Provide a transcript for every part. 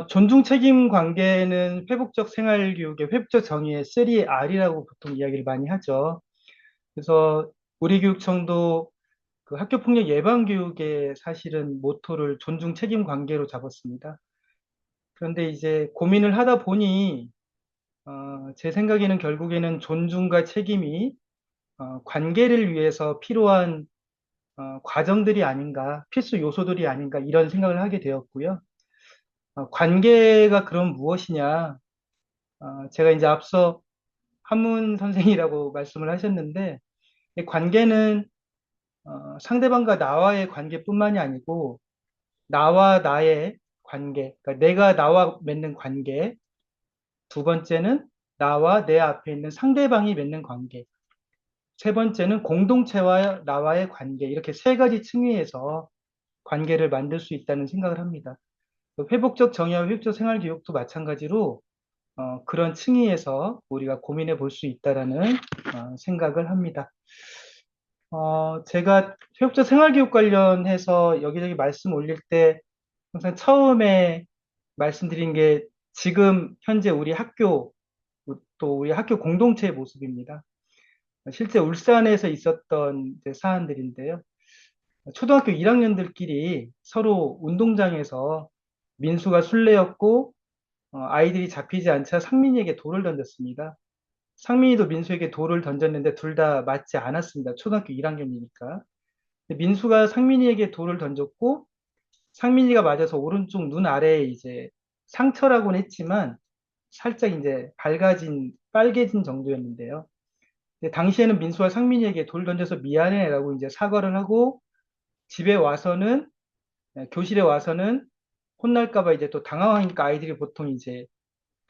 존중 책임 관계는 회복적 생활교육의 회복적 정의의 3R이라고 보통 이야기를 많이 하죠. 그래서 우리 교육청도 그 학교폭력 예방교육의 사실은 모토를 존중 책임 관계로 잡았습니다. 그런데 이제 고민을 하다 보니, 제 생각에는 결국에는 존중과 책임이 관계를 위해서 필요한 과정들이 아닌가, 필수 요소들이 아닌가 이런 생각을 하게 되었고요. 관계가 그럼 무엇이냐? 제가 이제 앞서 한문 선생이라고 말씀을 하셨는데, 이 관계는 상대방과 나와의 관계뿐만이 아니고, 나와 나의 관계, 그러니까 내가 나와 맺는 관계, 두 번째는 나와 내 앞에 있는 상대방이 맺는 관계, 세 번째는 공동체와 나와의 관계, 이렇게 세 가지 층위에서 관계를 만들 수 있다는 생각을 합니다. 회복적 정의와 회복적 생활교육도 마찬가지로 그런 층위에서 우리가 고민해 볼 수 있다라는 생각을 합니다. 제가 교육적 생활교육 관련해서 여기저기 말씀 올릴 때 항상 처음에 말씀드린 게 지금 현재 우리 학교 또 우리 학교 공동체의 모습입니다. 실제 울산에서 있었던 이제 사안들인데요. 초등학교 1학년들끼리 서로 운동장에서 민수가 술래였고 아이들이 잡히지 않자 상민이에게 돌을 던졌습니다. 상민이도 민수에게 돌을 던졌는데 둘 다 맞지 않았습니다. 초등학교 1학년이니까. 민수가 상민이에게 돌을 던졌고 상민이가 맞아서 오른쪽 눈 아래에 이제 상처라고는 했지만 살짝 이제 밝아진 빨개진 정도였는데요. 근데 당시에는 민수가 상민이에게 돌 던져서 미안해라고 이제 사과를 하고 집에 와서는 교실에 와서는 혼날까봐 이제 또 당황하니까 아이들이 보통 이제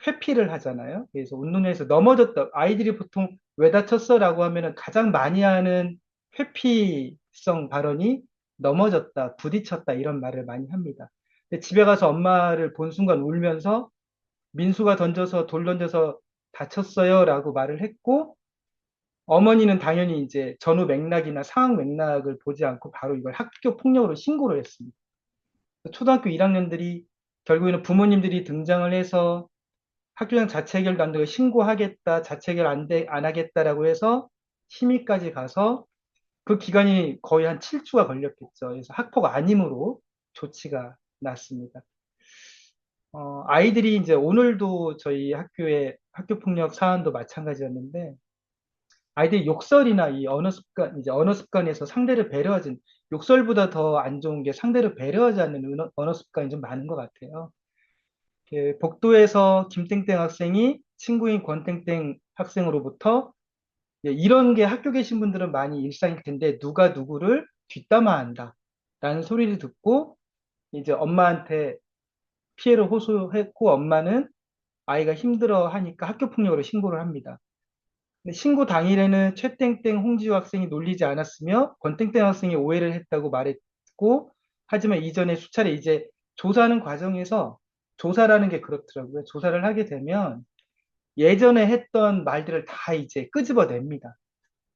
회피를 하잖아요. 그래서 운동장에서 넘어졌다. 아이들이 보통 왜 다쳤어라고 하면은 가장 많이 하는 회피성 발언이 넘어졌다, 부딪혔다 이런 말을 많이 합니다. 근데 집에 가서 엄마를 본 순간 울면서 민수가 던져서 돌 던져서 다쳤어요라고 말을 했고 어머니는 당연히 이제 전후 맥락이나 상황 맥락을 보지 않고 바로 이걸 학교 폭력으로 신고를 했습니다. 초등학교 1학년들이 결국에는 부모님들이 등장을 해서 학교장 자체 해결도 안 되고 신고하겠다, 자체 해결 안 하겠다라고 해서 심의까지 가서 그 기간이 거의 한 7주가 걸렸겠죠. 그래서 학폭 아님으로 조치가 났습니다. 아이들이 이제 오늘도 저희 학교의 학교폭력 사안도 마찬가지였는데 아이들이 욕설이나 이 언어 습관, 이제 언어 습관에서 상대를 배려하지, 욕설보다 더 안 좋은 게 상대를 배려하지 않는 언어 습관이 좀 많은 것 같아요. 복도에서 김땡땡 학생이 친구인 권땡땡 학생으로부터 이런 게 학교 계신 분들은 많이 일상일 텐데 누가 누구를 뒷담화한다 라는 소리를 듣고 이제 엄마한테 피해를 호소했고 엄마는 아이가 힘들어 하니까 학교폭력으로 신고를 합니다. 근데 신고 당일에는 최땡땡 홍지우 학생이 놀리지 않았으며 권땡땡 학생이 오해를 했다고 말했고 하지만 이전에 수차례 이제 조사하는 과정에서 조사라는 게 그렇더라고요. 조사를 하게 되면 예전에 했던 말들을 다 이제 끄집어냅니다.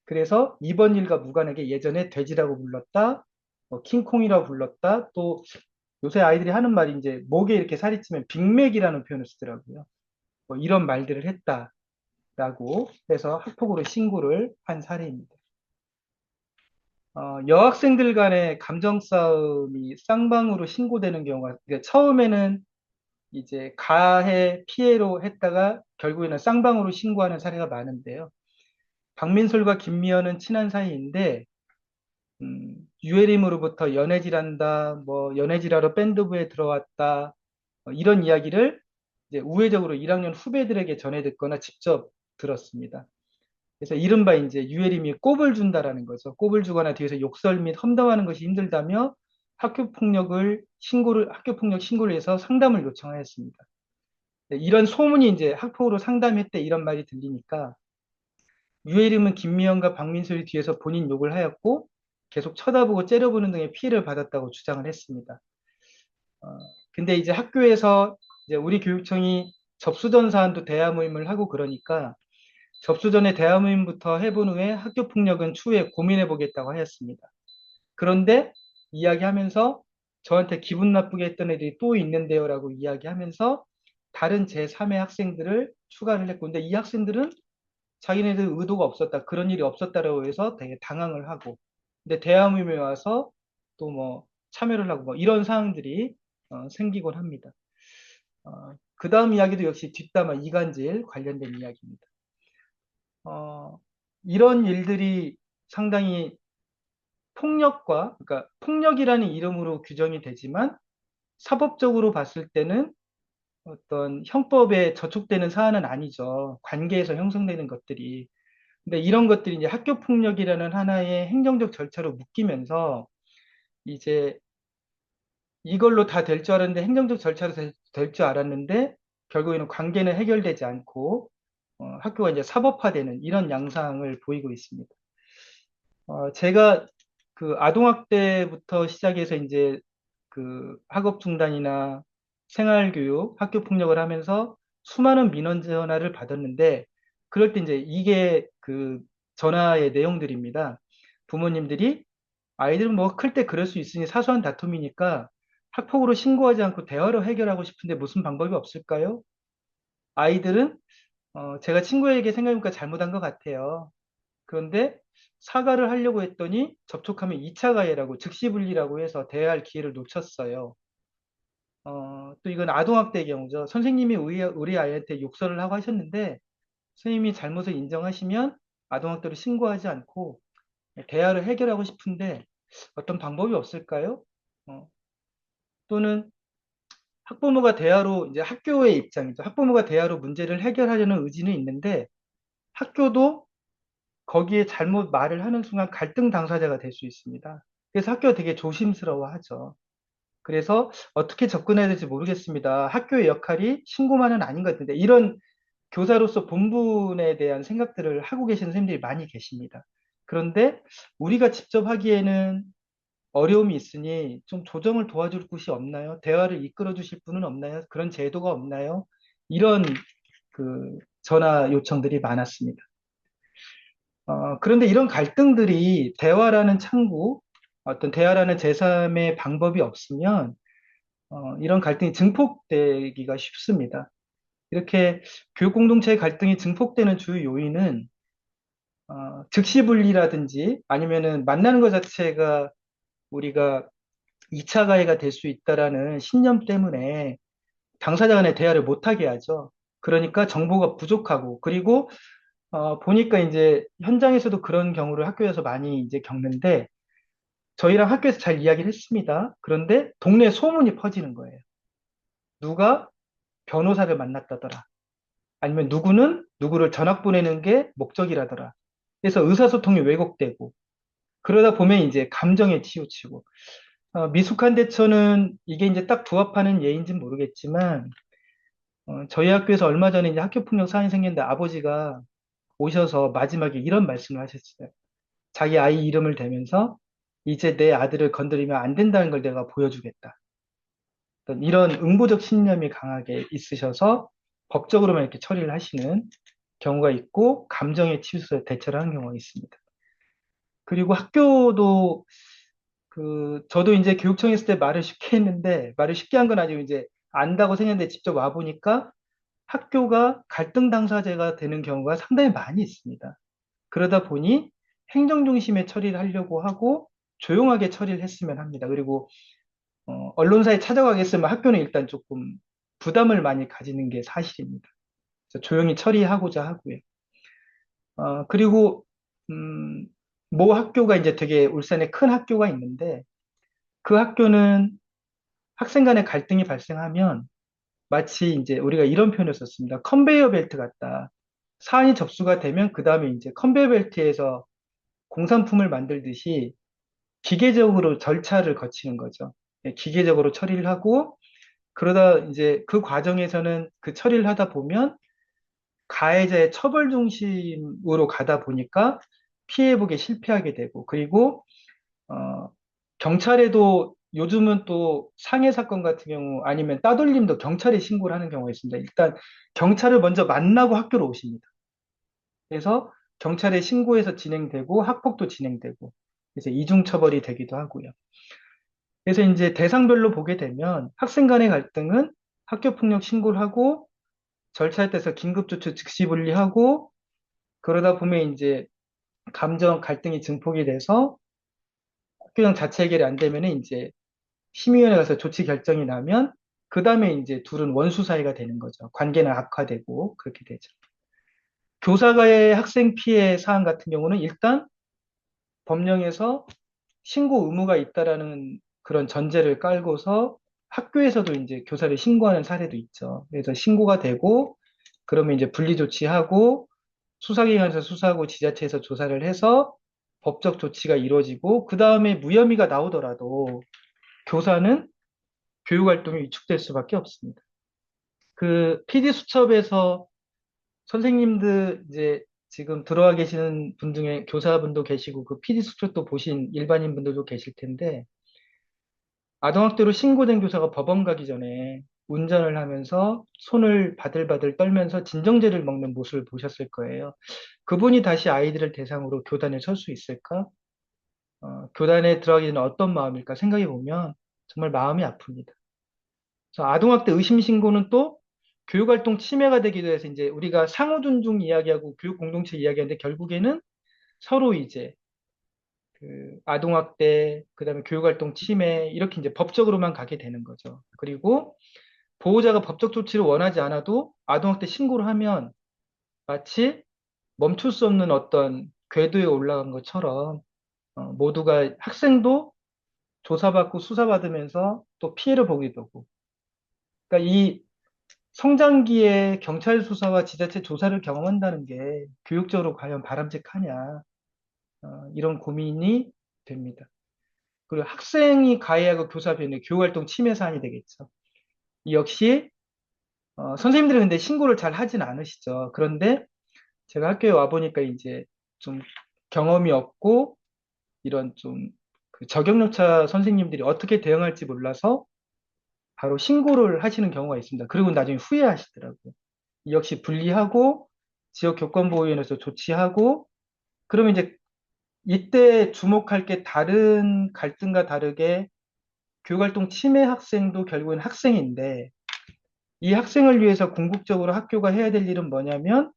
그래서 이번 일과 무관하게 예전에 돼지라고 불렀다, 뭐 킹콩이라고 불렀다, 또 요새 아이들이 하는 말이 이제 목에 이렇게 살이 찌면 빅맥이라는 표현을 쓰더라고요. 뭐 이런 말들을 했다라고 해서 학폭으로 신고를 한 사례입니다. 여학생들 간의 감정 싸움이 쌍방으로 신고되는 경우가 그러니까 처음에는 이제 가해 피해로 했다가 결국에는 쌍방으로 신고하는 사례가 많은데요. 박민솔과 김미연은 친한 사이인데 유해림으로부터 연애질한다, 뭐 연애질하러 밴드부에 들어왔다 이런 이야기를 이제 우회적으로 1학년 후배들에게 전해 듣거나 직접 들었습니다. 그래서 이른바 이제 유해림이 꼽을 준다라는 거죠. 꼽을 주거나 뒤에서 욕설 및 험담하는 것이 힘들다며 학교 폭력 신고를 해서 상담을 요청하였습니다. 이런 소문이 이제 학폭으로 상담했대 이런 말이 들리니까 유해림은 김미영과 박민솔이 뒤에서 본인 욕을 하였고 계속 쳐다보고 째려보는 등의 피해를 받았다고 주장을 했습니다. 어, 근데 이제 학교에서 이제 우리 교육청이 접수전 사안도 대화 모임을 하고 그러니까 접수전에 대화 모임부터 해본 후에 학교 폭력은 추후에 고민해 보겠다고 하였습니다. 그런데 이야기하면서 저한테 기분 나쁘게 했던 애들이 또 있는데요라고 이야기하면서 다른 제3의 학생들을 추가를 했고, 근데 이 학생들은 자기네들 의도가 없었다, 그런 일이 없었다라고 해서 되게 당황을 하고, 근데 대화모임에 와서 또 뭐 참여를 하고 뭐 이런 상황들이 생기곤 합니다. 그 다음 이야기도 역시 뒷담화 이간질 관련된 이야기입니다. 어, 이런 일들이 상당히 폭력과, 그러니까 폭력이라는 이름으로 규정이 되지만 사법적으로 봤을 때는 어떤 형법에 저촉되는 사안은 아니죠. 관계에서 형성되는 것들이. 근데 이런 것들이 이제 학교 폭력이라는 하나의 행정적 절차로 묶이면서 이제 이걸로 다 될 줄 알았는데, 행정적 절차로 될 줄 알았는데 결국에는 관계는 해결되지 않고 학교가 이제 사법화되는 이런 양상을 보이고 있습니다. 제가 그 아동학대부터 시작해서 이제 그 학업 중단이나 생활교육, 학교 폭력을 하면서 수많은 민원 전화를 받았는데, 그럴 때 이제 이게 그 전화의 내용들입니다. 부모님들이 아이들은 뭐 클 때 그럴 수 있으니 사소한 다툼이니까 학폭으로 신고하지 않고 대화로 해결하고 싶은데 무슨 방법이 없을까요? 아이들은 제가 친구에게 생각해보니까 잘못한 것 같아요. 그런데 사과를 하려고 했더니 접촉하면 2차 가해라고 즉시 분리라고 해서 대화할 기회를 놓쳤어요. 또 이건 아동학대의 경우죠. 선생님이 우리 아이한테 욕설을 하고 하셨는데 선생님이 잘못을 인정하시면 아동학대로 신고하지 않고 대화를 해결하고 싶은데 어떤 방법이 없을까요? 어, 또는 학부모가 대화로, 이제 학교의 입장이죠. 학부모가 대화로 문제를 해결하려는 의지는 있는데 학교도 거기에 잘못 말을 하는 순간 갈등 당사자가 될 수 있습니다. 그래서 학교가 되게 조심스러워 하죠. 그래서 어떻게 접근해야 될지 모르겠습니다. 학교의 역할이 신고만은 아닌 것 같은데, 이런 교사로서 본분에 대한 생각들을 하고 계시는 선생님들이 많이 계십니다. 그런데 우리가 직접 하기에는 어려움이 있으니 좀 조정을 도와줄 곳이 없나요? 대화를 이끌어 주실 분은 없나요? 그런 제도가 없나요? 이런 그 전화 요청들이 많았습니다. 그런데 이런 갈등들이 대화라는 창구, 어떤 대화라는 제3의 방법이 없으면 이런 갈등이 증폭되기가 쉽습니다. 이렇게 교육 공동체의 갈등이 증폭되는 주요 요인은 즉시 분리라든지 아니면은 만나는 것 자체가 우리가 2차 가해가 될 수 있다라는 신념 때문에 당사자 간의 대화를 못하게 하죠. 그러니까 정보가 부족하고, 그리고 보니까 이제 현장에서도 그런 경우를 학교에서 많이 이제 겪는데, 저희랑 학교에서 잘 이야기를 했습니다. 그런데 동네 소문이 퍼지는 거예요. 누가 변호사를 만났다더라. 아니면 누구는 누구를 전학 보내는 게 목적이라더라. 그래서 의사소통이 왜곡되고, 그러다 보면 이제 감정에 치우치고, 미숙한 대처는 이게 이제 딱 부합하는 예인지는 모르겠지만, 저희 학교에서 얼마 전에 이제 학교폭력 사안이 생겼는데 아버지가 오셔서 마지막에 이런 말씀을 하셨어요. 자기 아이 이름을 대면서 이제 내 아들을 건드리면 안 된다는 걸 내가 보여주겠다. 어떤 이런 응부적 신념이 강하게 있으셔서 법적으로만 이렇게 처리를 하시는 경우가 있고, 감정에 치우쳐서 대처를 하는 경우가 있습니다. 그리고 학교도 저도 이제 교육청에 있을 때 말을 쉽게 했는데, 말을 쉽게 한 건 아니고 이제 안다고 생각했는데 직접 와보니까 학교가 갈등 당사자가 되는 경우가 상당히 많이 있습니다. 그러다 보니 행정 중심의 처리를 하려고 하고 조용하게 처리를 했으면 합니다. 그리고 언론사에 찾아가겠으면 학교는 일단 조금 부담을 많이 가지는 게 사실입니다. 그래서 조용히 처리하고자 하고요. 그리고 모 학교가 이제 되게 울산에 큰 학교가 있는데, 그 학교는 학생 간의 갈등이 발생하면 마치 이제 우리가 이런 표현을 썼습니다. 컨베이어 벨트 같다. 사안이 접수가 되면 그 다음에 이제 컨베이어 벨트에서 공산품을 만들듯이 기계적으로 절차를 거치는 거죠. 예, 기계적으로 처리를 하고, 그러다 이제 그 과정에서는 그 처리를 하다 보면 가해자의 처벌 중심으로 가다 보니까 피해복에 실패하게 되고, 그리고 어, 경찰에도 요즘은 또 상해 사건 같은 경우 아니면 따돌림도 경찰에 신고를 하는 경우가 있습니다. 일단 경찰을 먼저 만나고 학교로 오십니다. 그래서 경찰에 신고해서 진행되고 학폭도 진행되고, 그래서 이중 처벌이 되기도 하고요. 그래서 이제 대상별로 보게 되면 학생 간의 갈등은 학교폭력 신고를 하고 절차에 따라서 긴급조치 즉시 분리하고 그러다 보면 이제 감정 갈등이 증폭이 돼서 학교장 자체 해결이 안 되면 이제 심의위원회 가서 조치 결정이 나면 그 다음에 이제 둘은 원수 사이가 되는 거죠. 관계는 악화되고 그렇게 되죠. 교사가의 학생 피해 사안 같은 경우는 일단 법령에서 신고 의무가 있다라는 그런 전제를 깔고서 학교에서도 이제 교사를 신고하는 사례도 있죠. 그래서 신고가 되고 그러면 이제 분리 조치하고 수사기관에서 수사하고 지자체에서 조사를 해서 법적 조치가 이루어지고 그 다음에 무혐의가 나오더라도 교사는 교육활동이 위축될 수밖에 없습니다. 그 PD 수첩에서 선생님들 이제 지금 들어와 계시는 분 중에 교사분도 계시고 그 PD 수첩도 보신 일반인 분들도 계실 텐데 아동학대로 신고된 교사가 법원 가기 전에 운전을 하면서 손을 바들바들 떨면서 진정제를 먹는 모습을 보셨을 거예요. 그분이 다시 아이들을 대상으로 교단에 설 수 있을까? 교단에 들어가기 전에 어떤 마음일까 생각해 보면 정말 마음이 아픕니다. 그래서 아동학대 의심 신고는 또 교육활동 침해가 되기도 해서 이제 우리가 상호 존중 이야기하고 교육 공동체 이야기하는데 결국에는 서로 이제 그 아동학대, 그다음에 교육활동 침해 이렇게 이제 법적으로만 가게 되는 거죠. 그리고 보호자가 법적 조치를 원하지 않아도 아동학대 신고를 하면 마치 멈출 수 없는 어떤 궤도에 올라간 것처럼 모두가 학생도 조사받고 수사받으면서 또 피해를 보게 되고 그러니까 이 성장기에 경찰 수사와 지자체 조사를 경험한다는 게 교육적으로 과연 바람직하냐 이런 고민이 됩니다. 그리고 학생이 가해하고 교사 변의 교육활동 침해 사안이 되겠죠. 역시 선생님들은 근데 신고를 잘 하진 않으시죠. 그런데 제가 학교에 와 보니까 이제 좀 경험이 없고 이런 좀그 저경력차 선생님들이 어떻게 대응할지 몰라서 바로 신고를 하시는 경우가 있습니다. 그리고 나중에 후회하시더라고요. 역시 분리하고 지역교권보호위원회에서 조치하고 그러면 이제 이때 주목할 게 다른 갈등과 다르게 교육활동 침해 학생도 결국은 학생인데 이 학생을 위해서 궁극적으로 학교가 해야 될 일은 뭐냐면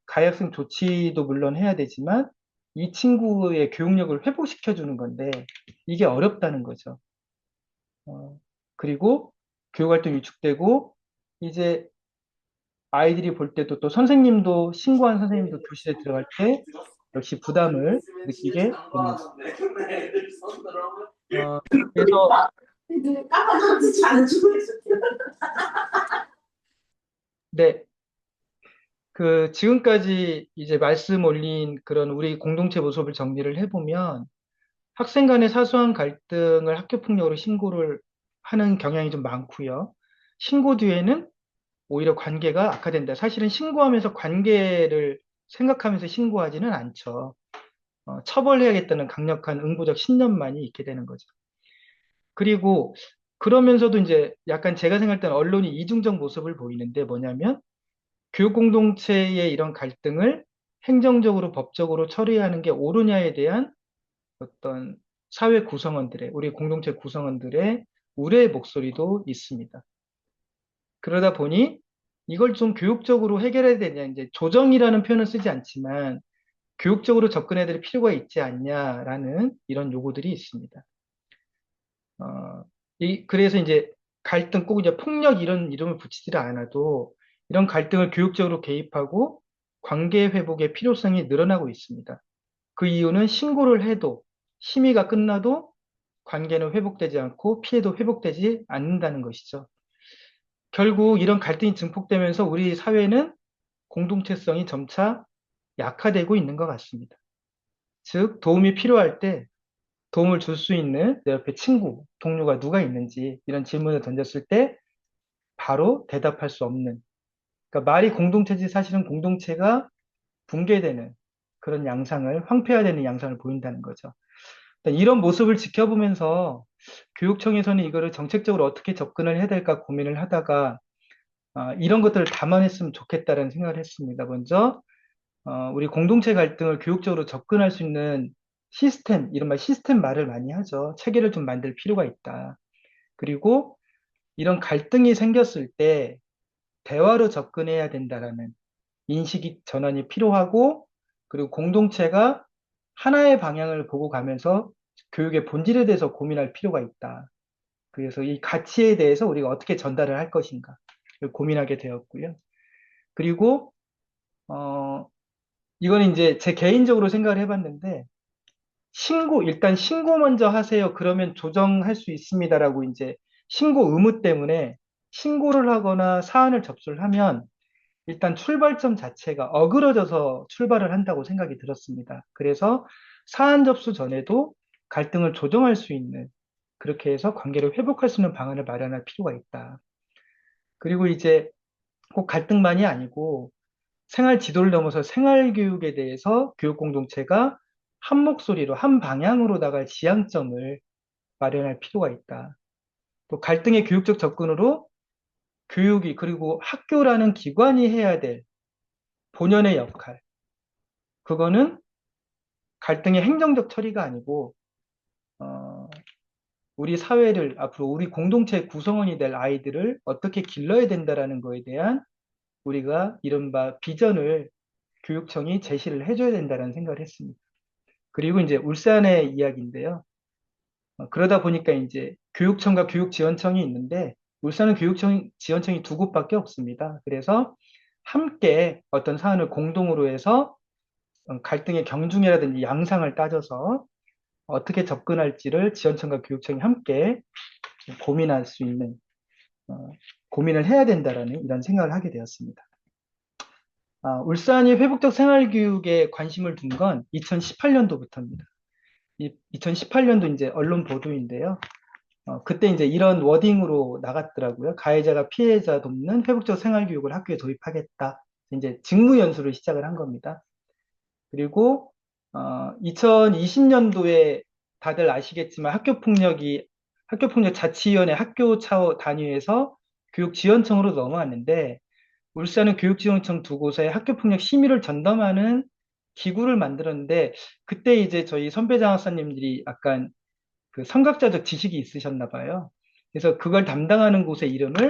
가해 학생 조치도 물론 해야 되지만 이 친구의 교육력을 회복시켜 주는 건데 이게 어렵다는 거죠. 어, 그리고 교육활동 위축되고 이제 아이들이 볼 때도 또 선생님도 신고한 선생님도 교실에 들어갈 때 역시 부담을 느끼게 됩니다. 어, 그래서 네, 그 지금까지 이제 말씀 올린 그런 우리 공동체 모습을 정리를 해보면 학생 간의 사소한 갈등을 학교폭력으로 신고를 하는 경향이 좀 많고요. 신고 뒤에는 오히려 관계가 악화된다. 사실은 신고하면서 관계를 생각하면서 신고하지는 않죠. 처벌해야겠다는 강력한 응부적 신념만이 있게 되는 거죠. 그리고 그러면서도 이제 약간 제가 생각할 때는 언론이 이중적 모습을 보이는데 뭐냐면 교육 공동체의 이런 갈등을 행정적으로 법적으로 처리하는 게 옳으냐에 대한 어떤 사회 구성원들의 우리 공동체 구성원들의 우려의 목소리도 있습니다. 그러다 보니 이걸 좀 교육적으로 해결해야 되냐 이제 조정이라는 표현은 쓰지 않지만 교육적으로 접근해야 될 필요가 있지 않냐라는 이런 요구들이 있습니다. 그래서 이제 갈등 꼭 이제 폭력 이런 이름을 붙이지 않아도 이런 갈등을 교육적으로 개입하고 관계 회복의 필요성이 늘어나고 있습니다. 그 이유는 신고를 해도 심의가 끝나도 관계는 회복되지 않고 피해도 회복되지 않는다는 것이죠. 결국 이런 갈등이 증폭되면서 우리 사회는 공동체성이 점차 약화되고 있는 것 같습니다. 즉, 도움이 필요할 때 도움을 줄 수 있는 내 옆에 친구, 동료가 누가 있는지 이런 질문을 던졌을 때 바로 대답할 수 없는. 그러니까 말이 공동체지 사실은 공동체가 붕괴되는 그런 양상을, 황폐화되는 양상을 보인다는 거죠. 이런 모습을 지켜보면서 교육청에서는 이거를 정책적으로 어떻게 접근을 해야 될까 고민을 하다가 이런 것들을 담아냈으면 좋겠다는 생각을 했습니다. 먼저 우리 공동체 갈등을 교육적으로 접근할 수 있는 이른바 시스템 말을 많이 하죠. 체계를 좀 만들 필요가 있다. 그리고 이런 갈등이 생겼을 때 대화로 접근해야 된다라는 인식 전환이 필요하고, 그리고 공동체가 하나의 방향을 보고 가면서 교육의 본질에 대해서 고민할 필요가 있다. 그래서 이 가치에 대해서 우리가 어떻게 전달을 할 것인가 고민하게 되었고요. 그리고 어, 이건 이제 제 개인적으로 생각을 해봤는데, 일단 신고 먼저 하세요. 그러면 조정할 수 있습니다라고 이제 신고 의무 때문에 신고를 하거나 사안을 접수를 하면 일단 출발점 자체가 어그러져서 출발을 한다고 생각이 들었습니다. 그래서 사안 접수 전에도 갈등을 조정할 수 있는, 그렇게 해서 관계를 회복할 수 있는 방안을 마련할 필요가 있다. 그리고 이제 꼭 갈등만이 아니고 생활 지도를 넘어서 생활 교육에 대해서 교육 공동체가 한 목소리로 한 방향으로 나갈 지향점을 마련할 필요가 있다. 또 갈등의 교육적 접근으로 교육이, 그리고 학교라는 기관이 해야 될 본연의 역할, 그거는 갈등의 행정적 처리가 아니고 어, 우리 사회를, 앞으로 우리 공동체의 구성원이 될 아이들을 어떻게 길러야 된다라는 거에 대한 우리가 이른바 비전을 교육청이 제시를 해줘야 된다는 생각을 했습니다. 그리고 이제 울산의 이야기인데요. 그러다 보니까 이제 교육청과 교육지원청이 있는데, 울산은 지원청이 두 곳밖에 없습니다. 그래서 함께 어떤 사안을 공동으로 해서 갈등의 경중이라든지 양상을 따져서 어떻게 접근할지를 지원청과 교육청이 함께 고민할 수 있는, 어, 고민을 해야 된다라는 이런 생각을 하게 되었습니다. 울산이 회복적 생활교육에 관심을 둔 건 2018년도부터입니다. 2018년도 이제 언론 보도인데요. 그때 이제 이런 워딩으로 나갔더라고요. 가해자가 피해자 돕는 회복적 생활교육을 학교에 도입하겠다. 이제 직무 연수를 시작을 한 겁니다. 그리고 2020년도에 다들 아시겠지만 학교폭력 자치위원회 학교 차원 단위에서 교육지원청으로 넘어왔는데, 울산은 교육지원청 두 곳에 학교폭력 심의를 전담하는 기구를 만들었는데, 그때 이제 저희 선배 장학사님들이 약간 그 선각자적 지식이 있으셨나 봐요. 그래서 그걸 담당하는 곳의 이름을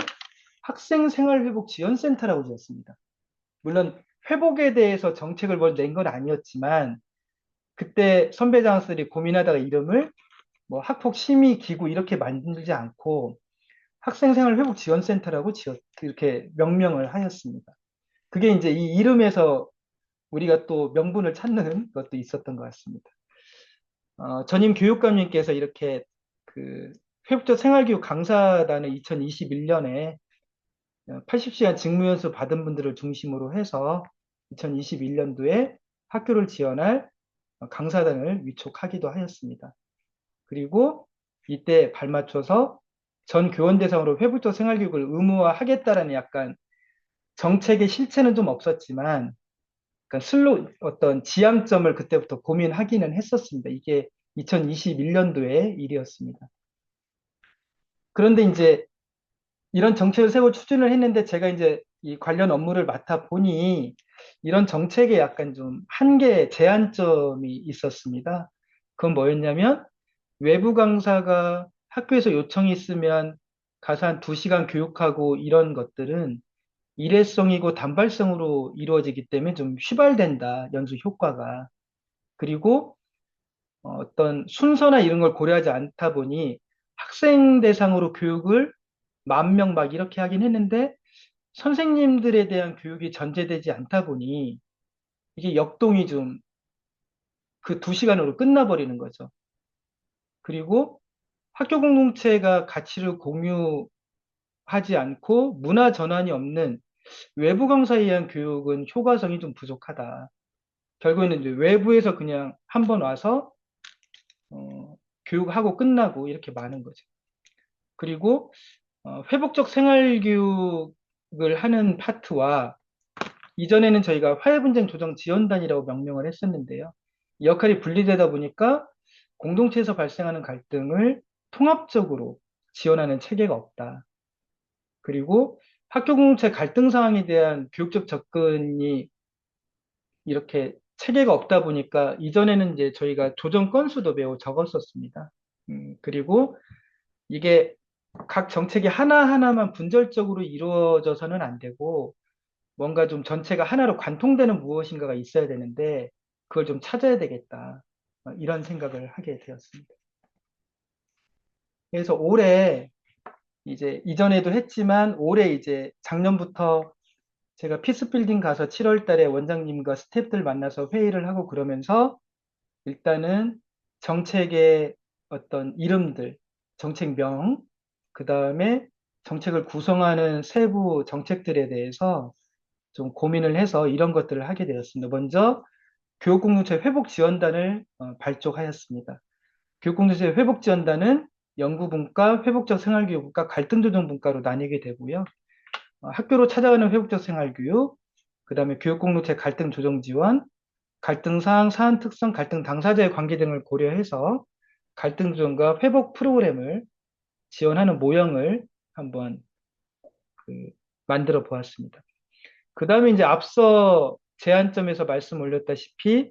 학생생활회복지원센터라고 지었습니다. 물론 회복에 대해서 정책을 뭘 낸 건 아니었지만, 그때 선배 장학들이 고민하다가 이름을 뭐 학폭심의기구 이렇게 만들지 않고 학생생활회복지원센터라고 이렇게 명명을 하였습니다. 그게 이제 이 이름에서 우리가 또 명분을 찾는 것도 있었던 것 같습니다. 전임 교육감님께서 이렇게 그 회복적 생활교육 강사단을 2021년에 80시간 직무연수 받은 분들을 중심으로 해서 2021년도에 학교를 지원할 강사단을 위촉하기도 하였습니다. 그리고 이때 발맞춰서 전 교원 대상으로 회복적 생활교육을 의무화하겠다라는 약간 정책의 실체는 좀 없었지만, 그러니까 어떤 지향점을 그때부터 고민하기는 했었습니다. 이게 2021년도의 일이었습니다. 그런데 이제 이런 정책을 세워 추진을 했는데, 제가 이제 이 관련 업무를 맡아 보니 이런 정책에 약간 좀 제한점이 있었습니다. 그건 뭐였냐면, 외부 강사가 학교에서 요청이 있으면 가서 한 2시간 교육하고 이런 것들은 일회성이고 단발성으로 이루어지기 때문에 좀 휘발된다, 연수 효과가. 그리고 어떤 순서나 이런 걸 고려하지 않다 보니 학생 대상으로 교육을 10,000명 막 이렇게 하긴 했는데 선생님들에 대한 교육이 전제되지 않다 보니 이게 역동이 좀 그 2시간으로 끝나버리는 거죠. 그리고 학교 공동체가 가치를 공유하지 않고 문화 전환이 없는 외부 강사에 의한 교육은 효과성이 좀 부족하다. 결국에는 이제 외부에서 그냥 한 번 와서 교육하고 끝나고 이렇게 많은 거죠. 그리고 회복적 생활교육을 하는 파트와 이전에는 저희가 화해분쟁 조정 지원단이라고 명명을 했었는데요. 이 역할이 분리되다 보니까 공동체에서 발생하는 갈등을 통합적으로 지원하는 체계가 없다. 그리고 학교 공동체 갈등 상황에 대한 교육적 접근이 이렇게 체계가 없다 보니까 이전에는 이제 저희가 조정 건수도 매우 적었었습니다. 그리고 이게 각 정책이 하나하나만 분절적으로 이루어져서는 안 되고 뭔가 좀 전체가 하나로 관통되는 무엇인가가 있어야 되는데 그걸 좀 찾아야 되겠다. 이런 생각을 하게 되었습니다. 그래서 올해 이제 이전에도 했지만 올해 이제 작년부터 제가 피스빌딩 가서 7월 달에 원장님과 스태프들 만나서 회의를 하고 그러면서 일단은 정책의 어떤 이름들, 정책명, 그 다음에 정책을 구성하는 세부 정책들에 대해서 좀 고민을 해서 이런 것들을 하게 되었습니다. 먼저 교육공동체 회복지원단을 발족하였습니다. 교육공동체 회복지원단은 연구분과, 회복적 생활교육분과, 갈등조정분과로 나뉘게 되고요. 학교로 찾아가는 회복적 생활교육, 그 다음에 교육공동체 갈등조정지원, 갈등 사항, 사안 특성, 갈등 당사자의 관계 등을 고려해서 갈등 조정과 회복 프로그램을 지원하는 모형을 한번 그 만들어 보았습니다. 그 다음에 이제 앞서 제안점에서 말씀 올렸다시피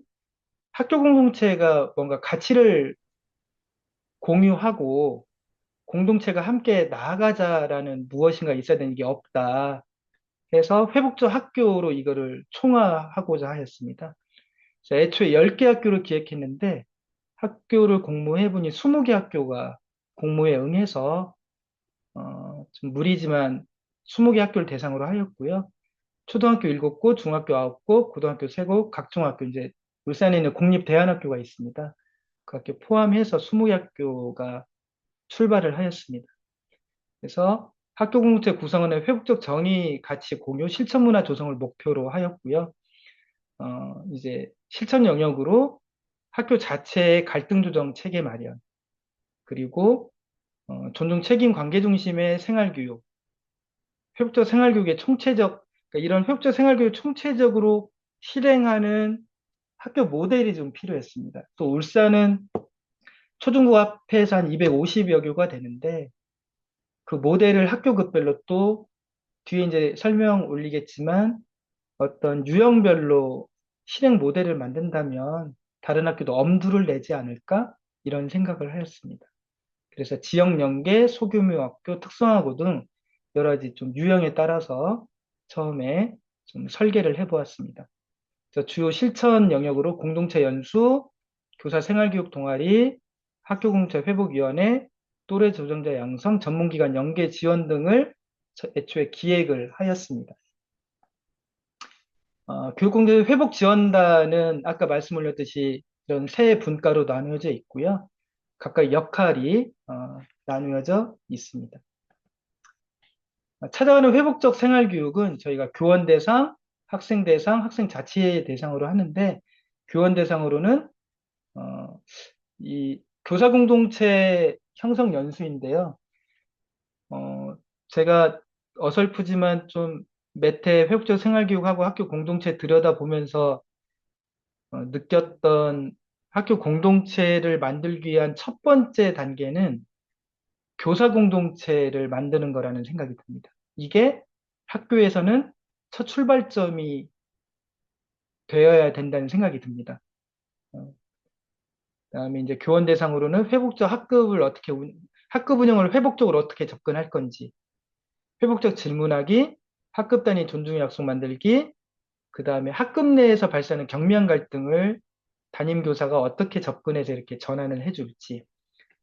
학교 공동체가 뭔가 가치를 공유하고 공동체가 함께 나아가자라는 무엇인가 있어야 되는 게 없다 해서 회복적 학교로 이거를 총화하고자 하였습니다. 그래서 애초에 10개 학교를 기획했는데 학교를 공모해보니 20개 학교가 공모에 응해서 좀 무리지만 20개 학교를 대상으로 하였고요. 초등학교 7곳, 중학교 9곳, 고등학교 3곳, 각 중학교 이제 울산에 있는 공립대안학교가 있습니다. 그 학교 포함해서 20개 학교가 출발을 하였습니다. 그래서 학교 공동체 구성원의 회복적 정의 가치 공유, 실천 문화 조성을 목표로 하였고요. 이제 실천 영역으로 학교 자체의 갈등 조정 체계 마련, 그리고 존중 책임 관계 중심의 생활교육, 회복적 생활교육의 총체적, 그러니까 이런 회복적 생활교육 총체적으로 실행하는 학교 모델이 좀 필요했습니다. 또 울산은 초중고 합해서 한 250여 교가 되는데 그 모델을 학교급별로 또 뒤에 이제 설명 올리겠지만 어떤 유형별로 실행 모델을 만든다면 다른 학교도 엄두를 내지 않을까? 이런 생각을 하였습니다. 그래서 지역 연계, 소규모 학교, 특성화고 등 여러 가지 좀 유형에 따라서 처음에 좀 설계를 해보았습니다. 그래서 주요 실천 영역으로 공동체 연수, 교사 생활교육 동아리, 학교공동체 회복위원회, 또래 조정자 양성, 전문기관 연계 지원 등을 애초에 기획을 하였습니다. 교육공동체 회복지원단은 아까 말씀 올렸듯이 이런 세 분과로 나누어져 있고요. 각각 역할이 나누어져 있습니다. 찾아가는 회복적 생활교육은 저희가 교원 대상, 학생 대상, 학생 자치 대상으로 하는데 교원 대상으로는 이 교사 공동체 형성 연수인데요. 제가 어설프지만 좀 몇 해 회복적 생활교육하고 학교 공동체 들여다보면서 느꼈던 학교 공동체를 만들기 위한 첫 번째 단계는 교사 공동체를 만드는 거라는 생각이 듭니다. 이게 학교에서는 첫 출발점이 되어야 된다는 생각이 듭니다. 그다음에 이제 교원 대상으로는 회복적 학급을 어떻게 학급 운영을 회복적으로 어떻게 접근할 건지, 회복적 질문하기, 학급 단위 존중 약속 만들기, 그다음에 학급 내에서 발생하는 경미한 갈등을 담임 교사가 어떻게 접근해서 이렇게 전환을 해줄지,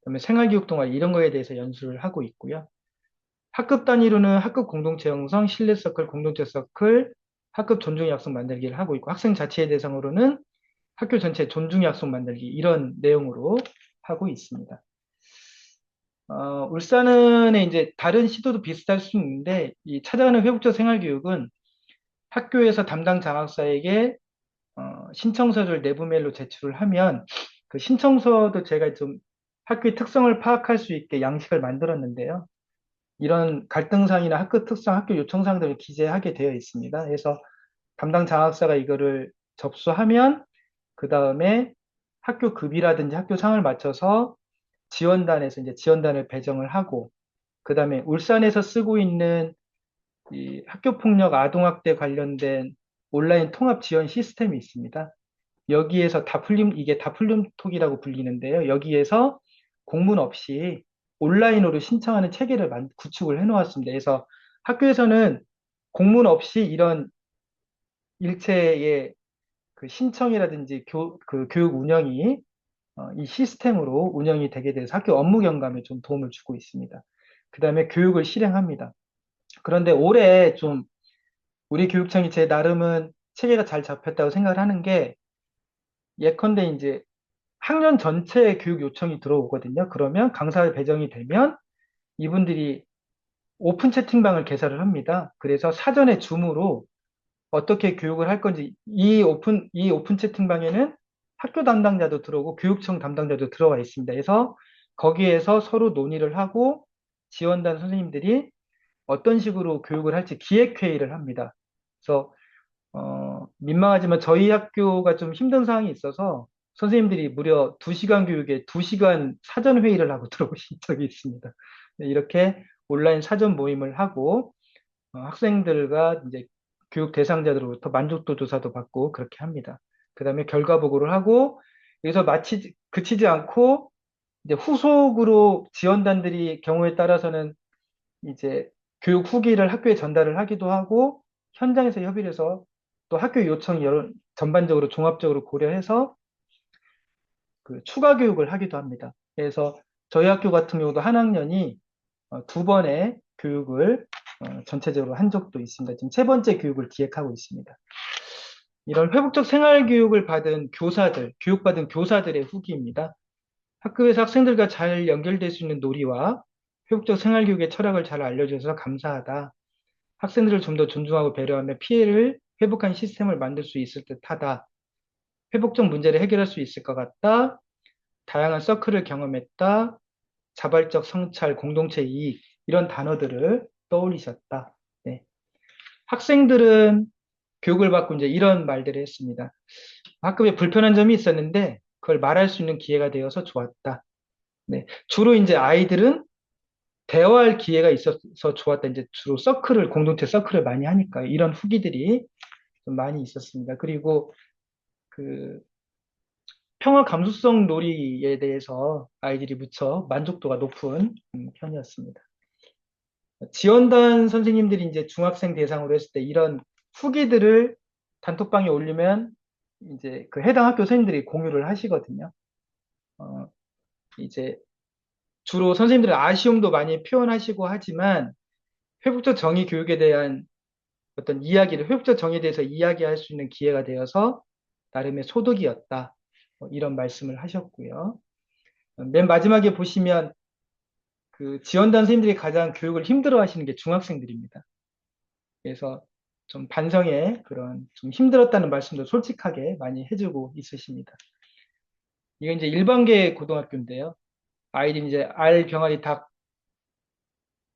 그다음에 생활교육 동아리 이런 거에 대해서 연수를 하고 있고요. 학급 단위로는 학급 공동체 형성, 신뢰 서클, 공동체 서클, 학급 존중 약속 만들기를 하고 있고 학생 자체의 대상으로는 학교 전체 존중 약속 만들기 이런 내용으로 하고 있습니다. 울산은 이제 다른 시도도 비슷할 수 있는데 이 찾아가는 회복적 생활교육은 학교에서 담당 장학사에게 신청서를 내부 메일로 제출을 하면 그 신청서도 제가 좀 학교의 특성을 파악할 수 있게 양식을 만들었는데요. 이런 갈등사항이나 학교 특성, 학교 요청사항들을 기재하게 되어 있습니다. 그래서 담당 장학사가 이거를 접수하면 그 다음에 학교 급이라든지 학교 상을 맞춰서 지원단에서 이제 지원단을 배정을 하고 그 다음에 울산에서 쓰고 있는 이 학교폭력 아동학대 관련된 온라인 통합 지원 시스템이 있습니다. 여기에서 이게 다풀림톡이라고 불리는데요. 여기에서 공문 없이 온라인으로 신청하는 체계를 구축을 해 놓았습니다. 그래서 학교에서는 공문 없이 이런 일체의 그 신청이라든지 그 교육 운영이 이 시스템으로 운영이 되게 돼서 학교 업무 경감에 좀 도움을 주고 있습니다. 그 다음에 교육을 실행합니다. 그런데 올해 좀 우리 교육청이 제 나름은 체계가 잘 잡혔다고 생각을 하는 게 예컨대 이제 학년 전체에 교육 요청이 들어오거든요. 그러면 강사 배정이 되면 이분들이 오픈 채팅방을 개설을 합니다. 그래서 사전에 줌으로 어떻게 교육을 할 건지 이 오픈 채팅방에는 학교 담당자도 들어오고 교육청 담당자도 들어가 있습니다. 그래서 거기에서 서로 논의를 하고 지원단 선생님들이 어떤 식으로 교육을 할지 기획회의를 합니다. 그래서 민망하지만 저희 학교가 좀 힘든 상황이 있어서 선생님들이 무려 2시간 교육에 2시간 사전 회의를 하고 들어오신 적이 있습니다. 네, 이렇게 온라인 사전 모임을 하고 학생들과 이제 교육 대상자들로부터 만족도 조사도 받고 그렇게 합니다. 그 다음에 결과 보고를 하고 여기서 그치지 않고 이제 후속으로 지원단들이 경우에 따라서는 이제 교육 후기를 학교에 전달을 하기도 하고 현장에서 협의를 해서 또 학교 요청이 전반적으로 종합적으로 고려해서 그 추가 교육을 하기도 합니다. 그래서 저희 학교 같은 경우도 한 학년이 2번의 교육을 전체적으로 한 적도 있습니다. 지금 3번째 교육을 기획하고 있습니다. 이런 회복적 생활 교육을 교육받은 교사들의 후기입니다. 학교에서 학생들과 잘 연결될 수 있는 놀이와 회복적 생활 교육의 철학을 잘 알려줘서 감사하다. 학생들을 좀 더 존중하고 배려하며 피해를 회복한 시스템을 만들 수 있을 듯하다. 회복적 문제를 해결할 수 있을 것 같다. 다양한 서클을 경험했다. 자발적 성찰, 공동체 이익 이런 단어들을 떠올리셨다. 네. 학생들은 교육을 받고 이제 이런 말들을 했습니다. 학급에 불편한 점이 있었는데 그걸 말할 수 있는 기회가 되어서 좋았다. 네. 주로 이제 아이들은 대화할 기회가 있어서 좋았다. 이제 주로 공동체 서클을 많이 하니까 이런 후기들이 좀 많이 있었습니다. 그리고 그 평화 감수성 놀이에 대해서 아이들이 무척 만족도가 높은 편이었습니다. 지원단 선생님들이 이제 중학생 대상으로 했을 때 이런 후기들을 단톡방에 올리면 이제 그 해당 학교 선생님들이 공유를 하시거든요. 어, 이제 주로 선생님들은 아쉬움도 많이 표현하시고 하지만 회복적 정의 교육에 대한 어떤 회복적 정의에 대해서 이야기할 수 있는 기회가 되어서 나름의 소득이었다. 이런 말씀을 하셨고요. 맨 마지막에 보시면 그 지원단 선생님들이 가장 교육을 힘들어 하시는 게 중학생들입니다. 그래서 좀 반성의 그런 좀 힘들었다는 말씀도 솔직하게 많이 해주고 있으십니다. 이건 이제 일반계 고등학교인데요. 아이들이 이제 알 병아리 닭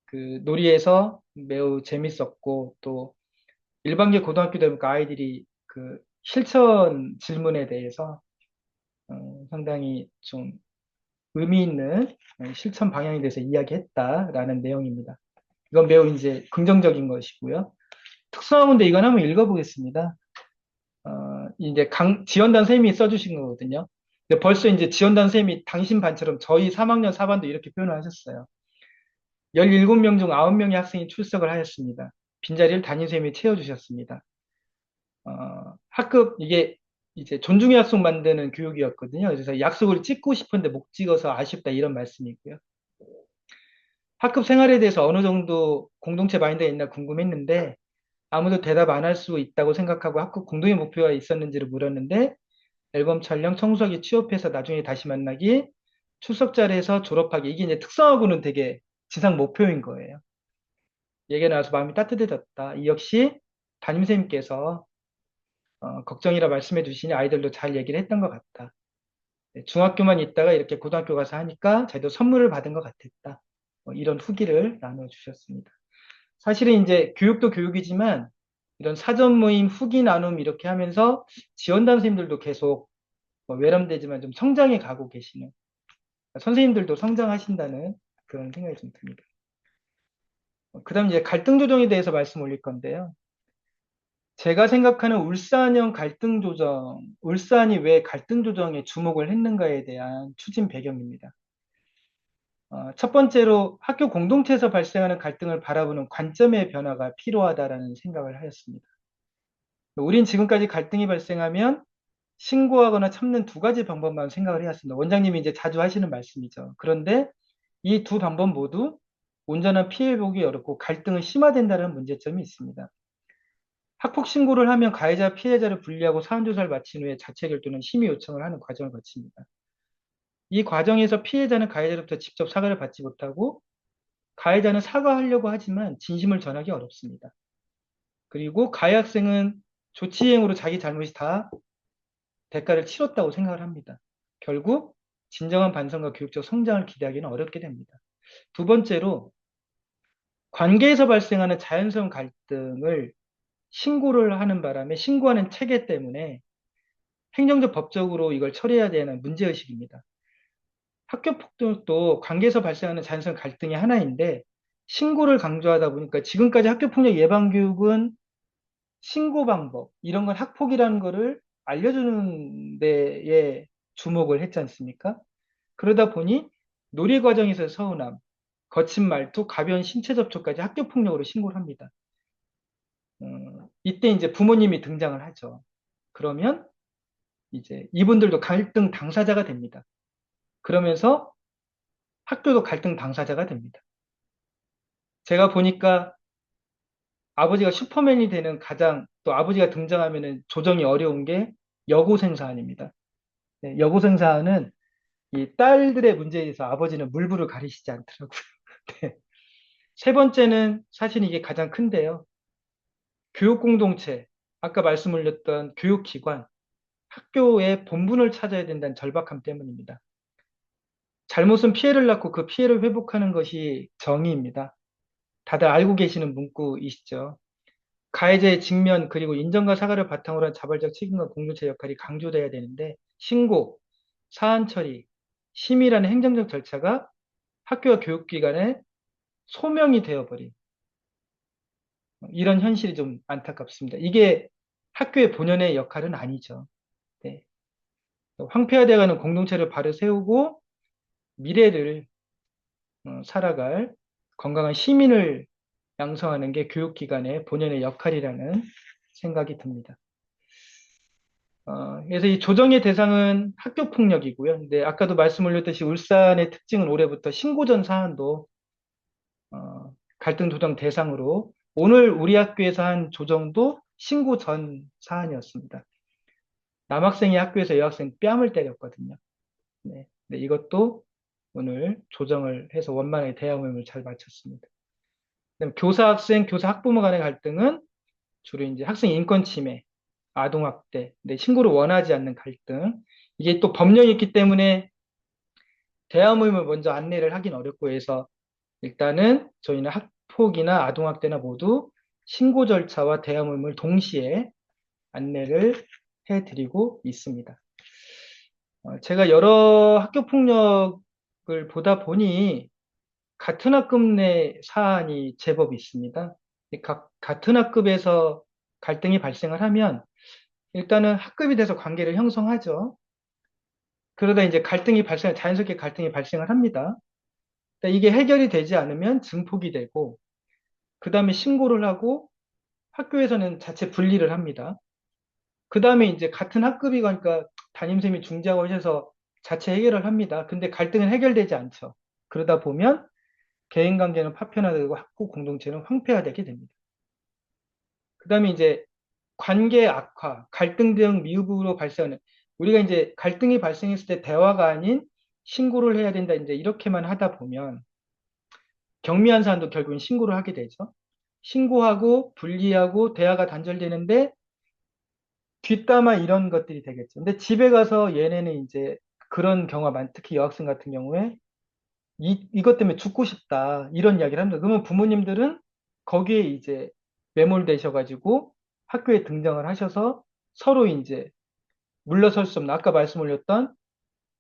그 놀이에서 매우 재밌었고 또 일반계 고등학교다 보니까 아이들이 그 실천 질문에 대해서 상당히 좀 의미 있는 실천 방향에 대해서 이야기했다라는 내용입니다. 이건 매우 이제 긍정적인 것이고요. 특수학인데 이건 한번 읽어보겠습니다. 이제 지원단 선생님이 써주신 거거든요. 근데 벌써 이제 지원단 선생님이 당신 반처럼 저희 3학년 4반도 이렇게 표현을 하셨어요. 17명 중 9명의 학생이 출석을 하였습니다. 빈자리를 담임선생님이 채워주셨습니다. 학급, 이게 이제 존중의 약속 만드는 교육이었거든요. 그래서 약속을 찍고 싶은데 못 찍어서 아쉽다 이런 말씀이고요. 학급 생활에 대해서 어느 정도 공동체 마인드가 있나 궁금했는데 아무도 대답 안 할 수 있다고 생각하고 학급 공동의 목표가 있었는지를 물었는데 앨범 촬영, 청소하기, 취업해서 나중에 다시 만나기, 출석 자리에서 졸업하기. 이게 이제 특성하고는 되게 지상 목표인 거예요. 얘기가 나와서 마음이 따뜻해졌다. 이 역시 담임선생님께서 걱정이라 말씀해 주시니 아이들도 잘 얘기를 했던 것 같다. 네, 중학교만 있다가 이렇게 고등학교 가서 하니까 자기도 선물을 받은 것 같았다. 이런 후기를 나눠주셨습니다. 사실은 이제 교육도 교육이지만 이런 사전 모임, 후기 나눔 이렇게 하면서 지원단 선생님들도 계속 외람되지만 좀 성장해 가고 계시는 선생님들도 성장하신다는 그런 생각이 좀 듭니다. 그 다음 이제 갈등 조정에 대해서 말씀 올릴 건데요. 제가 생각하는 울산형 갈등 조정, 울산이 왜 갈등 조정에 주목을 했는가에 대한 추진 배경입니다. 첫 번째로 학교 공동체에서 발생하는 갈등을 바라보는 관점의 변화가 필요하다라는 생각을 하였습니다. 우린 지금까지 갈등이 발생하면 신고하거나 참는 두 가지 방법만 생각을 해왔습니다. 원장님이 이제 자주 하시는 말씀이죠. 그런데 이 두 방법 모두 온전한 피해 보기 어렵고 갈등은 심화된다는 문제점이 있습니다. 학폭 신고를 하면 가해자 피해자를 분리하고 사안 조사를 마친 후에 자체 결도는 심의 요청을 하는 과정을 거칩니다. 이 과정에서 피해자는 가해자로부터 직접 사과를 받지 못하고 가해자는 사과하려고 하지만 진심을 전하기 어렵습니다. 그리고 가해 학생은 조치행으로 자기 잘못이 다 대가를 치렀다고 생각을 합니다. 결국 진정한 반성과 교육적 성장을 기대하기는 어렵게 됩니다. 두 번째로 관계에서 발생하는 자연스러운 갈등을 신고를 하는 바람에 신고하는 체계 때문에 행정적 법적으로 이걸 처리해야 되는 문제의식입니다. 학교 폭력도 관계에서 발생하는 자연스러운 갈등의 하나인데 신고를 강조하다 보니까 지금까지 학교 폭력 예방 교육은 신고 방법 이런 건 학폭이라는 거를 알려주는 데에 주목을 했지 않습니까? 그러다 보니 놀이 과정에서 서운함, 거친 말투, 가벼운 신체 접촉까지 학교 폭력으로 신고를 합니다. 이때 이제 부모님이 등장을 하죠. 그러면 이제 이분들도 갈등 당사자가 됩니다. 그러면서 학교도 갈등 당사자가 됩니다. 제가 보니까 아버지가 슈퍼맨이 되는 가장 또 아버지가 등장하면은 조정이 어려운 게 여고생 사안입니다. 네, 여고생 사안은 이 딸들의 문제에 대해서 아버지는 물불을 가리시지 않더라고요. 네. 세 번째는 사실 이게 가장 큰데요. 교육 공동체, 아까 말씀 올렸던 교육기관, 학교의 본분을 찾아야 된다는 절박함 때문입니다. 잘못은 피해를 낳고 그 피해를 회복하는 것이 정의입니다. 다들 알고 계시는 문구이시죠. 가해자의 직면 그리고 인정과 사과를 바탕으로 한 자발적 책임과 공동체 역할이 강조돼야 되는데 신고, 사안 처리, 심의라는 행정적 절차가 학교와 교육기관의 소명이 되어버린 이런 현실이 좀 안타깝습니다. 이게 학교의 본연의 역할은 아니죠. 네. 황폐화되어가는 공동체를 바로 세우고 미래를 살아갈 건강한 시민을 양성하는 게 교육기관의 본연의 역할이라는 생각이 듭니다. 그래서 이 조정의 대상은 학교폭력이고요. 근데 아까도 말씀 올렸듯이 울산의 특징은 올해부터 신고전 사안도 갈등 조정 대상으로 오늘 우리 학교에서 한 조정도 신고 전 사안이었습니다. 남학생이 학교에서 여학생 뺨을 때렸거든요. 네. 네, 이것도 오늘 조정을 해서 원만하게 대화모임을 잘 마쳤습니다. 그다음 교사 학생, 교사 학부모 간의 갈등은 주로 이제 학생 인권 침해, 아동학대, 네, 신고를 원하지 않는 갈등. 이게 또 법령이 있기 때문에 대화 모임을 먼저 안내를 하긴 어렵고 해서 일단은 저희는 학폭이나 아동학대나 모두 신고 절차와 대화 모임을 동시에 안내를 해드리고 있습니다. 제가 여러 학교 폭력을 보다 보니 같은 학급 내 사안이 제법 있습니다. 같은 학급에서 갈등이 발생을 하면 일단은 학급이 돼서 관계를 형성하죠. 그러다 이제 자연스럽게 갈등이 발생을 합니다. 그러니까 이게 해결이 되지 않으면 증폭이 되고, 그 다음에 신고를 하고 학교에서는 자체 분리를 합니다. 그 다음에 이제 같은 학급이 가니까 담임쌤이 중재하고 하셔서 자체 해결을 합니다. 근데 갈등은 해결되지 않죠. 그러다 보면 개인 관계는 파편화되고 학교 공동체는 황폐화되게 됩니다. 그 다음에 이제 관계 악화, 갈등 등 미흡으로 발생하는 우리가 이제 갈등이 발생했을 때 대화가 아닌 신고를 해야 된다 이제 이렇게만 하다 보면 경미한 사안도 결국은 신고를 하게 되죠. 신고하고 분리하고 대화가 단절되는데 뒷담화 이런 것들이 되겠죠. 근데 집에 가서 얘네는 이제 그런 경우가 특히 여학생 같은 경우에 이것 때문에 죽고 싶다 이런 이야기를 합니다. 그러면 부모님들은 거기에 이제 매몰되셔가지고 학교에 등장을 하셔서 서로 이제 물러설 수 없는 아까 말씀 올렸던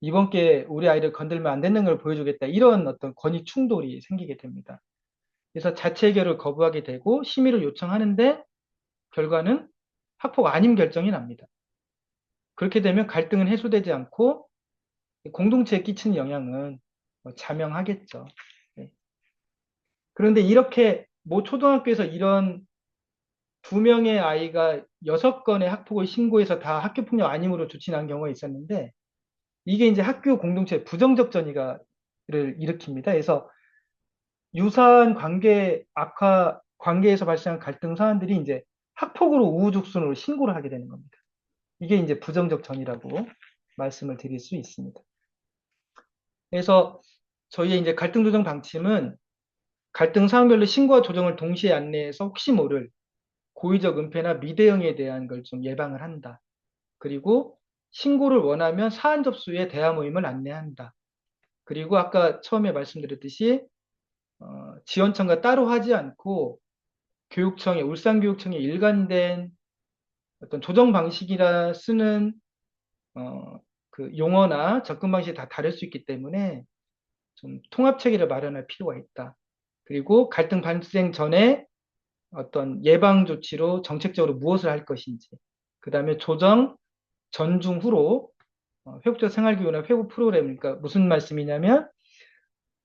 이번 기회에 우리 아이를 건들면 안 되는 걸 보여주겠다 이런 어떤 권위 충돌이 생기게 됩니다. 그래서 자체 해결을 거부하게 되고 심의를 요청하는데 결과는 학폭 아님 결정이 납니다. 그렇게 되면 갈등은 해소되지 않고 공동체에 끼치는 영향은 자명하겠죠. 네. 그런데 이렇게 모 초등학교에서 이런 두 명의 아이가 6건의 학폭을 신고해서 다 학교폭력 아님으로 조치한 경우가 있었는데 이게 이제 학교 공동체 부정적 전이를 일으킵니다. 그래서 유사한 관계에서 발생한 갈등 사안들이 이제 학폭으로 우후죽순으로 신고를 하게 되는 겁니다. 이게 이제 부정적 전이라고 말씀을 드릴 수 있습니다. 그래서 저희의 이제 갈등 조정 방침은 갈등 사항별로 신고와 조정을 동시에 안내해서 혹시 모를 고의적 은폐나 미대응에 대한 걸 좀 예방을 한다. 그리고 신고를 원하면 사안 접수 후에 대화 모임을 안내한다. 그리고 아까 처음에 말씀드렸듯이 지원청과 따로 하지 않고 울산교육청의 일관된 어떤 조정 방식이라 쓰는 그 용어나 접근 방식이 다 다를 수 있기 때문에 좀 통합 체계를 마련할 필요가 있다. 그리고 갈등 발생 전에 어떤 예방 조치로 정책적으로 무엇을 할 것인지, 그 다음에 조정 전중 후로 회복적 생활교육이나 회복 프로그램, 그러니까 무슨 말씀이냐면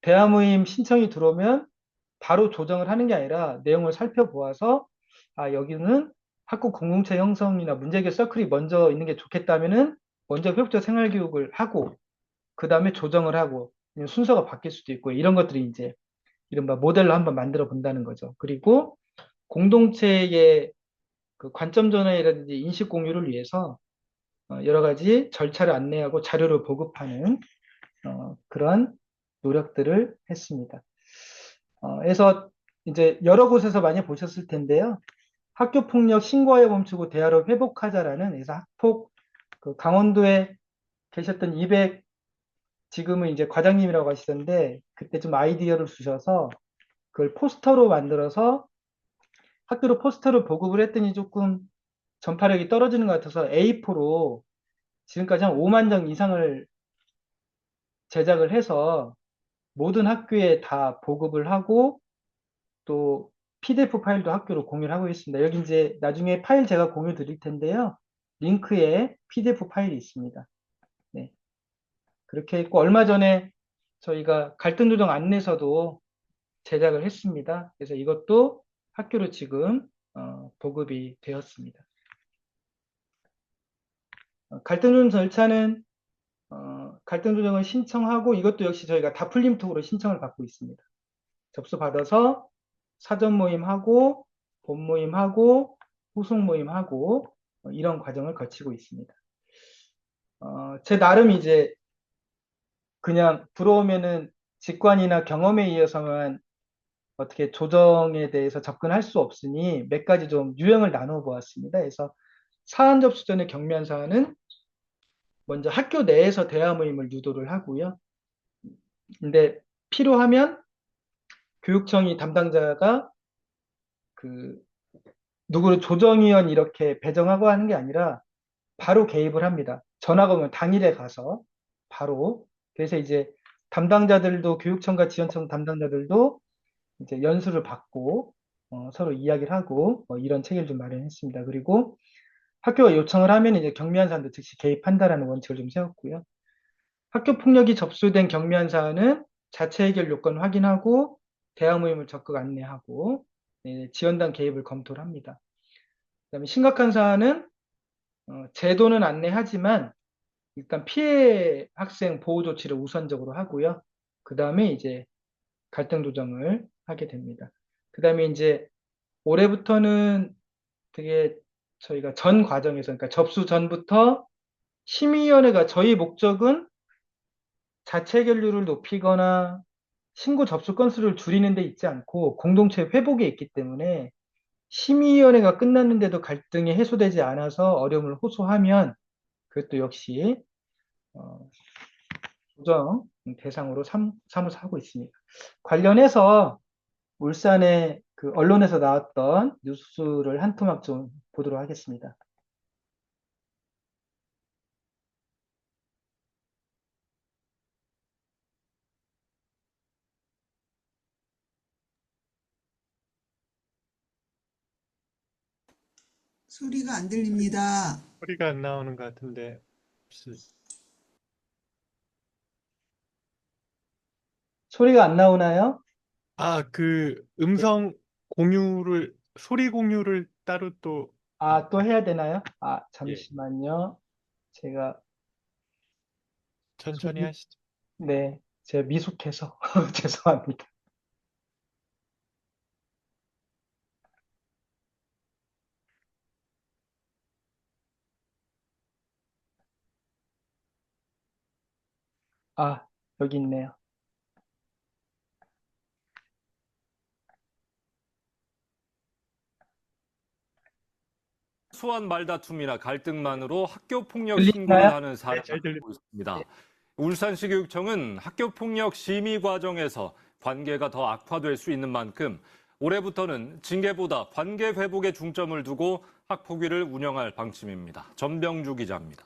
대화 모임 신청이 들어오면 바로 조정을 하는 게 아니라 내용을 살펴보아서 아 여기는 학교 공동체 형성이나 문제해결 서클이 먼저 있는 게 좋겠다면은 먼저 회복적 생활교육을 하고 그 다음에 조정을 하고 순서가 바뀔 수도 있고 이런 것들이 이제 이른바 모델로 한번 만들어 본다는 거죠. 그리고 공동체의 그 관점 전환이라든지 인식 공유를 위해서 여러 가지 절차를 안내하고 자료를 보급하는 그러한 노력들을 했습니다. 그래서 이제 여러 곳에서 많이 보셨을 텐데요. 학교 폭력 신고하여 멈추고 대화로 회복하자라는 그래서 학폭 그 강원도에 계셨던 200 지금은 이제 과장님이라고 하시던데 그때 좀 아이디어를 주셔서 그걸 포스터로 만들어서 학교로 포스터를 보급을 했더니 조금 전파력이 떨어지는 것 같아서 A4로 지금까지 한 5만 장 이상을 제작을 해서 모든 학교에 다 보급을 하고 또 PDF 파일도 학교로 공유를 하고 있습니다. 여기 이제 나중에 파일 제가 공유 드릴 텐데요. 링크에 PDF 파일이 있습니다. 네. 그렇게 했고 얼마 전에 저희가 갈등 조정 안내서도 제작을 했습니다. 그래서 이것도 학교로 지금 보급이 되었습니다. 갈등 조정 절차는 갈등 조정을 신청하고 이것도 역시 저희가 다풀림톡으로 신청을 받고 있습니다. 접수 받아서 사전 모임하고 본 모임하고 후속 모임하고 이런 과정을 거치고 있습니다. 제 나름 이제 그냥 들어오면은 직관이나 경험에 의해서만 어떻게 조정에 대해서 접근할 수 없으니 몇 가지 좀 유형을 나눠 보았습니다. 그래서 사안 접수 전에 경미한 사안은 먼저 학교 내에서 대화 모임을 유도를 하고요. 근데 필요하면 교육청이 담당자가 그 누구를 조정위원 이렇게 배정하고 하는 게 아니라 바로 개입을 합니다. 전화가 오면 당일에 가서 바로. 그래서 이제 담당자들도 교육청과 지원청 담당자들도 이제 연수를 받고 서로 이야기를 하고 이런 체계를 좀 마련했습니다. 그리고 학교가 요청을 하면 이제 경미한 사안도 즉시 개입한다라는 원칙을 좀 세웠고요. 학교 폭력이 접수된 경미한 사안은 자체 해결 요건 확인하고 대화 모임을 적극 안내하고 지원단 개입을 검토를 합니다. 그다음에 심각한 사안은 제도는 안내하지만 일단 피해 학생 보호 조치를 우선적으로 하고요. 그 다음에 이제 갈등 조정을 하게 됩니다. 그 다음에 이제 올해부터는 되게 저희가 전 과정에서, 그러니까 접수 전부터 심의위원회가 저희 목적은 자체 해결률을 높이거나 신고 접수 건수를 줄이는 데 있지 않고 공동체 회복에 있기 때문에 심의위원회가 끝났는데도 갈등이 해소되지 않아서 어려움을 호소하면 그것도 역시 어, 조정 대상으로 삼아서 하고 있습니다. 관련해서 울산의 그 언론에서 나왔던 뉴스를 한 토막 좀 보도록 하겠습니다. 소리가 안 들립니다. 소리가 안 나오는 것 같은데. 소리가 안 나오나요? 그 네. 소리 공유를 따로 또, 아, 또 해야 되나요? 예, 잠시만요. 제가 천천히 소리, 하시죠. 네, 제가 미숙해서 죄송합니다. 여기 있네요. 소소한 말다툼이나 갈등만으로 학교 폭력 신고를 들리시나요? 하는 네, 사례가 잘 들립니다. 늘고 네. 있습니다. 울산시 교육청은 학교 폭력 심의 과정에서 관계가 더 악화될 수 있는 만큼 올해부터는 징계보다 관계 회복에 중점을 두고 학폭위를 운영할 방침입니다. 전병주 기자입니다.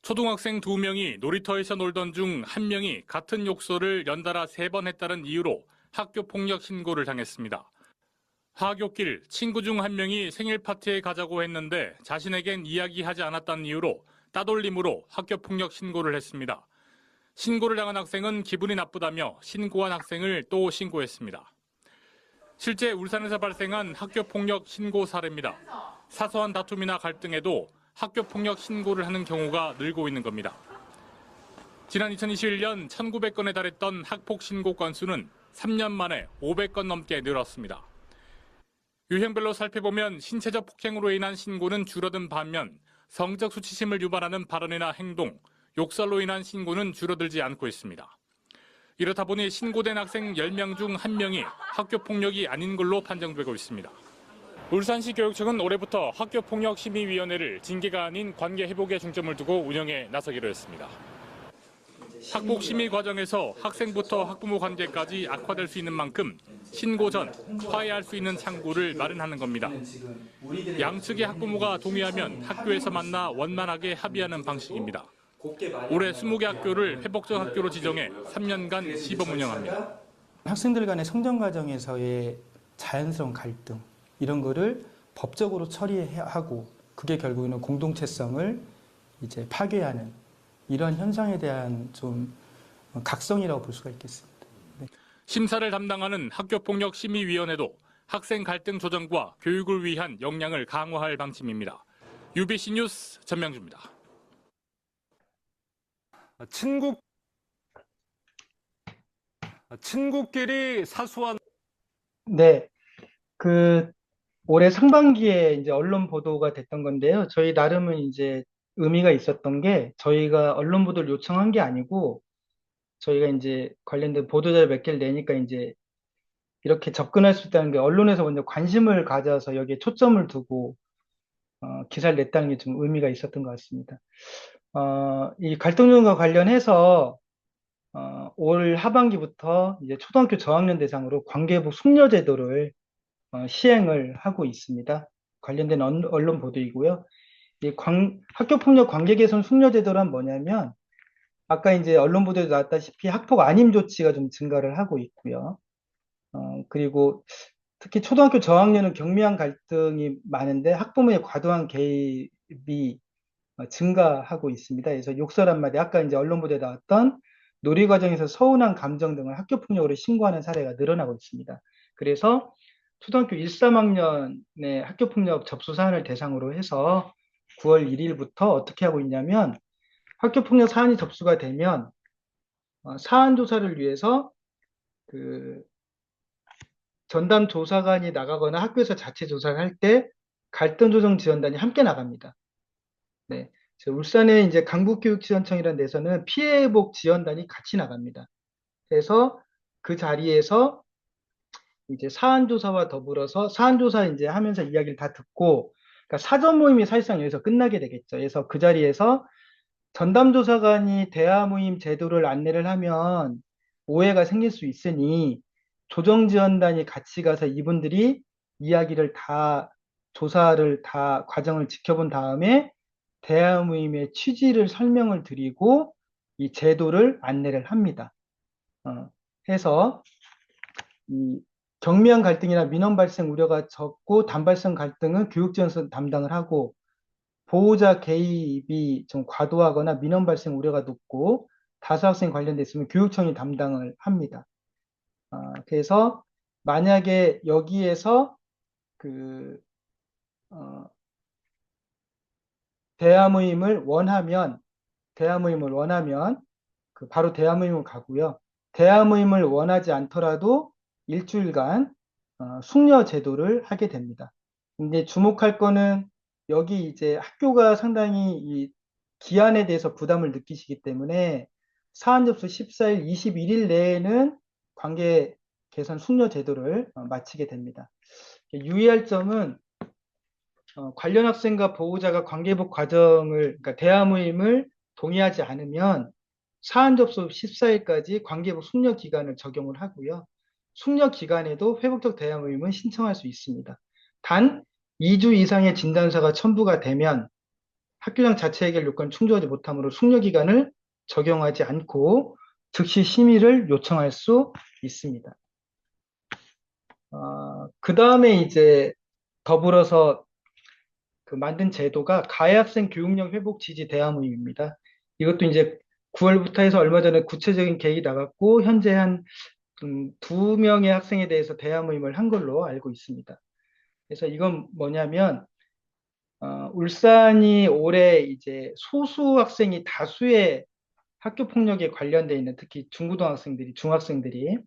초등학생 2명이 놀이터에서 놀던 중 1명이 같은 욕설을 연달아 3번 했다는 이유로 학교 폭력 신고를 당했습니다. 하굣길 친구 중 1명이 생일 파티에 가자고 했는데 자신에겐 이야기하지 않았다는 이유로 따돌림으로 학교 폭력 신고를 했습니다. 신고를 당한 학생은 기분이 나쁘다며 신고한 학생을 또 신고했습니다. 실제 울산에서 발생한 학교 폭력 신고 사례입니다. 사소한 다툼이나 갈등에도 학교 폭력 신고를 하는 경우가 늘고 있는 겁니다. 지난 2021년 1,900건에 달했던 학폭 신고 건수는 3년 만에 500건 넘게 늘었습니다. 유형별로 살펴보면 신체적 폭행으로 인한 신고는 줄어든 반면 성적 수치심을 유발하는 발언이나 행동, 욕설로 인한 신고는 줄어들지 않고 있습니다. 이렇다 보니 신고된 학생 10명 중 1명이 학교 폭력이 아닌 걸로 판정되고 있습니다. 울산시 교육청은 올해부터 학교폭력심의위원회를 징계가 아닌 관계 회복에 중점을 두고 운영에 나서기로 했습니다. 학폭 심의 과정에서 학생부터 학부모 관계까지 악화될 수 있는 만큼 신고 전 화해할 수 있는 창구를 마련하는 겁니다. 양측의 학부모가 동의하면 학교에서 만나 원만하게 합의하는 방식입니다. 올해 20개 학교를 회복적 학교로 지정해 3년간 시범 운영합니다. 학생들 간의 성장 과정에서의 자연스러운 갈등 이런 거를 법적으로 처리하고 그게 결국에는 공동체성을 이제 파괴하는 이런 현상에 대한 좀 각성이라고 볼 수가 있겠습니다. 네. 심사를 담당하는 학교폭력심의위원회도 학생 갈등 조정과 교육을 위한 역량을 강화할 방침입니다. UBC 뉴스 전명주입니다. 친구끼리 사소한 네, 그 올해 상반기에 이제 언론 보도가 됐던 건데요. 저희 나름은 이제 의미가 있었던 게 저희가 언론 보도를 요청한 게 아니고 저희가 이제 관련된 보도자료 몇 개를 내니까 이제 이렇게 접근할 수 있다는 게 언론에서 먼저 관심을 가져서 여기에 초점을 두고 기사를 냈다는 게 좀 의미가 있었던 것 같습니다. 이 갈등조정과 관련해서 올 하반기부터 이제 초등학교 저학년 대상으로 관계부 숙려 제도를 시행을 하고 있습니다. 관련된 언론 보도이고요. 학교폭력 관계개선 숙려 제도란 뭐냐면 아까 이제 언론 보도에 나왔다시피 학폭 안임 조치가 좀 증가를 하고 있고요. 그리고 특히 초등학교 저학년은 경미한 갈등이 많은데 학부모의 과도한 개입이 증가하고 있습니다. 그래서 욕설 한마디, 아까 이제 언론 보도에 나왔던 놀이 과정에서 서운한 감정 등을 학교 폭력으로 신고하는 사례가 늘어나고 있습니다. 그래서 초등학교 1, 3학년의 학교 폭력 접수 사안을 대상으로 해서 9월 1일부터 어떻게 하고 있냐면 학교 폭력 사안이 접수가 되면 사안 조사를 위해서 그 전담 조사관이 나가거나 학교에서 자체 조사를 할 때 갈등 조정 지원단이 함께 나갑니다. 네. 울산의 이제 강북교육지원청이라는 데서는 피해 회복 지원단이 같이 나갑니다. 그래서 그 자리에서 이제 사안조사와 더불어서 사안조사 이제 하면서 이야기를 다 듣고, 그러니까 사전 모임이 사실상 여기서 끝나게 되겠죠. 그래서 그 자리에서 전담조사관이 대화 모임 제도를 안내를 하면 오해가 생길 수 있으니 조정지원단이 같이 가서 이분들이 이야기를 다 조사를 다 과정을 지켜본 다음에 대화 모임의 취지를 설명을 드리고 이 제도를 안내를 합니다. 해서 이 경미한 갈등이나 민원 발생 우려가 적고 단발성 갈등은 교육지원에서 담당을 하고 보호자 개입이 좀 과도하거나 민원 발생 우려가 높고 다수 학생 관련돼 있으면 교육청이 담당을 합니다. 그래서 만약에 여기에서 그 대화모임을 원하면 바로 대화모임을 가고요. 대화모임을 원하지 않더라도 일주일간 숙려 제도를 하게 됩니다. 근데 주목할 거는 여기 이제 학교가 상당히 이 기한에 대해서 부담을 느끼시기 때문에 사안 접수 14일, 21일 내에는 관계 개선 숙려 제도를 마치게 됩니다. 유의할 점은 관련 학생과 보호자가 관계복 과정을, 그러니까 대화모임을 동의하지 않으면 사안 접수 14일까지 관계복 숙려 기간을 적용을 하고요. 숙려 기간에도 회복적 대화모임은 신청할 수 있습니다. 단 2주 이상의 진단서가 첨부가 되면 학교장 자체 해결 요건 충족하지 못하므로 숙려 기간을 적용하지 않고 즉시 심의를 요청할 수 있습니다. 그 다음에 이제 더불어서 만든 제도가 가해 학생 교육력 회복 지지 대화 모임입니다. 이것도 이제 9월부터 해서 얼마 전에 구체적인 계획이 나갔고 현재 한 2명의 학생에 대해서 대화 모임을 한 걸로 알고 있습니다. 그래서 이건 뭐냐면 울산이 올해 이제 소수 학생이 다수의 학교 폭력에 관련돼 있는 특히 중고등학생들이 중학생들이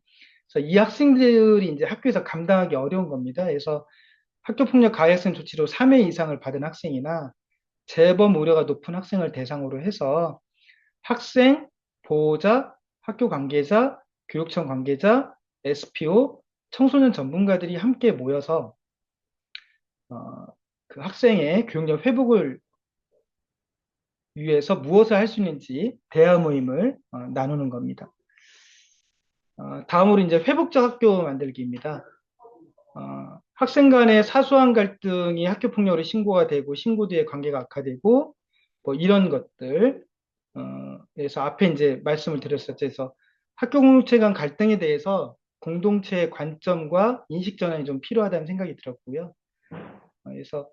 그래서 이 학생들이 이제 학교에서 감당하기 어려운 겁니다. 그래서 학교폭력 가해학생 조치로 3회 이상을 받은 학생이나 재범 우려가 높은 학생을 대상으로 해서 학생, 보호자, 학교 관계자, 교육청 관계자, SPO, 청소년 전문가들이 함께 모여서 그 학생의 교육력 회복을 위해서 무엇을 할 수 있는지 대화 모임을 나누는 겁니다. 다음으로 이제 회복적 학교 만들기입니다. 학생 간의 사소한 갈등이 학교폭력으로 신고가 되고 신고 뒤에 관계가 악화되고 뭐 이런 것들 그래서 앞에 이제 말씀을 드렸었죠. 그래서 학교 공동체 간 갈등에 대해서 공동체의 관점과 인식 전환이 좀 필요하다는 생각이 들었고요. 그래서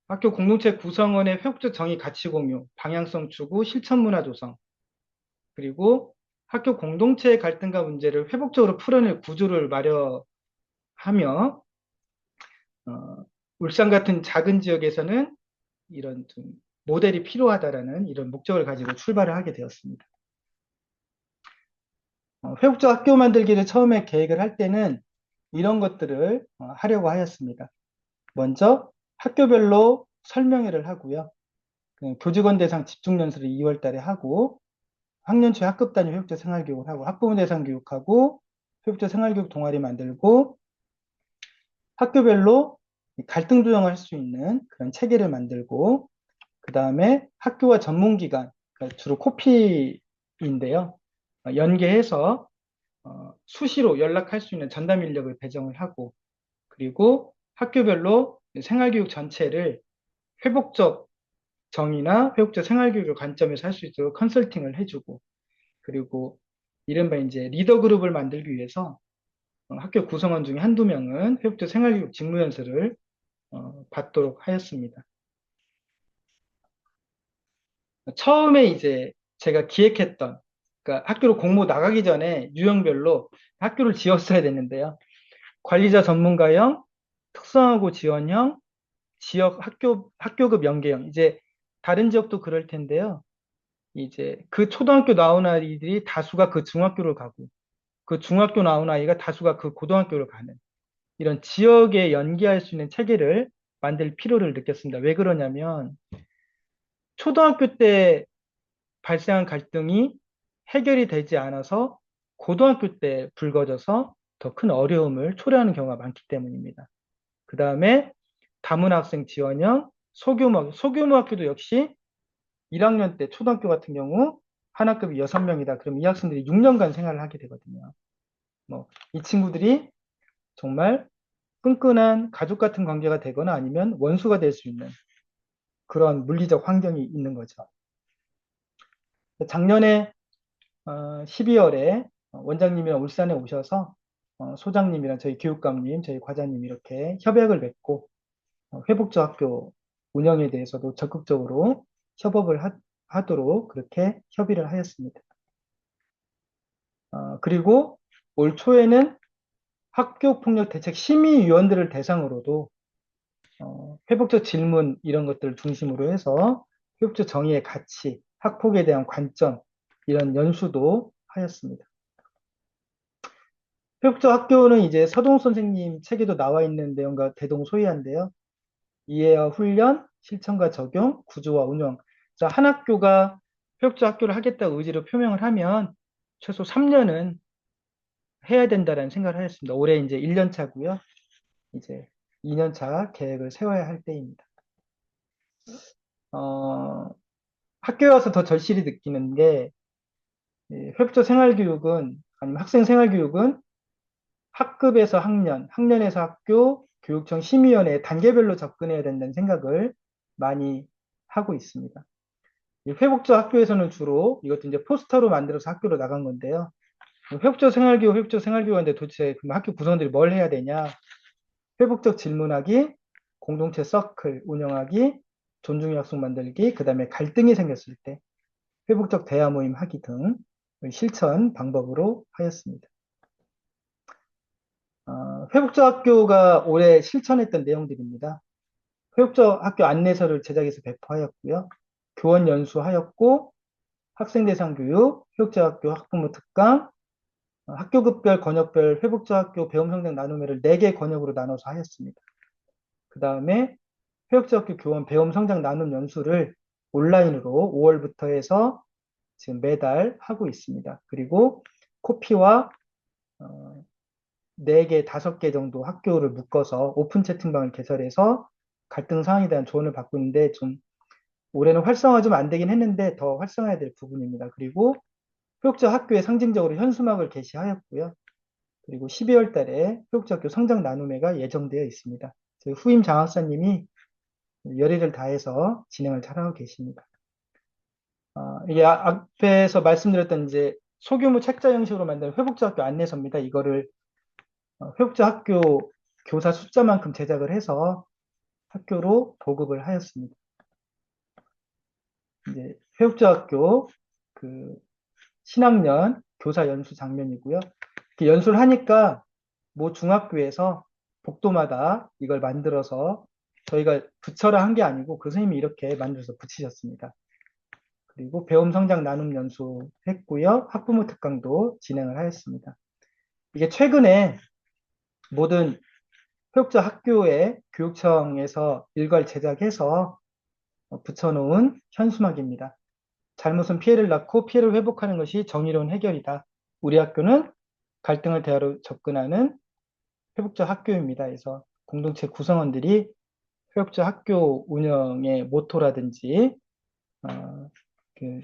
학교 공동체 구성원의 회복적 정의 가치 공유, 방향성 추구, 실천 문화 조성, 그리고 학교 공동체의 갈등과 문제를 회복적으로 풀어낼 구조를 마련하며 울산 같은 작은 지역에서는 이런 좀 모델이 필요하다라는 이런 목적을 가지고 출발을 하게 되었습니다. 회복적 학교 만들기를 처음에 계획을 할 때는 이런 것들을 하려고 하였습니다. 먼저 학교별로 설명회를 하고요. 교직원 대상 집중 연수를 2월 달에 하고 학년 초 학급 단위 회복적 생활교육을 하고 학부모 대상 교육하고 회복적 생활교육 동아리 만들고 학교별로 갈등 조정을 할 수 있는 그런 체계를 만들고 그 다음에 학교와 전문기관 그러니까 주로 코피인데요. 연계해서 수시로 연락할 수 있는 전담 인력을 배정을 하고 그리고 학교별로 생활교육 전체를 회복적 정의나 회복적 생활교육을 관점에서 할 수 있도록 컨설팅을 해주고 그리고 이른바 이제 리더 그룹을 만들기 위해서 학교 구성원 중에 한두 명은 회복적 생활교육 직무연수를 받도록 하였습니다. 처음에 이제 제가 기획했던 그러니까 학교로 공모 나가기 전에 유형별로 학교를 지었어야 됐는데요. 관리자 전문가형, 특성화고 지원형, 지역 학교급 연계형. 이제 다른 지역도 그럴 텐데요. 이제 그 초등학교 나온 아이들이 다수가 그 중학교를 가고 그 중학교 나온 아이가 다수가 그 고등학교를 가는 이런 지역에 연계할 수 있는 체계를 만들 필요를 느꼈습니다. 왜 그러냐면 초등학교 때 발생한 갈등이 해결이 되지 않아서 고등학교 때 불거져서 더 큰 어려움을 초래하는 경우가 많기 때문입니다. 그 다음에 다문화 학생 지원형, 소규모 학교도 역시 1학년 때 초등학교 같은 경우 한 학급이 6명이다. 그럼 이 학생들이 6년간 생활을 하게 되거든요. 이 친구들이 정말 끈끈한 가족 같은 관계가 되거나 아니면 원수가 될 수 있는 그런 물리적 환경이 있는 거죠. 작년에 12월에 원장님이랑 울산에 오셔서 소장님이랑 저희 교육감님, 저희 과장님 이렇게 협약을 맺고 회복적 학교 운영에 대해서도 적극적으로 협업을 하도록 그렇게 협의를 하였습니다. 그리고 올 초에는 학교폭력대책심의위원들을 대상으로도 회복적 질문 이런 것들을 중심으로 해서 회복적 정의의 가치, 학폭에 대한 관점 이런 연수도 하였습니다. 회복적 학교는 이제 서동 선생님 책에도 나와 있는 내용과 대동소이한데요. 이해와 훈련, 실천과 적용, 구조와 운영. 자, 한 학교가 회복적 학교를 하겠다고 의지로 표명을 하면 최소 3년은 해야 된다라는 생각을 하였습니다. 올해 이제 1년 차고요. 이제 2년 차 계획을 세워야 할 때입니다. 학교에 와서 더 절실히 느끼는 게 회복적 생활교육은 아니면 학생 생활교육은 학급에서 학년, 학년에서 학교, 교육청 심의위원회 단계별로 접근해야 된다는 생각을 많이 하고 있습니다. 회복적 학교에서는 주로 이것도 이제 포스터로 만들어서 학교로 나간 건데요. 회복적 생활교육인데 도대체 그럼 학교 구성원들이 뭘 해야 되냐? 회복적 질문하기, 공동체 서클 운영하기, 존중의 약속 만들기, 그 다음에 갈등이 생겼을 때 회복적 대화 모임 하기 등 실천 방법으로 하였습니다. 회복적 학교가 올해 실천했던 내용들입니다. 회복적 학교 안내서를 제작해서 배포하였고요. 교원 연수하였고, 학생 대상 교육, 회복적 학교 학부모 특강, 학교급별, 권역별 회복적 학교 배움 성장 나눔회를 4개 권역으로 나눠서 하였습니다. 그 다음에 회복적 학교 교원 배움 성장 나눔 연수를 온라인으로 5월부터 해서 지금 매달 하고 있습니다. 그리고 코피와 4개, 5개 정도 학교를 묶어서 오픈 채팅방을 개설해서 갈등 상황에 대한 조언을 받고 있는데 좀 올해는 활성화 좀 안 되긴 했는데 더 활성화해야 될 부분입니다. 그리고 회복적 학교에 상징적으로 현수막을 게시하였고요. 그리고 12월 달에 회복적 학교 성장 나눔회가 예정되어 있습니다. 저희 후임 장학사님이 열의를 다해서 진행을 잘하고 계십니다. 이게 앞에서 말씀드렸던 이제 소규모 책자 형식으로 만든 회복적 학교 안내서입니다. 이거를 회복적 학교 교사 숫자만큼 제작을 해서 학교로 보급을 하였습니다. 이제 회복적 학교 그 신학년 교사 연수 장면이고요. 연수를 하니까 모 중학교에서 복도마다 이걸 만들어서 저희가 붙여라 한 게 아니고 그 선생님이 이렇게 만들어서 붙이셨습니다. 그리고 배움 성장 나눔 연수 했고요. 학부모 특강도 진행을 하였습니다. 이게 최근에 모든 회복적 학교에 교육청에서 일괄 제작해서 붙여놓은 현수막입니다. 잘못은 피해를 낳고 피해를 회복하는 것이 정의로운 해결이다. 우리 학교는 갈등을 대화로 접근하는 회복적 학교입니다. 그래서 공동체 구성원들이 회복적 학교 운영의 모토라든지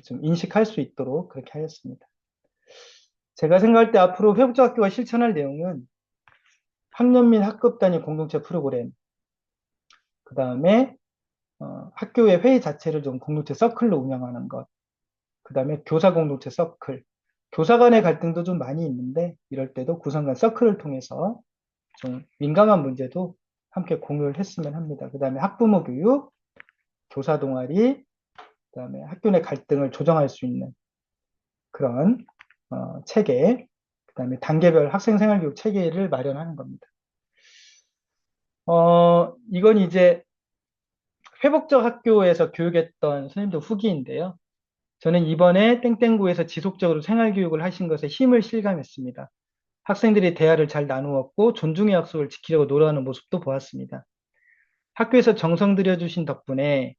좀 인식할 수 있도록 그렇게 하였습니다. 제가 생각할 때 앞으로 회복적 학교가 실천할 내용은 학년 및 학급 단위 공동체 프로그램, 그 다음에 학교의 회의 자체를 좀 공동체 서클로 운영하는 것, 그 다음에 교사 공동체 서클, 교사 간의 갈등도 좀 많이 있는데 이럴 때도 구성 간 서클을 통해서 좀 민감한 문제도 함께 공유를 했으면 합니다. 그 다음에 학부모 교육, 교사 동아리, 그 다음에 학교 내 갈등을 조정할 수 있는 그런 체계, 그 다음에 단계별 학생생활교육 체계를 마련하는 겁니다. 이건 이제 회복적 학교에서 교육했던 선생님들 후기인데요. 저는 이번에 땡땡구에서 지속적으로 생활교육을 하신 것에 힘을 실감했습니다. 학생들이 대화를 잘 나누었고 존중의 약속을 지키려고 노력하는 모습도 보았습니다. 학교에서 정성 들여주신 덕분에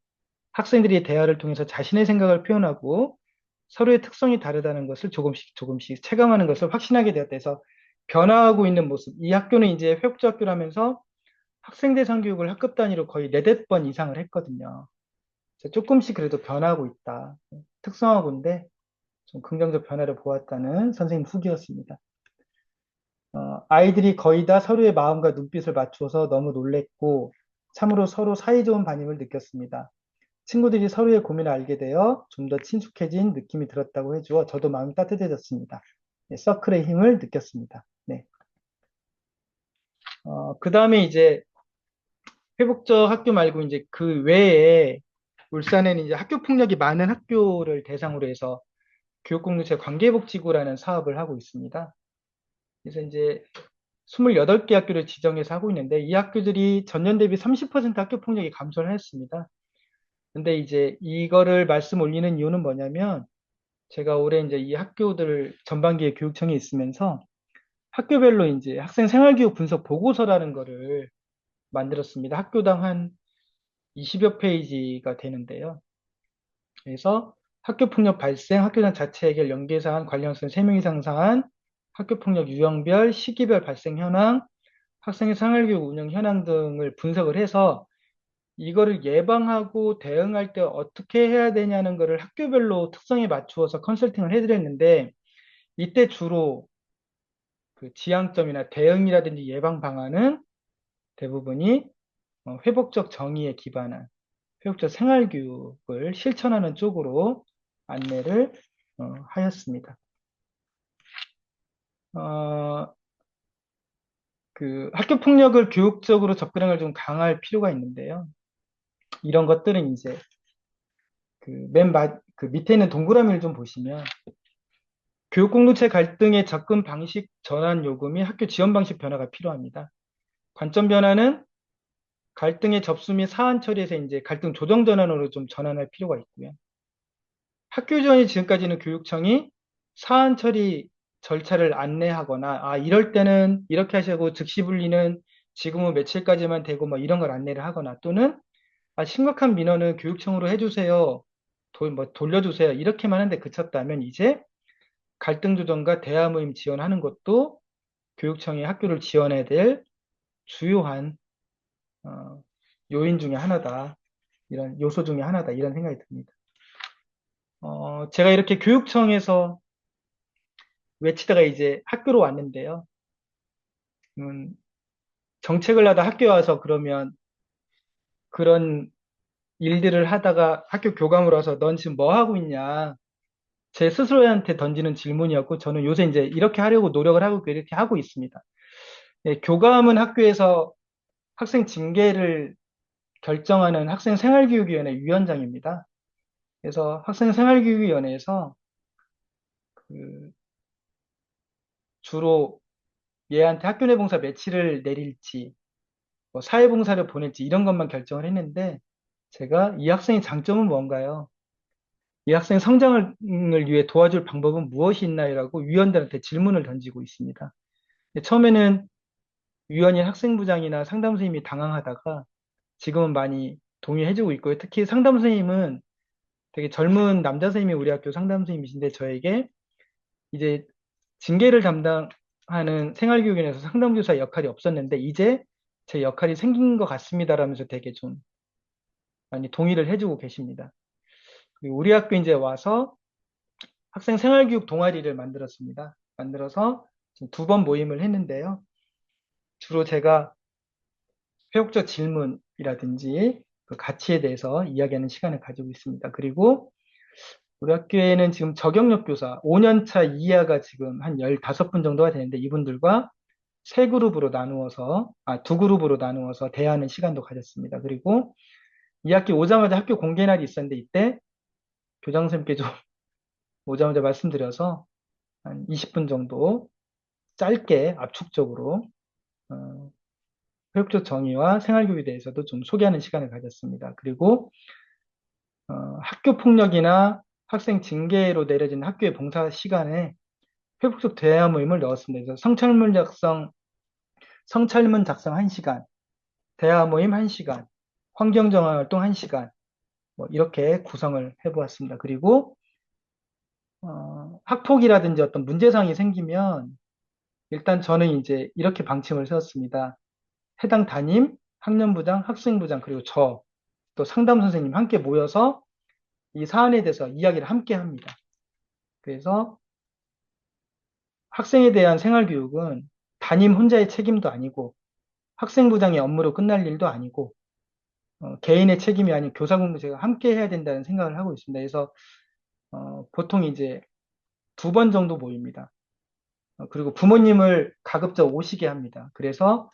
학생들이 대화를 통해서 자신의 생각을 표현하고 서로의 특성이 다르다는 것을 조금씩 체감하는 것을 확신하게 되었다 해서 변화하고 있는 모습. 이 학교는 이제 회복적 학교라면서 학생 대상 교육을 학급 단위로 거의 4~5번 이상을 했거든요. 조금씩 그래도 변하고 있다. 특성화고인데 좀 긍정적 변화를 보았다는 선생님 후기였습니다. 아이들이 거의 다 서로의 마음과 눈빛을 맞추어서 너무 놀랬고 참으로 서로 사이좋은 반응을 느꼈습니다. 친구들이 서로의 고민을 알게 되어 좀 더 친숙해진 느낌이 들었다고 해주어 저도 마음이 따뜻해졌습니다. 네, 서클의 힘을 느꼈습니다. 네. 그 다음에 이제 회복적 학교 말고 이제 그 외에 울산에는 이제 학교 폭력이 많은 학교를 대상으로 해서 교육공동체 관계복지구라는 사업을 하고 있습니다. 그래서 이제 28개 학교를 지정해서 하고 있는데 이 학교들이 전년 대비 30% 학교 폭력이 감소를 했습니다. 근데 이제 이거를 말씀 올리는 이유는 뭐냐면 제가 올해 이제 이 학교들 전반기에 교육청에 있으면서 학교별로 이제 학생 생활교육 분석 보고서라는 거를 만들었습니다. 학교당 한 20여 페이지가 되는데요. 그래서 학교폭력 발생, 학교장 자체 해결, 연계사안, 관련성 3명 이상 사안, 학교폭력 유형별, 시기별 발생 현황, 학생의 생활교육 운영 현황 등을 분석을 해서 이거를 예방하고 대응할 때 어떻게 해야 되냐는 거를 학교별로 특성에 맞추어서 컨설팅을 해드렸는데 이때 주로 그 지향점이나 대응이라든지 예방 방안은 대부분이 회복적 정의에 기반한 회복적 생활교육을 실천하는 쪽으로 안내를 하였습니다. 그 학교 폭력을 교육적으로 접근을 좀 강할 필요가 있는데요. 이런 것들은 이제 그 밑에 있는 동그라미를 좀 보시면 교육 공동체 갈등의 접근 방식 전환 요구 및 학교 지원 방식 변화가 필요합니다. 관점 변화는 갈등의 접수 및 사안 처리에서 이제 갈등 조정 전환으로 좀 전환할 필요가 있고요. 학교 지원이 지금까지는 교육청이 사안 처리 절차를 안내하거나 이럴 때는 이렇게 하시고 즉시 분리는 지금 후 며칠까지만 되고 뭐 이런 걸 안내를 하거나 또는 심각한 민원은 교육청으로 해주세요. 돌려주세요. 이렇게만 하는데 그쳤다면 이제 갈등 조정과 대화 모임 지원하는 것도 교육청이 학교를 지원해야 될 주요한 요인 중에 하나다. 이런 요소 중에 하나다. 이런 생각이 듭니다. 제가 이렇게 교육청에서 외치다가 이제 학교로 왔는데요. 정책을 하다 학교에 와서 그러면 그런 일들을 하다가 학교 교감으로 와서 넌 지금 뭐 하고 있냐. 제 스스로한테 던지는 질문이었고 저는 요새 이제 이렇게 하려고 노력을 하고 이렇게 하고 있습니다. 네, 교감은 학교에서 학생 징계를 결정하는 학생생활교육위원회 위원장입니다. 그래서 학생생활교육위원회에서 주로 얘한테 학교 내 봉사 며칠을 내릴지 뭐 사회봉사를 보낼지 이런 것만 결정을 했는데 제가 이 학생의 장점은 뭔가요? 이 학생 성장을 위해 도와줄 방법은 무엇이 있나요? 라고 위원들한테 질문을 던지고 있습니다. 처음에는 위원인 학생부장이나 상담 선생님이 당황하다가 지금은 많이 동의해주고 있고요. 특히 상담 선생님은 되게 젊은 남자 선생님이 우리 학교 상담 선생님이신데 저에게 이제 징계를 담당하는 생활교육원에서 상담교사 역할이 없었는데 이제 제 역할이 생긴 것 같습니다. 라면서 되게 좀 많이 동의를 해주고 계십니다. 그리고 우리 학교 이제 와서 학생 생활교육 동아리를 만들었습니다. 만들어서 지금 2번 모임을 했는데요. 주로 제가 회복적 질문이라든지 그 가치에 대해서 이야기하는 시간을 가지고 있습니다. 그리고 우리 학교에는 지금 저경력 교사 5년차 이하가 지금 한 15분 정도가 되는데 이분들과 두 그룹으로 나누어서 대화하는 시간도 가졌습니다. 그리고 2학기 오자마자 학교 공개날이 있었는데 이때 교장 선생님께 좀 오자마자 말씀드려서 한 20분 정도 짧게 압축적으로 회복적 정의와 생활교육에 대해서도 좀 소개하는 시간을 가졌습니다. 그리고 학교 폭력이나 학생 징계로 내려진 학교의 봉사 시간에 회복적 대화 모임을 넣었습니다. 그래서 성찰문 작성 1시간, 대화 모임 1시간, 환경정화 활동 1시간, 뭐 이렇게 구성을 해보았습니다. 그리고 학폭이라든지 어떤 문제사항이 생기면 일단 저는 이제 이렇게 방침을 세웠습니다. 해당 담임, 학년부장, 학생부장, 그리고 또 상담 선생님 함께 모여서 이 사안에 대해서 이야기를 함께 합니다. 그래서 학생에 대한 생활교육은 담임 혼자의 책임도 아니고 학생부장의 업무로 끝날 일도 아니고 개인의 책임이 아닌 교사 공동체가 함께 해야 된다는 생각을 하고 있습니다. 그래서 보통 이제 2번 정도 모입니다. 그리고 부모님을 가급적 오시게 합니다. 그래서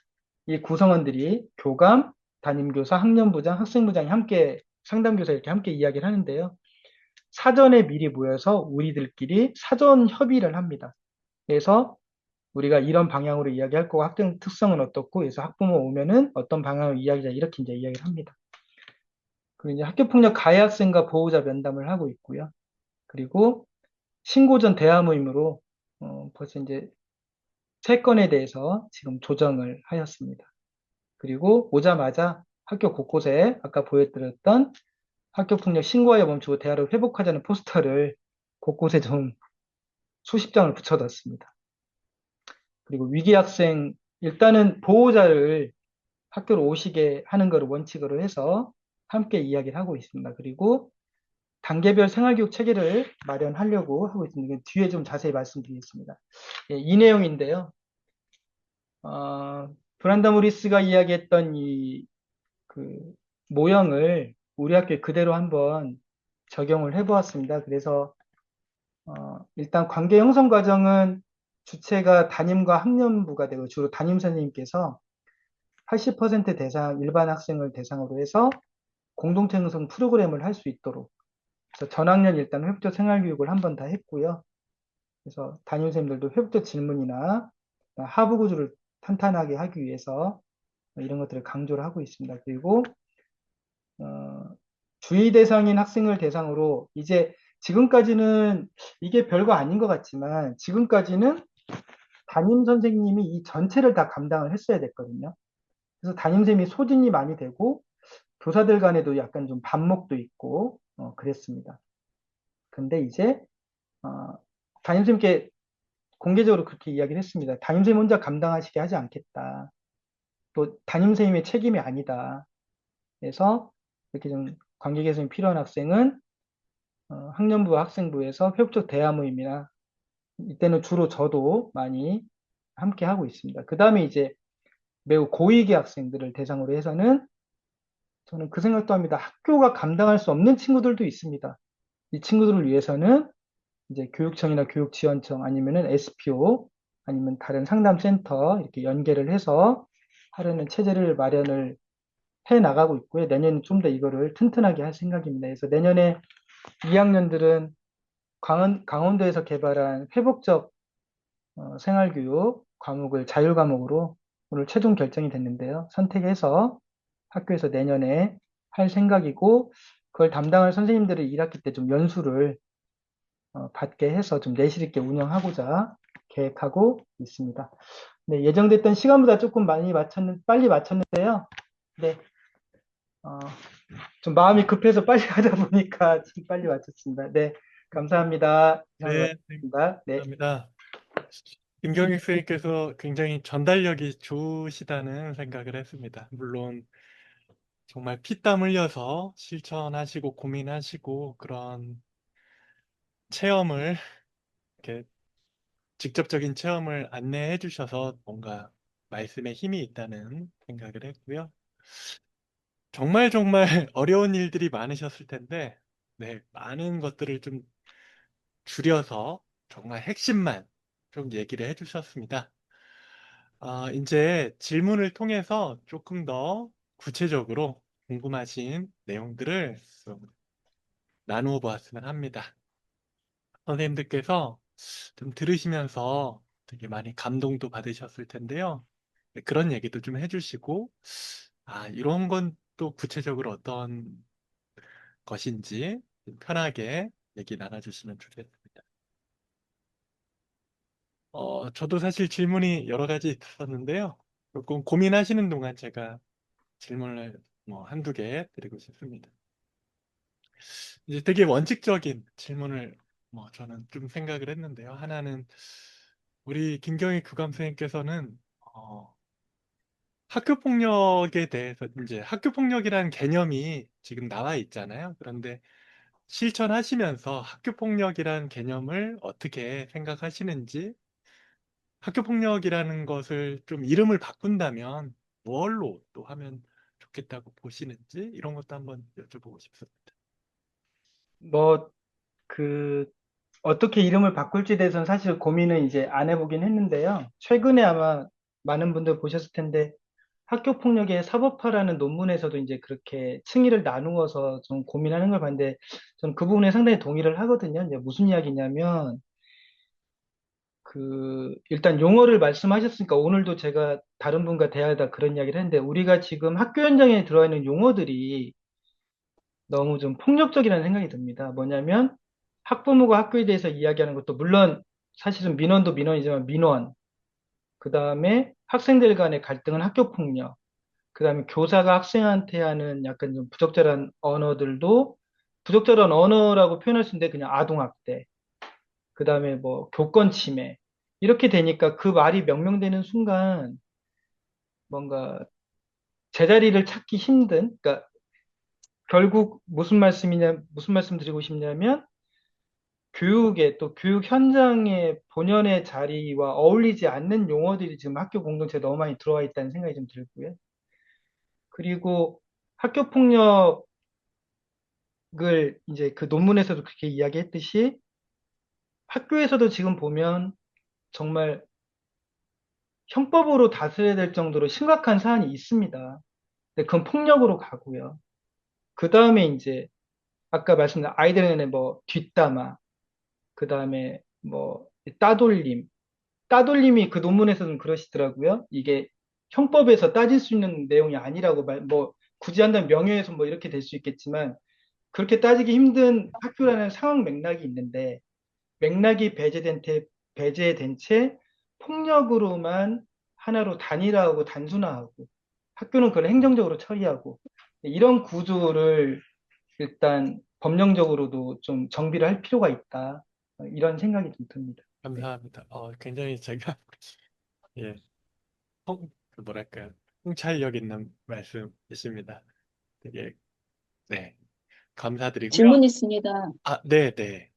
이 구성원들이 교감, 담임교사, 학년부장, 학생부장이 함께 상담교사 이렇게 함께 이야기를 하는데요. 사전에 미리 모여서 우리들끼리 사전 협의를 합니다. 그래서 우리가 이런 방향으로 이야기할 거고 학생 특성은 어떻고 그래서 학부모 오면은 어떤 방향으로 이야기자 이렇게 이제 이야기를 합니다. 그리고 이제 학교폭력 가해 학생과 보호자 면담을 하고 있고요. 그리고 신고 전 대화 모임으로 벌써 이제 3건에 대해서 지금 조정을 하였습니다. 그리고 오자마자 학교 곳곳에 아까 보여드렸던 학교폭력 신고하여 멈추고 대화를 회복하자는 포스터를 곳곳에 좀 수십 장을 붙여뒀습니다. 그리고 위기 학생 일단은 보호자를 학교로 오시게 하는 것을 원칙으로 해서 함께 이야기를 하고 있습니다. 그리고 단계별 생활교육 체계를 마련하려고 하고 있습니다. 뒤에 좀 자세히 말씀드리겠습니다. 예, 이 내용인데요. 브란다 모리스가 이야기했던 그 모형을 우리 학교에 그대로 한번 적용을 해보았습니다. 그래서 일단 관계 형성 과정은 주체가 담임과 학년부가 되고 주로 담임 선생님께서 80% 대상 일반 학생을 대상으로 해서 공동체 형성 프로그램을 할 수 있도록 그래서 전학년 일단 회복적 생활교육을 한 번 다 했고요. 그래서 담임 선생님들도 회복적 질문이나 하부 구조를 탄탄하게 하기 위해서 이런 것들을 강조를 하고 있습니다. 그리고 주의 대상인 학생을 대상으로 이제 지금까지는 이게 별거 아닌 것 같지만 지금까지는 담임 선생님이 이 전체를 다 감당을 했어야 됐거든요. 그래서 담임쌤이 소진이 많이 되고 교사들 간에도 약간 좀 반목도 있고 그랬습니다. 근데 이제 담임쌤께 공개적으로 그렇게 이야기를 했습니다. 담임쌤 혼자 감당하시게 하지 않겠다. 또 담임선생님의 책임이 아니다. 그래서 이렇게 좀 관계 개선이 필요한 학생은 학년부와 학생부에서 회복적 대화 모임이나 이때는 주로 저도 많이 함께 하고 있습니다. 그 다음에 이제 매우 고위계 학생들을 대상으로 해서는 저는 그 생각도 합니다. 학교가 감당할 수 없는 친구들도 있습니다. 이 친구들을 위해서는 이제 교육청이나 교육지원청 아니면은 SPO 아니면 다른 상담센터 이렇게 연계를 해서 하려는 체제를 마련을 해 나가고 있고요. 내년에 좀 더 이거를 튼튼하게 할 생각입니다. 그래서 내년에 2학년들은 강원도에서 개발한 회복적 생활교육 과목을 자율 과목으로 오늘 최종 결정이 됐는데요. 선택해서 학교에서 내년에 할 생각이고 그걸 담당할 선생님들을 1학기 때 좀 연수를 받게 해서 좀 내실 있게 운영하고자 계획하고 있습니다. 네, 예정됐던 시간보다 조금 빨리 마쳤는데요. 네, 좀 마음이 급해서 빨리 하다 보니까 지금 빨리 마쳤습니다. 네, 감사합니다. 네, 감사합니다. 네. 감사합니다. 김경익 선생님께서 굉장히 전달력이 좋으시다는 생각을 했습니다. 물론 정말 피땀 흘려서 실천하시고 고민하시고 그런 체험을 이렇게 직접적인 체험을 안내해 주셔서 뭔가 말씀에 힘이 있다는 생각을 했고요. 정말 정말 어려운 일들이 많으셨을 텐데, 네, 많은 것들을 좀 줄여서 정말 핵심만 좀 얘기를 해 주셨습니다. 이제 질문을 통해서 조금 더 구체적으로 궁금하신 내용들을 좀 나누어 보았으면 합니다. 선생님들께서 좀 들으시면서 되게 많이 감동도 받으셨을 텐데요. 네, 그런 얘기도 좀 해주시고, 이런 건 또 구체적으로 어떤 것인지 편하게 얘기 나눠주시면 좋겠습니다. 저도 사실 질문이 여러 가지 있었는데요. 조금 고민하시는 동안 제가 질문을 뭐 한두 개 드리고 싶습니다. 이제 되게 원칙적인 질문을 뭐 저는 좀 생각을 했는데요. 하나는 우리 김경희 교감 선생님께서는 학교 폭력에 대해서 이제 학교 폭력이라는 개념이 지금 나와 있잖아요. 그런데 실천하시면서 학교 폭력이라는 개념을 어떻게 생각하시는지, 학교 폭력이라는 것을 좀 이름을 바꾼다면 뭘로 또 하면 좋겠다고 보시는지 이런 것도 한번 여쭤보고 싶습니다. 뭐, 어떻게 이름을 바꿀지에 대해서는 사실 고민은 이제 안 해보긴 했는데요. 최근에 아마 많은 분들 보셨을 텐데, 학교 폭력의 사법화라는 논문에서도 이제 그렇게 층위를 나누어서 좀 고민하는 걸 봤는데 저는 그 부분에 상당히 동의를 하거든요. 이제 무슨 이야기냐면 일단 용어를 말씀하셨으니까 오늘도 제가 다른 분과 대화하다 그런 이야기를 했는데 우리가 지금 학교 현장에 들어와 있는 용어들이 너무 좀 폭력적이라는 생각이 듭니다. 뭐냐면 학부모가 학교에 대해서 이야기하는 것도 물론 사실은 민원도 민원이지만 민원, 그 다음에 학생들 간의 갈등은 학교 폭력, 그 다음에 교사가 학생한테 하는 약간 좀 부적절한 언어들도 부적절한 언어라고 표현할 수 있는데 그냥 아동학대, 그 다음에 뭐 교권 침해 이렇게 되니까 그 말이 명명되는 순간 뭔가 제자리를 찾기 힘든, 그러니까 결국 무슨 말씀 드리고 싶냐면 교육에 또 교육 현장의 본연의 자리와 어울리지 않는 용어들이 지금 학교 공동체에 너무 많이 들어와 있다는 생각이 좀 들고요. 그리고 학교 폭력을 이제 그 논문에서도 그렇게 이야기했듯이 학교에서도 지금 보면 정말 형법으로 다스려야 될 정도로 심각한 사안이 있습니다. 근데 그건 폭력으로 가고요. 그 다음에 이제 아까 말씀드린 아이들의 뭐 뒷담화, 그 다음에 뭐 따돌림, 따돌림이 그 논문에서는 그러시더라고요. 이게 형법에서 따질 수 있는 내용이 아니라고 뭐 굳이 한다면 명예훼손 뭐 이렇게 될 수 있겠지만 그렇게 따지기 힘든 학교라는 상황 맥락이 있는데 맥락이 배제된 채 폭력으로만 하나로 단일화하고 단순화하고 학교는 그걸 행정적으로 처리하고 이런 구조를 일단 법령적으로도 좀 정비를 할 필요가 있다. 이런 생각이 좀 듭니다. 네. 감사합니다. 굉장히 제가 예, 뭐랄까요? 통찰력 있는 말씀이십니다. 되게 네, 감사드리고요. 질문 있습니다. 네, 네.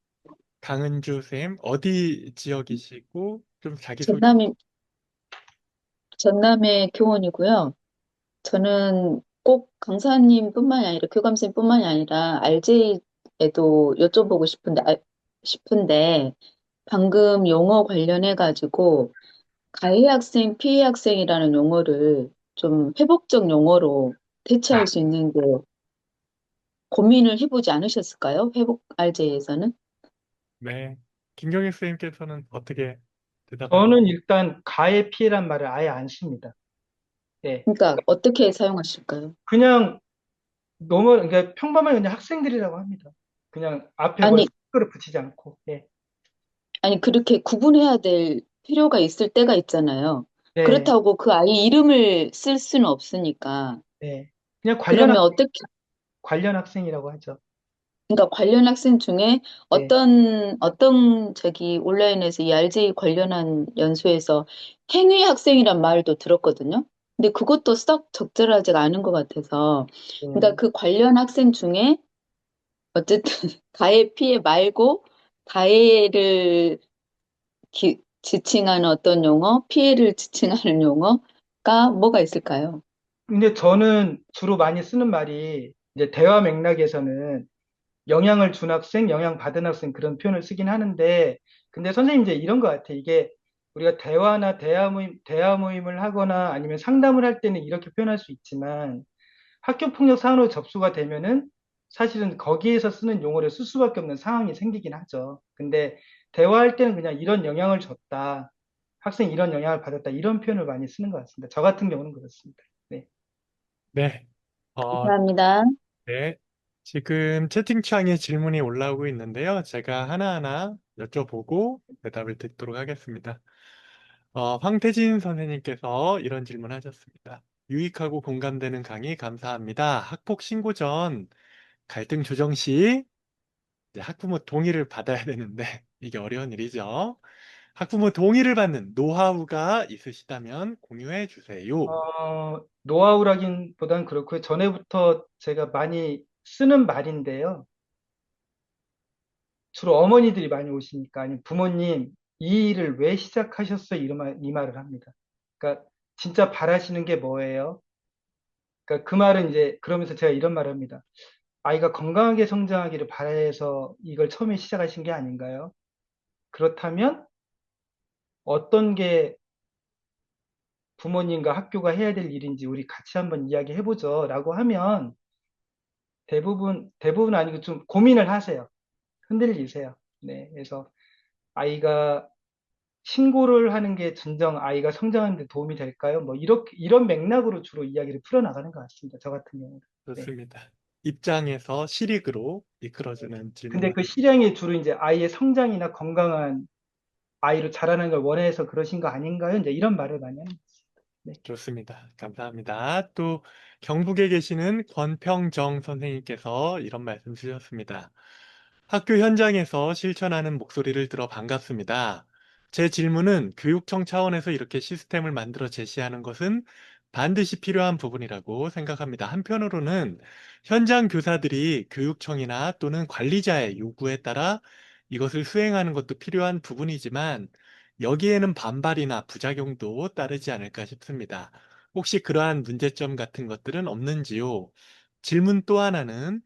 강은주 쌤, 어디 지역이시고 좀 자기소개. 전남의 교원이고요. 저는 꼭 강사님뿐만이 아니라 교감쌤뿐만이 아니라 RJ에도 여쭤보고 싶은데 방금 용어 관련해 가지고 가해 학생, 피해 학생이라는 용어를 좀 회복적 용어로 대체할 수 있는 게 고민을 해보지 않으셨을까요? 회복 RJ에서는? 네. 김경희 쌤께서는 어떻게 대답하세요? 저는 일단 가해 피해란 말을 아예 안 씁니다. 예. 그러니까 어떻게 사용하실까요? 그냥 그러니까 평범한 그냥 학생들이라고 합니다. 그냥 앞에 뭘 아니, 를 붙이지 않고. 예. 그렇게 구분해야 될 필요가 있을 때가 있잖아요. 네. 그렇다고 그 아이 이름을 쓸 수는 없으니까. 네. 그냥 그러면 어떻게, 관련 학생이라고 하죠. 그러니까 관련 학생 중에 네. 온라인에서 이 RJ 관련한 연수에서 행위 학생이란 말도 들었거든요. 근데 그것도 썩 적절하지가 않은 것 같아서. 그러니까 네. 그 관련 학생 중에 어쨌든 가해 피해 말고 가해를 지칭하는 어떤 용어, 피해를 지칭하는 용어가 뭐가 있을까요? 근데 저는 주로 많이 쓰는 말이 이제 대화 맥락에서는 영향을 준 학생, 영향받은 학생 그런 표현을 쓰긴 하는데 근데 선생님 이제 이런 것 같아. 이게 우리가 대화나 대화 모임을 하거나 아니면 상담을 할 때는 이렇게 표현할 수 있지만 학교 폭력 사안으로 접수가 되면은 사실은 거기에서 쓰는 용어를 쓸 수밖에 없는 상황이 생기긴 하죠. 근데 대화할 때는 그냥 이런 영향을 줬다. 학생이 이런 영향을 받았다. 이런 표현을 많이 쓰는 것 같습니다. 저 같은 경우는 그렇습니다. 네. 네. 어, 감사합니다. 네. 지금 채팅창에 질문이 올라오고 있는데요. 제가 하나하나 여쭤보고 대답을 듣도록 하겠습니다. 황태진 선생님께서 이런 질문 하셨습니다. 유익하고 공감되는 강의 감사합니다. 학폭 신고 전 갈등 조정 시 이제 학부모 동의를 받아야 되는데 이게 어려운 일이죠. 학부모 동의를 받는 노하우가 있으시다면 공유해 주세요. 노하우라기보단 그렇고요. 전에부터 제가 많이 쓰는 말인데요. 주로 어머니들이 많이 오시니까, 아니 부모님, 이 일을 왜 시작하셨어요? 이 말을 합니다. 그러니까 진짜 바라시는 게 뭐예요? 그러니까 그 말은 이제 그러면서 제가 이런 말을 합니다. 아이가 건강하게 성장하기를 바라서 이걸 처음에 시작하신 게 아닌가요? 그렇다면 어떤 게 부모님과 학교가 해야 될 일인지 우리 같이 한번 이야기해보죠. 라고 하면 대부분 아니고 좀 고민을 하세요. 흔들리세요. 네. 그래서 아이가 신고를 하는 게 진정 아이가 성장하는 데 도움이 될까요? 뭐, 이런 맥락으로 주로 이야기를 풀어나가는 것 같습니다. 저 같은 경우는. 네. 좋습니다. 입장에서 실익으로 이끌어주는 근데 질문을. 그 실행이 주로 이제 아이의 성장이나 건강한 아이로 자라는 걸 원해서 그러신 거 아닌가요? 이제 이런 말을 많이 합니다. 네. 좋습니다. 감사합니다. 또 경북에 계시는 권평정 선생님께서 이런 말씀 주셨습니다. 학교 현장에서 실천하는 목소리를 들어 반갑습니다. 제 질문은 교육청 차원에서 이렇게 시스템을 만들어 제시하는 것은 반드시 필요한 부분이라고 생각합니다. 한편으로는 현장 교사들이 교육청이나 또는 관리자의 요구에 따라 이것을 수행하는 것도 필요한 부분이지만 여기에는 반발이나 부작용도 따르지 않을까 싶습니다. 혹시 그러한 문제점 같은 것들은 없는지요? 질문 또 하나는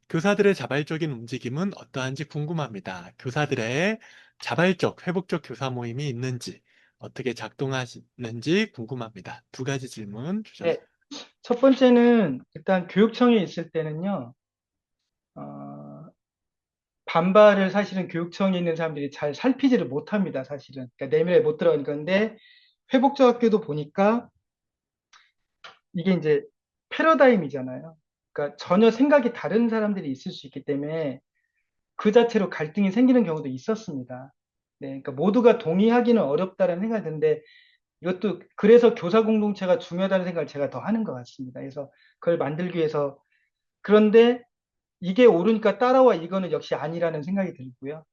교사들의 자발적인 움직임은 어떠한지 궁금합니다. 교사들의 자발적, 회복적 교사 모임이 있는지, 어떻게 작동하시는지 궁금합니다. 두 가지 질문 네. 주셨습니다. 첫 번째는 일단 교육청에 있을 때는요, 반발을 사실은 교육청에 있는 사람들이 잘 살피지를 못합니다, 사실은. 그러니까 내면에 못 들어가는 건데, 회복적 학교도 보니까 이게 이제 패러다임이잖아요. 그러니까 전혀 생각이 다른 사람들이 있을 수 있기 때문에 그 자체로 갈등이 생기는 경우도 있었습니다. 네, 그러니까 모두가 동의하기는 어렵다는 생각이 드는데 이것도 그래서 교사 공동체가 중요하다는 생각을 제가 더 하는 것 같습니다. 그래서 그걸 만들기 위해서 그런데 이게 옳으니까 따라와 이거는 역시 아니라는 생각이 들고요.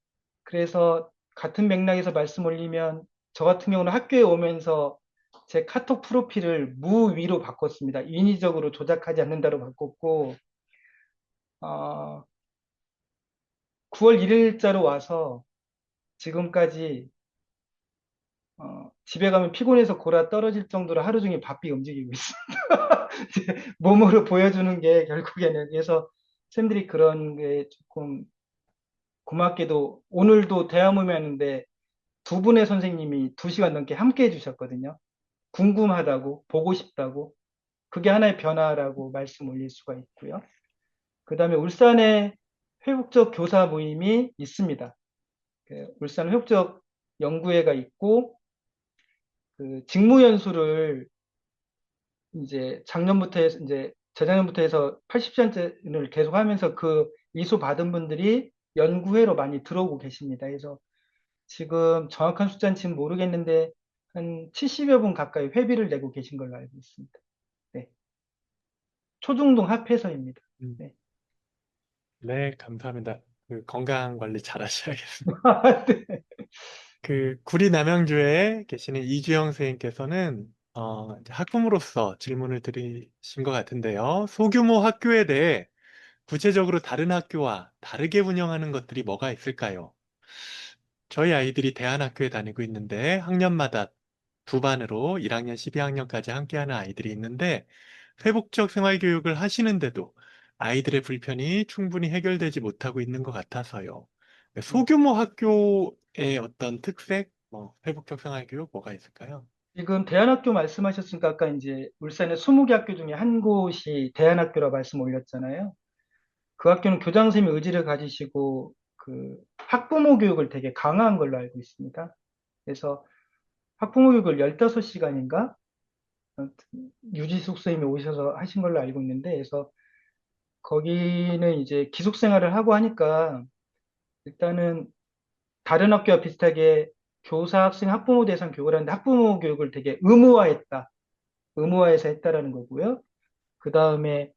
그래서 같은 맥락에서 말씀 올리면 저 같은 경우는 학교에 오면서 제 카톡 프로필을 무위로 바꿨습니다. 인위적으로 조작하지 않는다로 바꿨고 9월 1일자로 와서 지금까지 집에 가면 피곤해서 골아 떨어질 정도로 하루 종일 바삐 움직이고 있습니다. 이제 몸으로 보여주는 게 결국에는 그래서 쌤들이 그런 게 조금 고맙게도 오늘도 대화모임 하는데 두 분의 선생님이 2시간 넘게 함께 해주셨거든요. 궁금하다고, 보고 싶다고. 그게 하나의 변화라고 말씀 올릴 수가 있고요. 그 다음에 울산에 회복적 교사 모임이 있습니다. 울산 회복적 연구회가 있고, 그 직무연수를 이제 작년부터 해서, 이제 재작년부터 해서 80시간을 계속 하면서 그 이수 받은 분들이 연구회로 많이 들어오고 계십니다. 그래서 지금 정확한 숫자는 지금 모르겠는데 한 70여 분 가까이 회비를 내고 계신 걸로 알고 있습니다. 네. 초중등 합해서입니다. 음, 네. 네, 감사합니다. 그 건강 관리 잘 하셔야겠습니다. 네. 그 구리 남양주에 계시는 이주영 선생님께서는 이제 학부모로서 질문을 드리신 것 같은데요. 소규모 학교에 대해 구체적으로 다른 학교와 다르게 운영하는 것들이 뭐가 있을까요? 저희 아이들이 대안학교에 다니고 있는데 학년마다 두 반으로 1학년, 12학년까지 함께하는 아이들이 있는데 회복적 생활교육을 하시는데도 아이들의 불편이 충분히 해결되지 못하고 있는 것 같아서요. 소규모 학교의 어떤 특색, 뭐 회복적 생활교육 뭐가 있을까요? 지금 대안학교 말씀하셨으니까 아까 이제 울산의 20개 학교 중에 한 곳이 대안학교라 말씀 올렸잖아요. 그 학교는 교장 선생님이 의지를 가지시고 그 학부모 교육을 되게 강화한 걸로 알고 있습니다. 그래서 학부모 교육을 15시간인가 유지숙 선생님이 오셔서 하신 걸로 알고 있는데 그래서 거기는 이제 기숙생활을 하고 하니까 일단은 다른 학교와 비슷하게 교사, 학생, 학부모 대상 교육을 하는데 학부모 교육을 되게 의무화했다. 의무화해서 했다라는 거고요. 그 다음에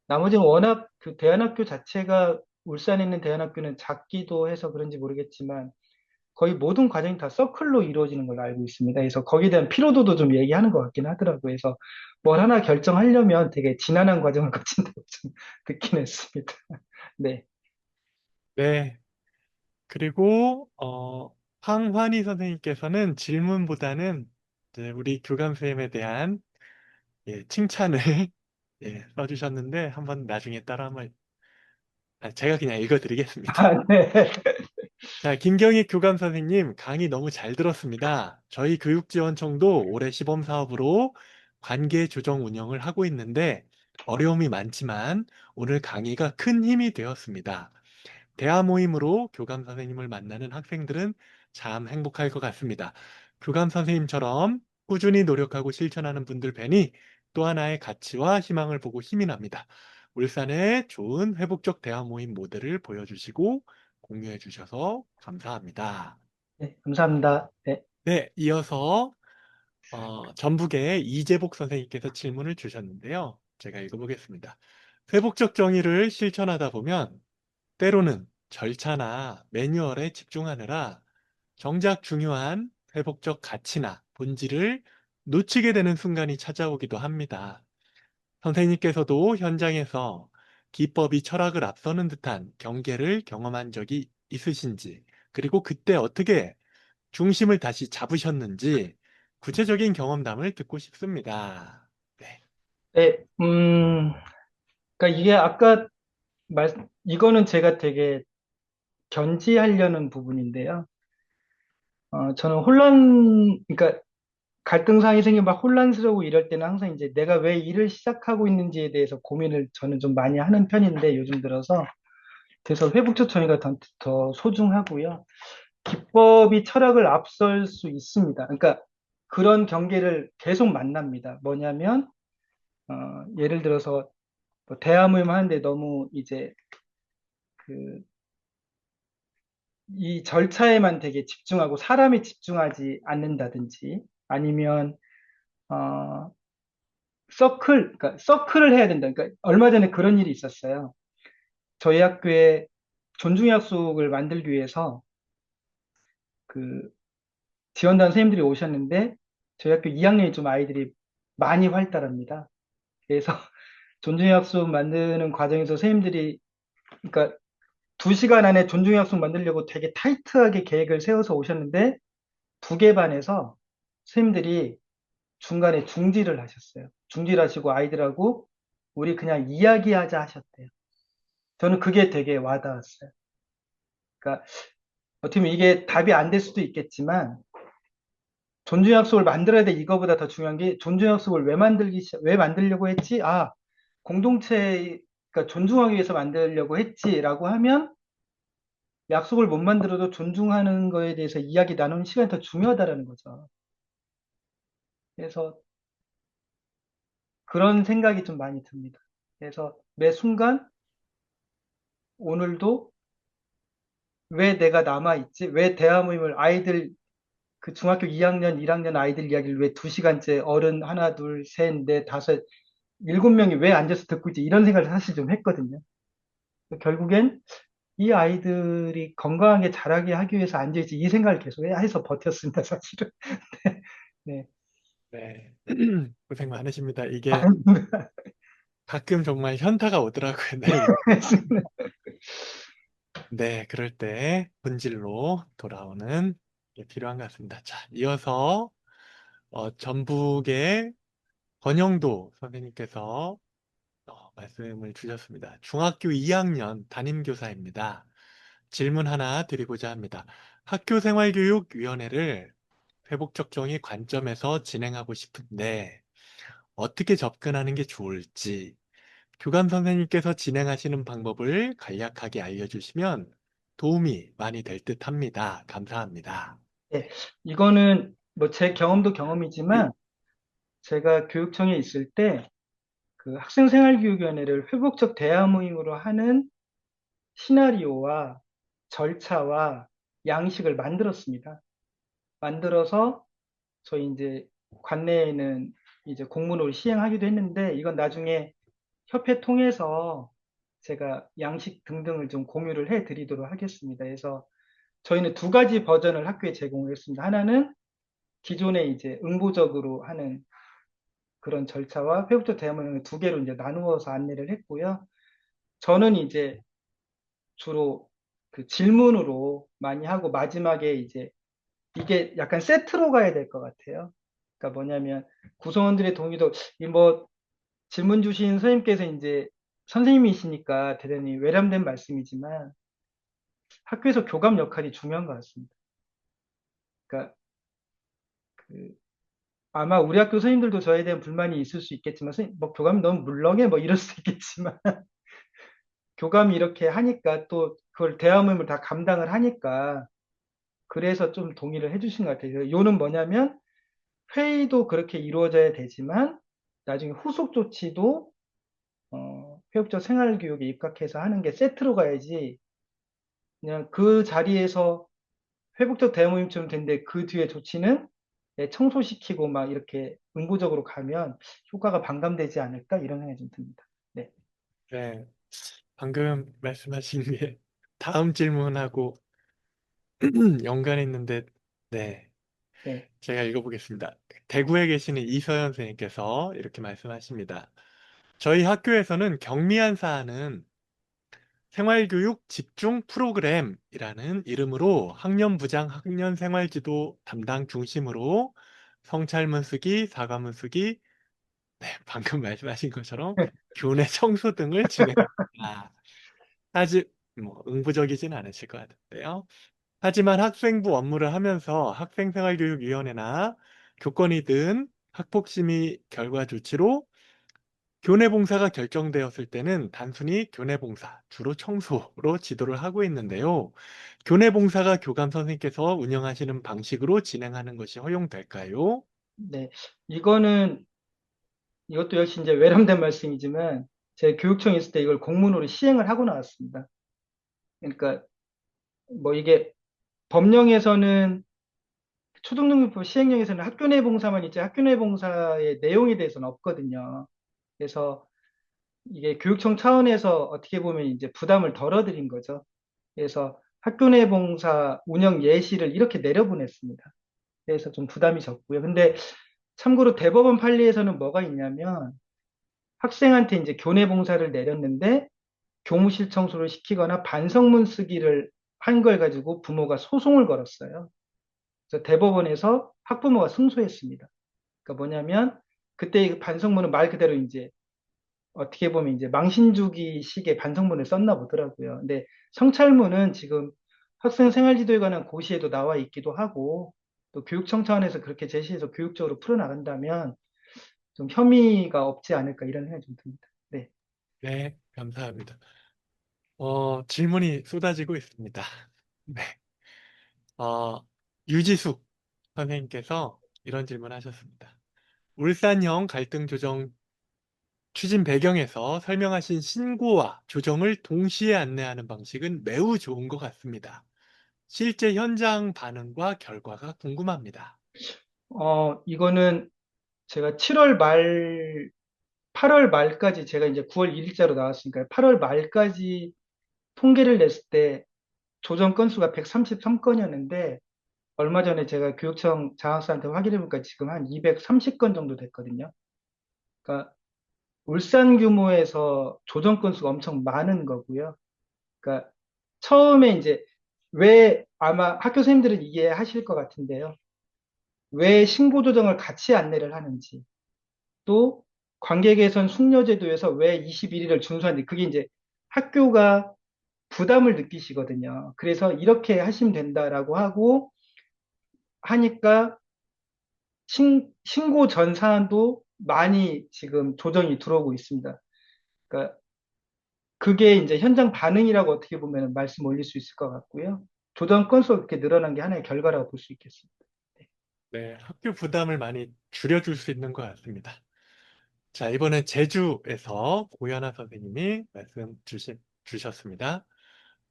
나머지는 워낙 그 대안학교 자체가 울산에 있는 대안학교는 작기도 해서 그런지 모르겠지만 거의 모든 과정이 다 서클로 이루어지는 걸로 알고 있습니다. 그래서 거기에 대한 피로도도 좀 얘기하는 것 같긴 하더라고요. 그래서 뭘 하나 결정하려면 되게 지난한 과정을 거친다고 좀 듣긴 했습니다. 네. 네. 그리고 황환희 선생님께서는 질문보다는 이제 우리 교감 선생님에 대한 칭찬을 써주셨는데 한번 나중에 따라 한번 제가 그냥 읽어드리겠습니다. 아, 네. 자, 김경희 교감 선생님 강의 너무 잘 들었습니다. 저희 교육지원청도 올해 시범 사업으로 관계 조정 운영을 하고 있는데 어려움이 많지만 오늘 강의가 큰 힘이 되었습니다. 대화 모임으로 교감 선생님을 만나는 학생들은 참 행복할 것 같습니다. 교감 선생님처럼 꾸준히 노력하고 실천하는 분들 뵈니 또 하나의 가치와 희망을 보고 힘이 납니다. 울산의 좋은 회복적 대화 모임 모델을 보여주시고 공유해 주셔서 감사합니다. 네, 감사합니다. 네. 네, 이어서 전북의 이재복 선생님께서 질문을 주셨는데요. 제가 읽어보겠습니다. 회복적 정의를 실천하다 보면 때로는 절차나 매뉴얼에 집중하느라 정작 중요한 회복적 가치나 본질을 놓치게 되는 순간이 찾아오기도 합니다. 선생님께서도 현장에서 기법이 철학을 앞서는 듯한 경계를 경험한 적이 있으신지, 그리고 그때 어떻게 중심을 다시 잡으셨는지 구체적인 경험담을 듣고 싶습니다. 네. 네, 그러니까 이게 아까 이거는 제가 되게 견지하려는 부분인데요. 저는 그러니까 갈등상이 생기면 막 혼란스러우고 이럴 때는 항상 이제 내가 왜 일을 시작하고 있는지에 대해서 고민을 저는 좀 많이 하는 편인데 요즘 들어서 그래서 회복적 정의가 더 소중하고요. 기법이 철학을 앞설 수 있습니다. 그러니까 그런 경계를 계속 만납니다. 뭐냐면 예를 들어서 뭐 대화 모임 하는데 너무 이제 그 이 절차에만 되게 집중하고 사람이 집중하지 않는다든지 아니면 어, 그러니까 서클을 해야 된다. 그러니까 얼마 전에 그런 일이 있었어요. 저희 학교에 존중 약속을 만들기 위해서 그 지원단 선생님들이 오셨는데 저희 학교 2학년이 좀 아이들이 많이 활달합니다. 그래서 존중 약속 만드는 과정에서 선생님들이 그러니까 2시간 안에 존중 약속 만들려고 되게 타이트하게 계획을 세워서 오셨는데 두 개 반에서 선생님들이 중간에 중지를 하셨어요. 중지를 하시고 아이들하고 우리 그냥 이야기하자 하셨대요. 저는 그게 되게 와닿았어요. 그러니까 어떻게 보면 이게 답이 안 될 수도 있겠지만 존중 약속을 만들어야 돼 이거보다 더 중요한 게 존중 약속을 왜 만들려고 했지? 공동체 그러니까 존중하기 위해서 만들려고 했지라고 하면 약속을 못 만들어도 존중하는 거에 대해서 이야기 나누는 시간이 더 중요하다라는 거죠. 그래서 그런 생각이 좀 많이 듭니다. 그래서 매 순간 오늘도 왜 내가 남아있지? 왜 대화 모임을 그 중학교 2학년, 1학년 아이들 이야기를 왜 2시간째 어른 하나, 둘, 셋, 넷, 다섯, 7명이 왜 앉아서 듣고 있지? 이런 생각을 사실 좀 했거든요. 결국엔 이 아이들이 건강하게 자라게 하기 위해서 앉아있지 이 생각을 계속 해서 버텼습니다, 사실은. 네. 네. 고생 많으십니다. 이게 가끔 정말 현타가 오더라고요. 네, 그럴 때 본질로 돌아오는 게 필요한 것 같습니다. 자, 이어서 전북의 권영도 선생님께서 말씀을 주셨습니다. 중학교 2학년 담임교사입니다. 질문 하나 드리고자 합니다. 학교생활교육위원회를 회복적 정의 관점에서 진행하고 싶은데 어떻게 접근하는 게 좋을지 교감 선생님께서 진행하시는 방법을 간략하게 알려주시면 도움이 많이 될 듯 합니다. 감사합니다. 네. 이거는 뭐 제 경험도 경험이지만 제가 교육청에 있을 때 그 학생생활교육위원회를 회복적 대화 모임으로 하는 시나리오와 절차와 양식을 만들었습니다. 만들어서 저희 이제 관내에는 이제 공문으로 시행하기도 했는데 이건 나중에 협회 통해서 제가 양식 등등을 좀 공유를 해 드리도록 하겠습니다. 그래서 저희는 두 가지 버전을 학교에 제공을 했습니다. 하나는 기존에 이제 응보적으로 하는 그런 절차와 회복적 대화 모임을 두 개로 이제 나누어서 안내를 했고요. 저는 이제 주로 그 질문으로 많이 하고 마지막에 이제 이게 약간 세트로 가야 될 것 같아요. 그러니까 뭐냐면 구성원들의 동의도 이 뭐 질문 주신 선생님께서 이제 선생님이시니까 대단히 외람된 말씀이지만 학교에서 교감 역할이 중요한 것 같습니다. 그러니까 그 아마 우리 학교 선생님들도 저에 대한 불만이 있을 수 있겠지만, 선생님, 뭐 교감이 너무 물렁해 뭐 이럴 수 있겠지만 교감이 이렇게 하니까 또 그걸 대화모임을 다 감당을 하니까 그래서 좀 동의를 해주신 것 같아요. 요는 뭐냐면 회의도 그렇게 이루어져야 되지만 나중에 후속 조치도 회복적 생활교육에 입각해서 하는 게 세트로 가야지 그냥 그 자리에서 회복적 대모임처럼 됐는데 그 뒤에 조치는 청소시키고 막 이렇게 응부적으로 가면 효과가 반감되지 않을까 이런 생각이 좀 듭니다. 네. 네, 방금 말씀하신 게 다음 질문하고 연관이 있는데, 네, 네. 제가 읽어보겠습니다. 대구에 계시는 이서연 선생님께서 이렇게 말씀하십니다. 저희 학교에서는 경미한 사안은 생활교육 집중 프로그램이라는 이름으로 학년부장 학년생활지도 담당 중심으로 성찰문 쓰기, 사과문 쓰기, 네, 방금 말씀하신 것처럼 교내 청소 등을 진행합니다. 아직 뭐 응부적이진 않으실 것 같은데요. 하지만 학생부 업무를 하면서 학생생활교육위원회나 교권위 등 학폭심의 결과 조치로 교내 봉사가 결정되었을 때는 단순히 교내 봉사, 주로 청소로 지도를 하고 있는데요. 교내 봉사가 교감 선생님께서 운영하시는 방식으로 진행하는 것이 허용될까요? 네. 이것도 역시 이제 외람된 말씀이지만 제 교육청에 있을 때 이걸 공문으로 시행을 하고 나왔습니다. 그러니까 뭐 이게 법령에서는 초등등록법 시행령에서는 학교 내 봉사만 있지 학교 내 봉사의 내용에 대해서는 없거든요. 그래서 이게 교육청 차원에서 어떻게 보면 이제 부담을 덜어드린 거죠. 그래서 학교 내 봉사 운영 예시를 이렇게 내려보냈습니다. 그래서 좀 부담이 적고요. 근데 참고로 대법원 판례에서는 뭐가 있냐면 학생한테 이제 교내 봉사를 내렸는데 교무실 청소를 시키거나 반성문 쓰기를 한 걸 가지고 부모가 소송을 걸었어요. 그래서 대법원에서 학부모가 승소했습니다. 그러니까 뭐냐면 그때 그 반성문은 말 그대로 이제 어떻게 보면 이제 망신주기 식의 반성문을 썼나 보더라고요. 근데 성찰문은 지금 학생 생활지도에 관한 고시에도 나와 있기도 하고 또 교육청 차원에서 그렇게 제시해서 교육적으로 풀어나간다면 좀 혐의가 없지 않을까 이런 생각이 좀 듭니다. 네. 네, 감사합니다. 질문이 쏟아지고 있습니다. 네. 어, 유지숙 선생님께서 이런 질문 하셨습니다. 울산형 갈등 조정 추진 배경에서 설명하신 신고와 조정을 동시에 안내하는 방식은 매우 좋은 것 같습니다. 실제 현장 반응과 결과가 궁금합니다. 이거는 제가 7월 말, 8월 말까지 제가 이제 9월 1일자로 나왔으니까 8월 말까지 통계를 냈을 때 조정 건수가 133건이었는데 얼마 전에 제가 교육청 장학사한테 확인해 보니까 지금 한 230건 정도 됐거든요. 그러니까 울산 규모에서 조정 건수가 엄청 많은 거고요. 그러니까 처음에 이제 왜 아마 학교 선생님들은 이해하실 것 같은데요. 왜 신고 조정을 같이 안내를 하는지 또 관계 개선 숙려제도에서 왜 21일을 준수하는지 그게 이제 학교가 부담을 느끼시거든요. 그래서 이렇게 하시면 된다라고 하고 하니까 신고 전 사안도 많이 지금 조정이 들어오고 있습니다. 그러니까 그게 이제 현장 반응이라고 어떻게 보면 말씀 올릴 수 있을 것 같고요. 조정 건수가 그렇게 늘어난 게 하나의 결과라고 볼 수 있겠습니다. 네, 학교 부담을 많이 줄여줄 수 있는 것 같습니다. 자, 이번엔 제주에서 고연아 선생님이 주셨습니다.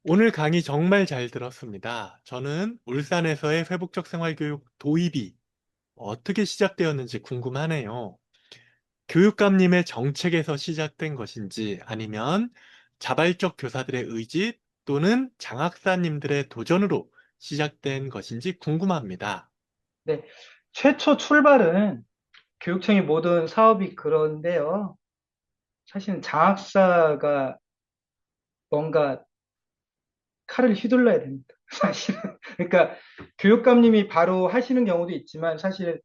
오늘 강의 정말 잘 들었습니다. 저는 울산에서의 회복적 생활교육 도입이 어떻게 시작되었는지 궁금하네요. 교육감님의 정책에서 시작된 것인지 아니면 자발적 교사들의 의지 또는 장학사님들의 도전으로 시작된 것인지 궁금합니다. 네, 최초 출발은 교육청의 모든 사업이 그런데요. 사실은 장학사가 뭔가 칼을 휘둘러야 됩니다. 사실은. 그러니까 교육감님이 바로 하시는 경우도 있지만 사실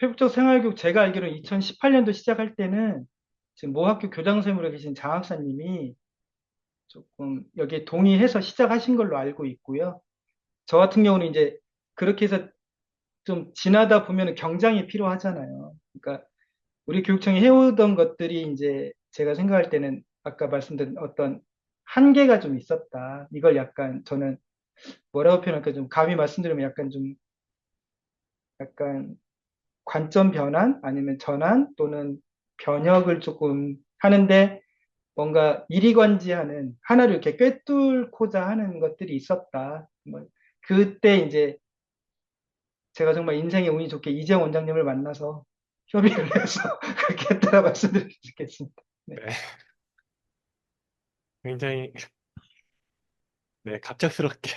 회복적 생활교육 제가 알기로는 2018년도 시작할 때는 지금 모 학교 교장 선생님으로 계신 장학사님이 조금 여기에 동의해서 시작하신 걸로 알고 있고요. 저 같은 경우는 이제 그렇게 해서 좀 지나다 보면 경장이 필요하잖아요. 그러니까 우리 교육청이 해오던 것들이 이제 제가 생각할 때는 아까 말씀드린 어떤 한계가 좀 있었다. 이걸 약간 저는 뭐라고 표현할까 좀 감히 말씀드리면 약간 관점 변환 아니면 전환 또는 변혁을 조금 하는데 뭔가 이리관지하는 하나를 이렇게 꿰뚫고자 하는 것들이 있었다. 뭐 그때 이제 제가 정말 인생의 운이 좋게 이재영 원장님을 만나서 협의를 해서 그렇게 했다라 말씀드릴 수 있겠습니다. 네. 네. 굉장히 네, 갑작스럽게.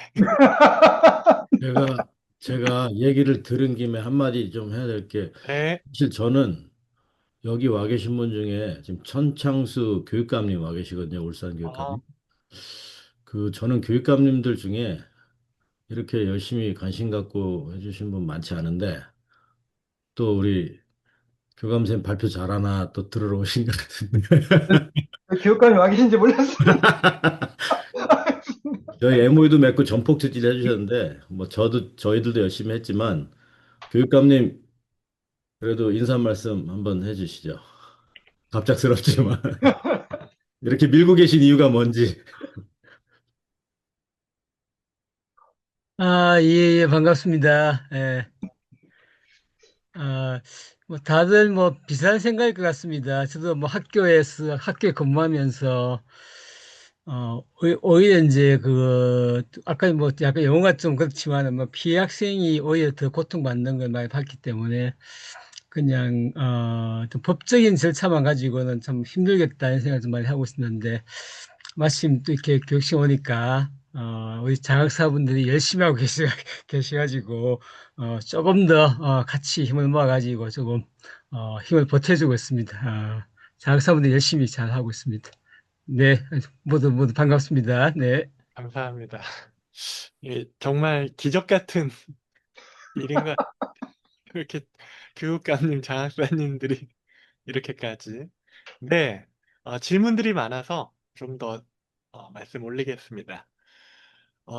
제가, 제가 얘기를 들은 김에 한마디 좀 해야 될 게, 네. 사실 저는 여기 와 계신 분 중에 지금 천창수 교육감님 와 계시거든요. 울산 아, 교육감님. 저는 교육감님들 중에 이렇게 열심히 관심 갖고 해주신 분 많지 않은데, 또 우리 교감쌤 발표 잘하나 또 들으러 오신 것 같은데. 교육감이 와 계신지 몰랐어요. 저희 MOU도 맺고 전폭 특질 해주셨는데, 뭐 저희들도 열심히 했지만, 교육감님 그래도 인사 말씀 한번 해주시죠. 갑작스럽지만. 이렇게 밀고 계신 이유가 뭔지. 예, 예, 반갑습니다. 예. 아, 뭐 다들 뭐 비슷한 생각일 것 같습니다. 저도 뭐 학교에 근무하면서 오히려 이제 아까 뭐 약간 용어가 좀 그렇지만 뭐 피해 학생이 오히려 더 고통받는 걸 많이 봤기 때문에 그냥 좀 법적인 절차만 가지고는 참 힘들겠다는 생각을 좀 많이 하고 있었는데 마침 또 이렇게 교육청 오니까 우리 장학사분들이 열심히 하고 계셔가지고 조금 더 같이 힘을 모아가지고 조금 힘을 보태주고 있습니다. 장학사분들 열심히 잘 하고 있습니다. 네, 모두 반갑습니다. 네. 감사합니다. 예, 정말 기적 같은 일인 것 같아요. 이렇게 교육감님, 장학사님들이 이렇게까지. 네, 질문들이 많아서 좀 더 말씀 올리겠습니다.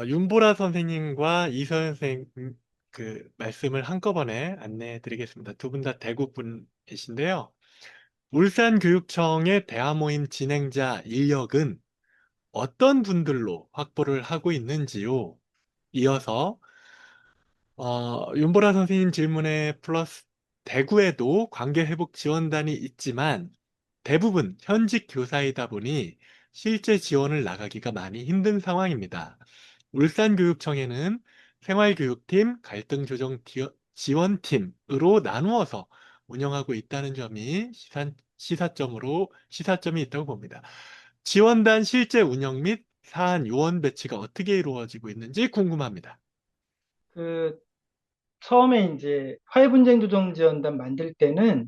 윤보라 선생님과 이서연 선생님 말씀을 한꺼번에 안내해 드리겠습니다. 두 분 다 대구 분이신데요. 울산교육청의 대화모임 진행자 인력은 어떤 분들로 확보를 하고 있는지요? 이어서 윤보라 선생님 질문에 플러스 대구에도 관계회복 지원단이 있지만 대부분 현직 교사이다 보니 실제 지원을 나가기가 많이 힘든 상황입니다. 울산교육청에는 생활교육팀, 갈등조정 지원팀으로 나누어서 운영하고 있다는 점이 시사점이 있다고 봅니다. 지원단 실제 운영 및 사안 요원 배치가 어떻게 이루어지고 있는지 궁금합니다. 그 처음에 이제 화해분쟁 조정 지원단 만들 때는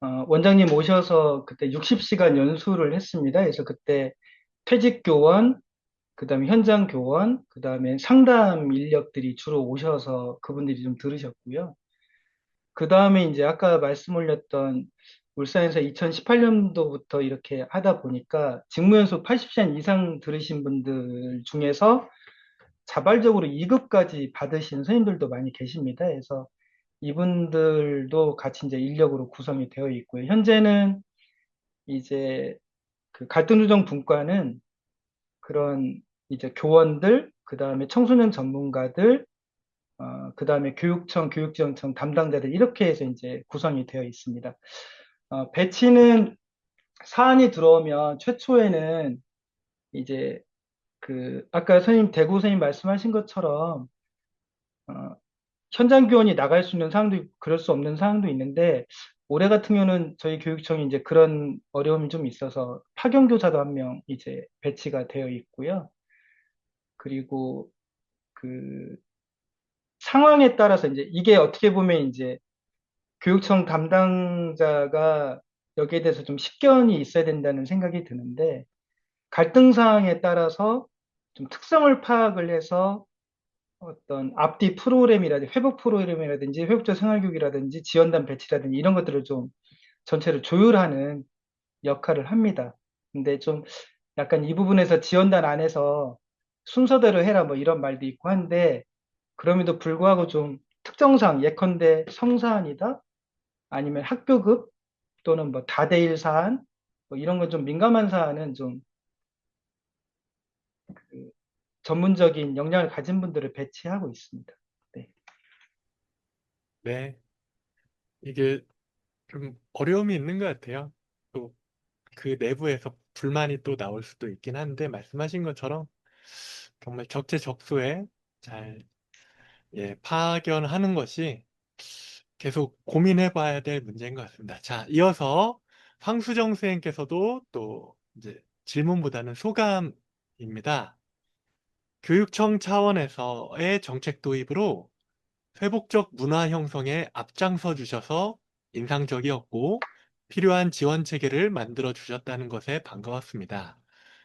원장님 오셔서 그때 60시간 연수를 했습니다. 그래서 그때 퇴직 교원, 그다음에 현장 교원, 그다음에 상담 인력들이 주로 오셔서 그분들이 좀 들으셨고요. 그다음에 이제 아까 말씀 올렸던 울산에서 2018년도부터 이렇게 하다 보니까 직무연수 80시간 이상 들으신 분들 중에서 자발적으로 2급까지 받으신 선생님들도 많이 계십니다. 그래서 이분들도 같이 이제 인력으로 구성이 되어 있고요. 현재는 이제 그 갈등조정 분과는 그런 이제 교원들, 그 다음에 청소년 전문가들, 그 다음에 교육청, 교육지원청 담당자들 이렇게 해서 이제 구성이 되어 있습니다. 배치는 사안이 들어오면 최초에는 이제 아까 대구 선생님 말씀하신 것처럼 어, 현장 교원이 나갈 수 있는 상황도 있고 그럴 수 없는 상황도 있는데 올해 같은 경우는 저희 교육청이 이제 그런 어려움이 좀 있어서 파견교사도 한 명 이제 배치가 되어 있고요. 그리고 그 상황에 따라서 이제 이게 어떻게 보면 이제 교육청 담당자가 여기에 대해서 좀 식견이 있어야 된다는 생각이 드는데 갈등 사항에 따라서 좀 특성을 파악을 해서 어떤 앞뒤 프로그램이라든지 회복 프로그램이라든지 회복자 생활교육이라든지 지원단 배치라든지 이런 것들을 좀 전체를 조율하는 역할을 합니다. 근데 좀 약간 이 부분에서 지원단 안에서 순서대로 해라 뭐 이런 말도 있고 한데 그럼에도 불구하고 좀 특정상 예컨대 성사안이다 아니면 학교급 또는 뭐 다대일 사안 뭐 이런 건 좀 민감한 사안은 좀 전문적인 역량을 가진 분들을 배치하고 있습니다. 네. 네, 이게 좀 어려움이 있는 것 같아요. 또 그 내부에서 불만이 또 나올 수도 있긴 한데 말씀하신 것처럼 정말 적재적소에 잘 파견하는 것이 계속 고민해 봐야 될 문제인 것 같습니다. 자, 이어서 황수정 선생님께서도 또 이제 질문보다는 소감입니다. 교육청 차원에서의 정책 도입으로 회복적 문화 형성에 앞장서 주셔서 인상적이었고 필요한 지원 체계를 만들어 주셨다는 것에 반가웠습니다.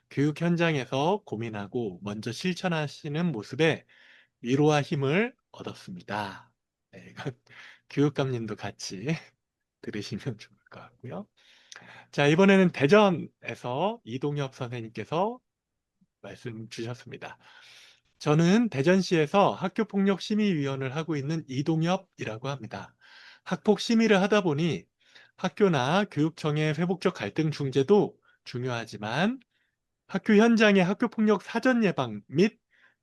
교육 현장에서 고민하고 먼저 실천하시는 모습에 위로와 힘을 얻었습니다. 네, 이건 교육감님도 같이 들으시면 좋을 것 같고요. 자, 이번에는 대전에서 이동엽 선생님께서 말씀 주셨습니다. 저는 대전시에서 학교폭력심의위원을 하고 있는 이동엽이라고 합니다. 학폭 심의를 하다 보니 학교나 교육청의 회복적 갈등 중재도 중요하지만 학교 현장의 학교폭력 사전 예방 및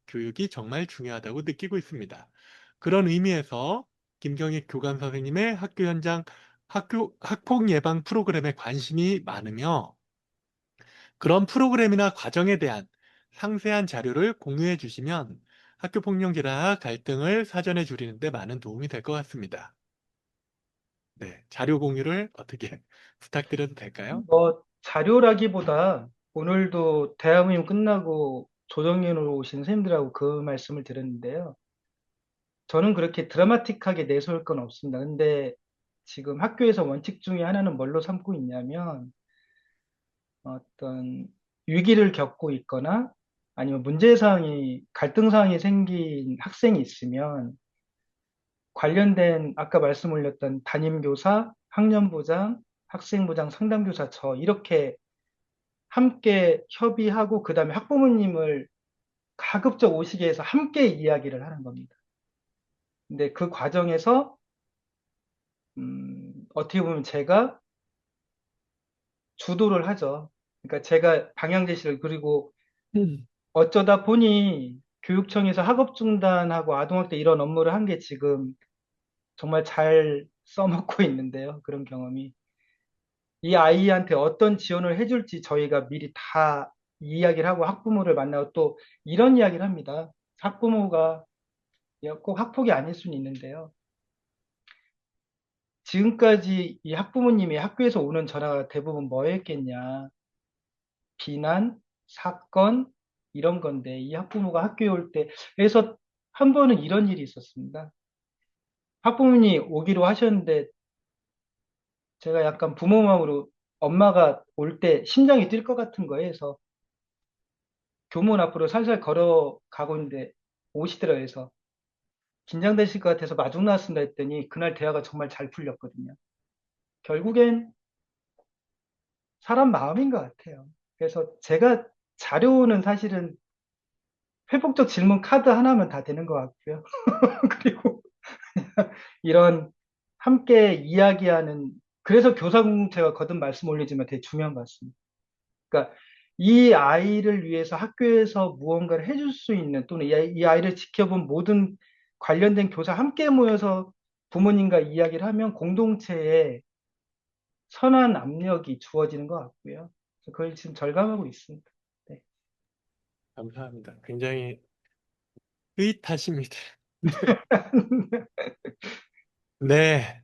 교육이 정말 중요하다고 느끼고 있습니다. 그런 의미에서 김경익 교감 선생님의 학교 현장 학폭 예방 프로그램에 관심이 많으며 그런 프로그램이나 과정에 대한 상세한 자료를 공유해 주시면 학교 폭력이나 갈등을 사전에 줄이는 데 많은 도움이 될 것 같습니다. 네, 자료 공유를 어떻게 부탁드려도 될까요? 뭐 자료라기보다 오늘도 대화모임 끝나고 조정연으로 오신 선생님들하고 그 말씀을 들었는데요. 저는 그렇게 드라마틱하게 내세울 건 없습니다. 근데 지금 학교에서 원칙 중에 하나는 뭘로 삼고 있냐면 어떤 위기를 겪고 있거나 아니면 문제사항이, 갈등사항이 생긴 학생이 있으면 관련된 아까 말씀 올렸던 담임교사, 학년부장, 학생부장, 상담교사 저 이렇게 함께 협의하고 그 다음에 학부모님을 가급적 오시게 해서 함께 이야기를 하는 겁니다. 근데 그 과정에서 어떻게 보면 제가 주도를 하죠. 그러니까 제가 방향 제시를 그리고 어쩌다 보니 교육청에서 학업 중단하고 아동학대 이런 업무를 한 게 지금 정말 잘 써먹고 있는데요. 그런 경험이. 이 아이한테 어떤 지원을 해줄지 저희가 미리 다 이야기를 하고 학부모를 만나고 또 이런 이야기를 합니다. 학부모가 꼭 학폭이 아닐 수는 있는데요. 지금까지 이 학부모님이 학교에서 오는 전화가 대부분 뭐였겠냐. 비난, 사건, 이런 건데, 이 학부모가 학교에 올 때, 그래서 한 번은 이런 일이 있었습니다. 학부모님이 오기로 하셨는데, 제가 약간 부모 마음으로 엄마가 올 때 심장이 뛸 것 같은 거예요. 그래서 교문 앞으로 살살 걸어가고 있는데 오시더라고요. 그래서 긴장되실 것 같아서 마중 나왔습니다 했더니 그날 대화가 정말 잘 풀렸거든요. 결국엔 사람 마음인 것 같아요. 그래서 제가 자료는 사실은 회복적 질문 카드 하나면 다 되는 것 같고요. 그리고 이런 함께 이야기하는, 그래서 교사 공동체가 거듭 말씀 올리지만 되게 중요한 것 같습니다. 그러니까 이 아이를 위해서 학교에서 무언가를 해줄 수 있는 또는 이 아이를 지켜본 모든 관련된 교사 함께 모여서 부모님과 이야기를 하면 공동체에 선한 압력이 주어지는 것 같고요. 그래서 그걸 지금 절감하고 있습니다. 네. 감사합니다. 굉장히 스윗하십니다. 네.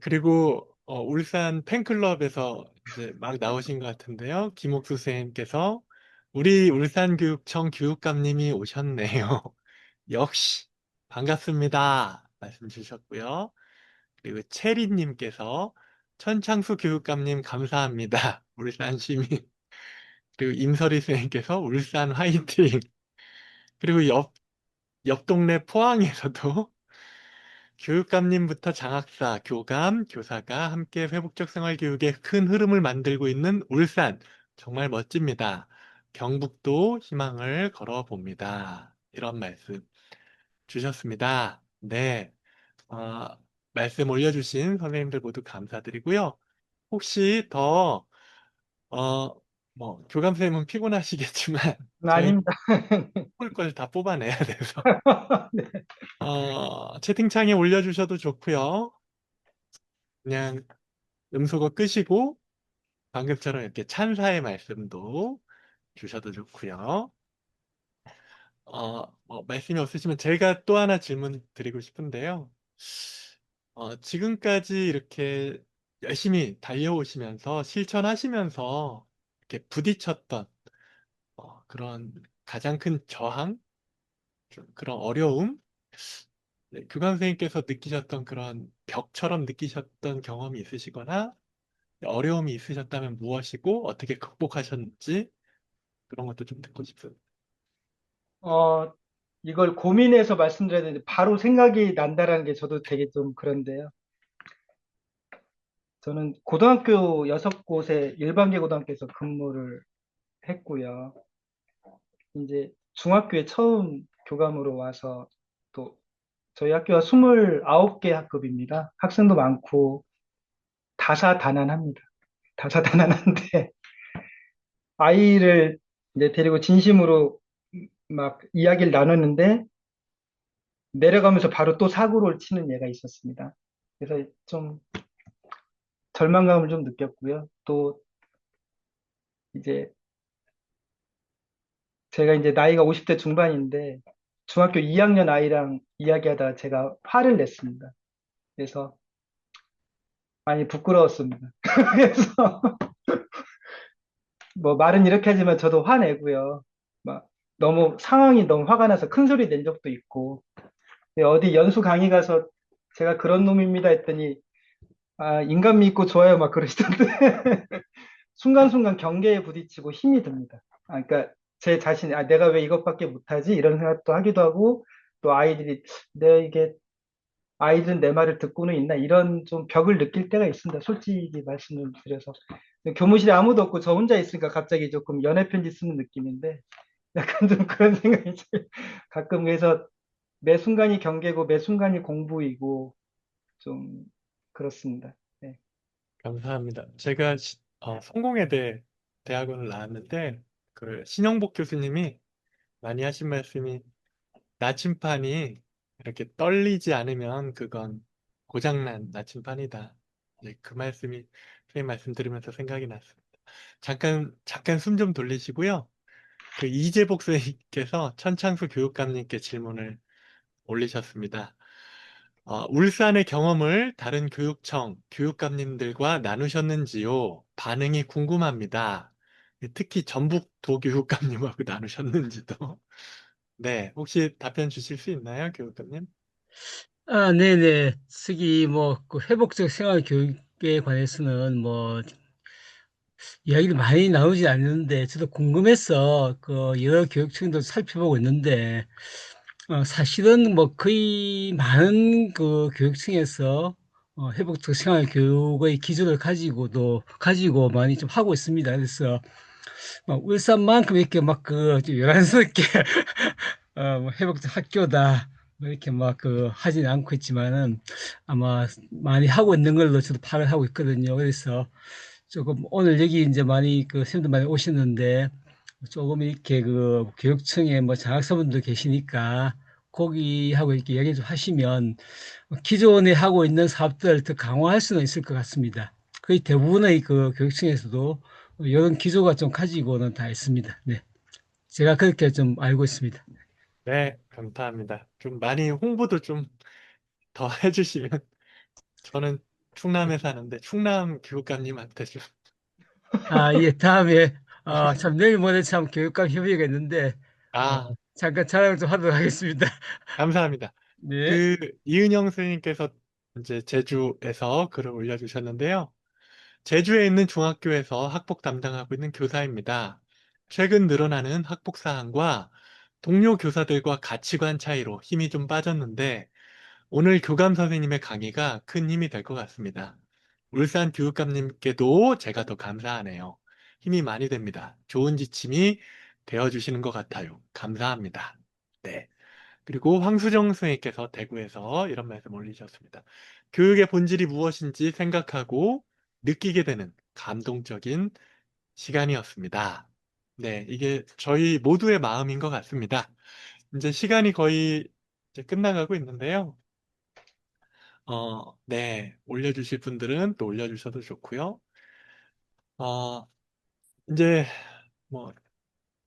그리고 울산 팬클럽에서 이제 막 나오신 것 같은데요. 김옥수 선생님께서 우리 울산교육청 교육감님이 오셨네요. 역시 반갑습니다. 말씀 주셨고요. 그리고 체리님께서 천창수 교육감님 감사합니다. 울산 시민. 그리고 임설희 선생님께서 울산 화이팅. 그리고 옆 동네 포항에서도 교육감님부터 장학사, 교감, 교사가 함께 회복적 생활교육의 큰 흐름을 만들고 있는 울산. 정말 멋집니다. 경북도 희망을 걸어봅니다. 이런 말씀 주셨습니다. 네, 어, 말씀 올려주신 선생님들 모두 감사드리고요. 혹시 더, 교감 선생님은 피곤하시겠지만, 저희 아닙니다. 뽑을 걸 다 뽑아내야 돼서, 채팅창에 올려주셔도 좋고요. 그냥 음소거 끄시고, 방금처럼 이렇게 찬사의 말씀도 주셔도 좋고요. 말씀이 없으시면 제가 또 하나 질문 드리고 싶은데요. 지금까지 이렇게 열심히 달려오시면서 실천하시면서 이렇게 부딪혔던 그런 가장 큰 저항, 좀 그런 어려움, 네, 교감 선생님께서 느끼셨던 그런 벽처럼 느끼셨던 경험이 있으시거나 어려움이 있으셨다면 무엇이고 어떻게 극복하셨는지 그런 것도 좀 듣고 싶습니다. 어, 이걸 고민해서 말씀드려야 되는데 바로 생각이 난다라는 게 저도 되게 좀 그런데요. 저는 고등학교 6곳에 일반계 고등학교에서 근무를 했고요. 이제 중학교에 처음 교감으로 와서 또 저희 학교가 29개 학급입니다. 학생도 많고 다사다난합니다. 다사다난한데 아이를 이제 데리고 진심으로 막 이야기를 나눴는데 내려가면서 바로 또 사고를 치는 얘가 있었습니다. 그래서 좀 절망감을 좀 느꼈고요. 또 이제 제가 이제 나이가 50대 중반인데 중학교 2학년 아이랑 이야기하다가 제가 화를 냈습니다. 그래서 많이 부끄러웠습니다. 그래서 뭐 말은 이렇게 하지만 저도 화내고요. 막 너무 상황이 너무 화가 나서 큰 소리 낸 적도 있고 어디 연수 강의 가서 제가 그런 놈입니다 했더니 아, 인간 믿고 좋아요 막 그러시던데 순간순간 경계에 부딪히고 힘이 듭니다. 아, 그러니까 제 자신, 아, 내가 왜 이것밖에 못하지? 이런 생각도 하기도 하고 또 아이들이 내가 이게 아이들은 내 말을 듣고는 있나 이런 좀 벽을 느낄 때가 있습니다. 솔직히 말씀을 드려서 교무실에 아무도 없고 저 혼자 있으니까 갑자기 조금 연애 편지 쓰는 느낌인데 약간 좀 그런 생각이 가끔 그래서 매 순간이 경계고 매 순간이 공부이고 좀 그렇습니다. 네. 감사합니다. 제가 성공회대 대학원을 나왔는데 그 신영복 교수님이 많이 하신 말씀이 나침판이 이렇게 떨리지 않으면 그건 고장난 나침판이다. 네, 그 말씀이 선생님 말씀 들으면서 생각이 났습니다. 잠깐 숨 좀 돌리시고요. 그 이재복 선생님께서 천창수 교육감님께 질문을 올리셨습니다. 울산의 경험을 다른 교육청, 교육감님들과 나누셨는지요? 반응이 궁금합니다. 특히 전북 도교육감님하고 나누셨는지도. 네, 혹시 답변 주실 수 있나요, 교육감님? 아, 네네. 특히 뭐, 그 회복적 생활 교육에 관해서는 뭐, 이야기를 많이 나오지 않는데, 저도 궁금해서 그 여러 교육청도 살펴보고 있는데, 사실은 뭐 거의 많은 그 교육청에서 회복적 생활 교육의 기조를 가지고 많이 좀 하고 있습니다. 그래서 막 울산만큼 이렇게 막 그 요란스럽게 뭐 회복적 학교다 뭐 이렇게 막 그 하지는 않고 있지만은 아마 많이 하고 있는 걸로 저도 파악을 하고 있거든요. 그래서 조금 오늘 여기 이제 많이 그 선생님들 많이 오셨는데 조금 이렇게 그 교육청에 뭐 장학사분들 계시니까 거기하고 이렇게 이야기 좀 하시면 기존에 하고 있는 사업들을 더 강화할 수는 있을 것 같습니다. 거의 대부분의 그 교육청에서도 이런 기조가 좀 가지고는 다 있습니다. 네. 제가 그렇게 좀 알고 있습니다. 네, 감사합니다. 좀 많이 홍보도 좀 더 해주시면 저는 충남에 사는데 충남 교육감님한테 좀 아, 예, 다음에, 참, 내일 모레 참 교육감 협의회가 있는데, 아, 잠깐 자랑 좀 하도록 하겠습니다. 감사합니다. 네. 그 이은영 선생님께서 이제 제주에서 글을 올려주셨는데요. 제주에 있는 중학교에서 학폭 담당하고 있는 교사입니다. 최근 늘어나는 학폭 사항과 동료 교사들과 가치관 차이로 힘이 좀 빠졌는데 오늘 교감 선생님의 강의가 큰 힘이 될 것 같습니다. 울산 교육감님께도 제가 더 감사하네요. 힘이 많이 됩니다. 좋은 지침이 되어주시는 것 같아요. 감사합니다. 네. 그리고 황수정 선생님께서 대구에서 이런 말씀 올리셨습니다. 교육의 본질이 무엇인지 생각하고 느끼게 되는 감동적인 시간이었습니다. 네, 이게 저희 모두의 마음인 것 같습니다. 이제 시간이 거의 이제 끝나가고 있는데요. 네, 올려주실 분들은 또 올려주셔도 좋고요. 이제 뭐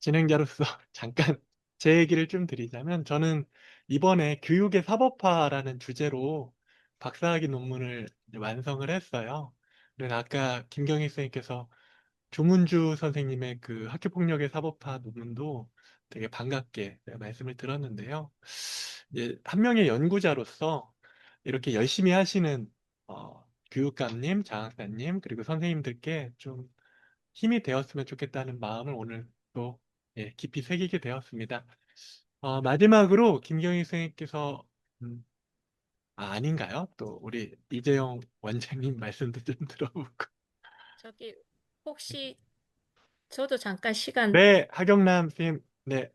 진행자로서 잠깐 제 얘기를 좀 드리자면 저는 이번에 교육의 사법화라는 주제로 박사학위 논문을 이제 완성을 했어요. 그래서 아까 김경희 선생님께서 조문주 선생님의 그 학교폭력의 사법화 논문도 되게 반갑게 제가 말씀을 들었는데요. 이제 한 명의 연구자로서 이렇게 열심히 하시는 교육감님, 장학사님, 그리고 선생님들께 좀 힘이 되었으면 좋겠다는 마음을 오늘 또 깊이 새기게 되었습니다. 마지막으로 김경희 선생님께서 음, 아닌가요? 또 우리 이재용 원장님 말씀도 좀 들어보고. 저기 혹시 저도 잠깐 시간 네, 하경남 선생님, 네, 네.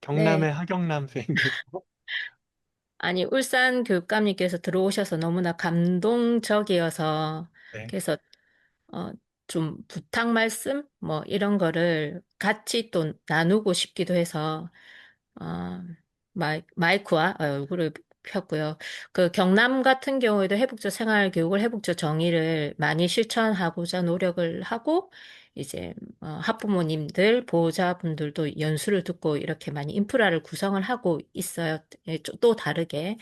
경남의 하경남 선생님께서 아니 울산 교육감님께서 들어오셔서 너무나 감동적이어서 네, 그래서 어, 좀 부탁 말씀 뭐 이런 거를 같이 또 나누고 싶기도 해서 어, 마이크와 얼굴을 폈고요. 그 경남 같은 경우에도 해북조 생활교육을 해북조 정의를 많이 실천하고자 노력을 하고 이제 학부모님들, 보호자분들도 연수를 듣고 이렇게 많이 인프라를 구성을 하고 있어요. 예, 또 다르게.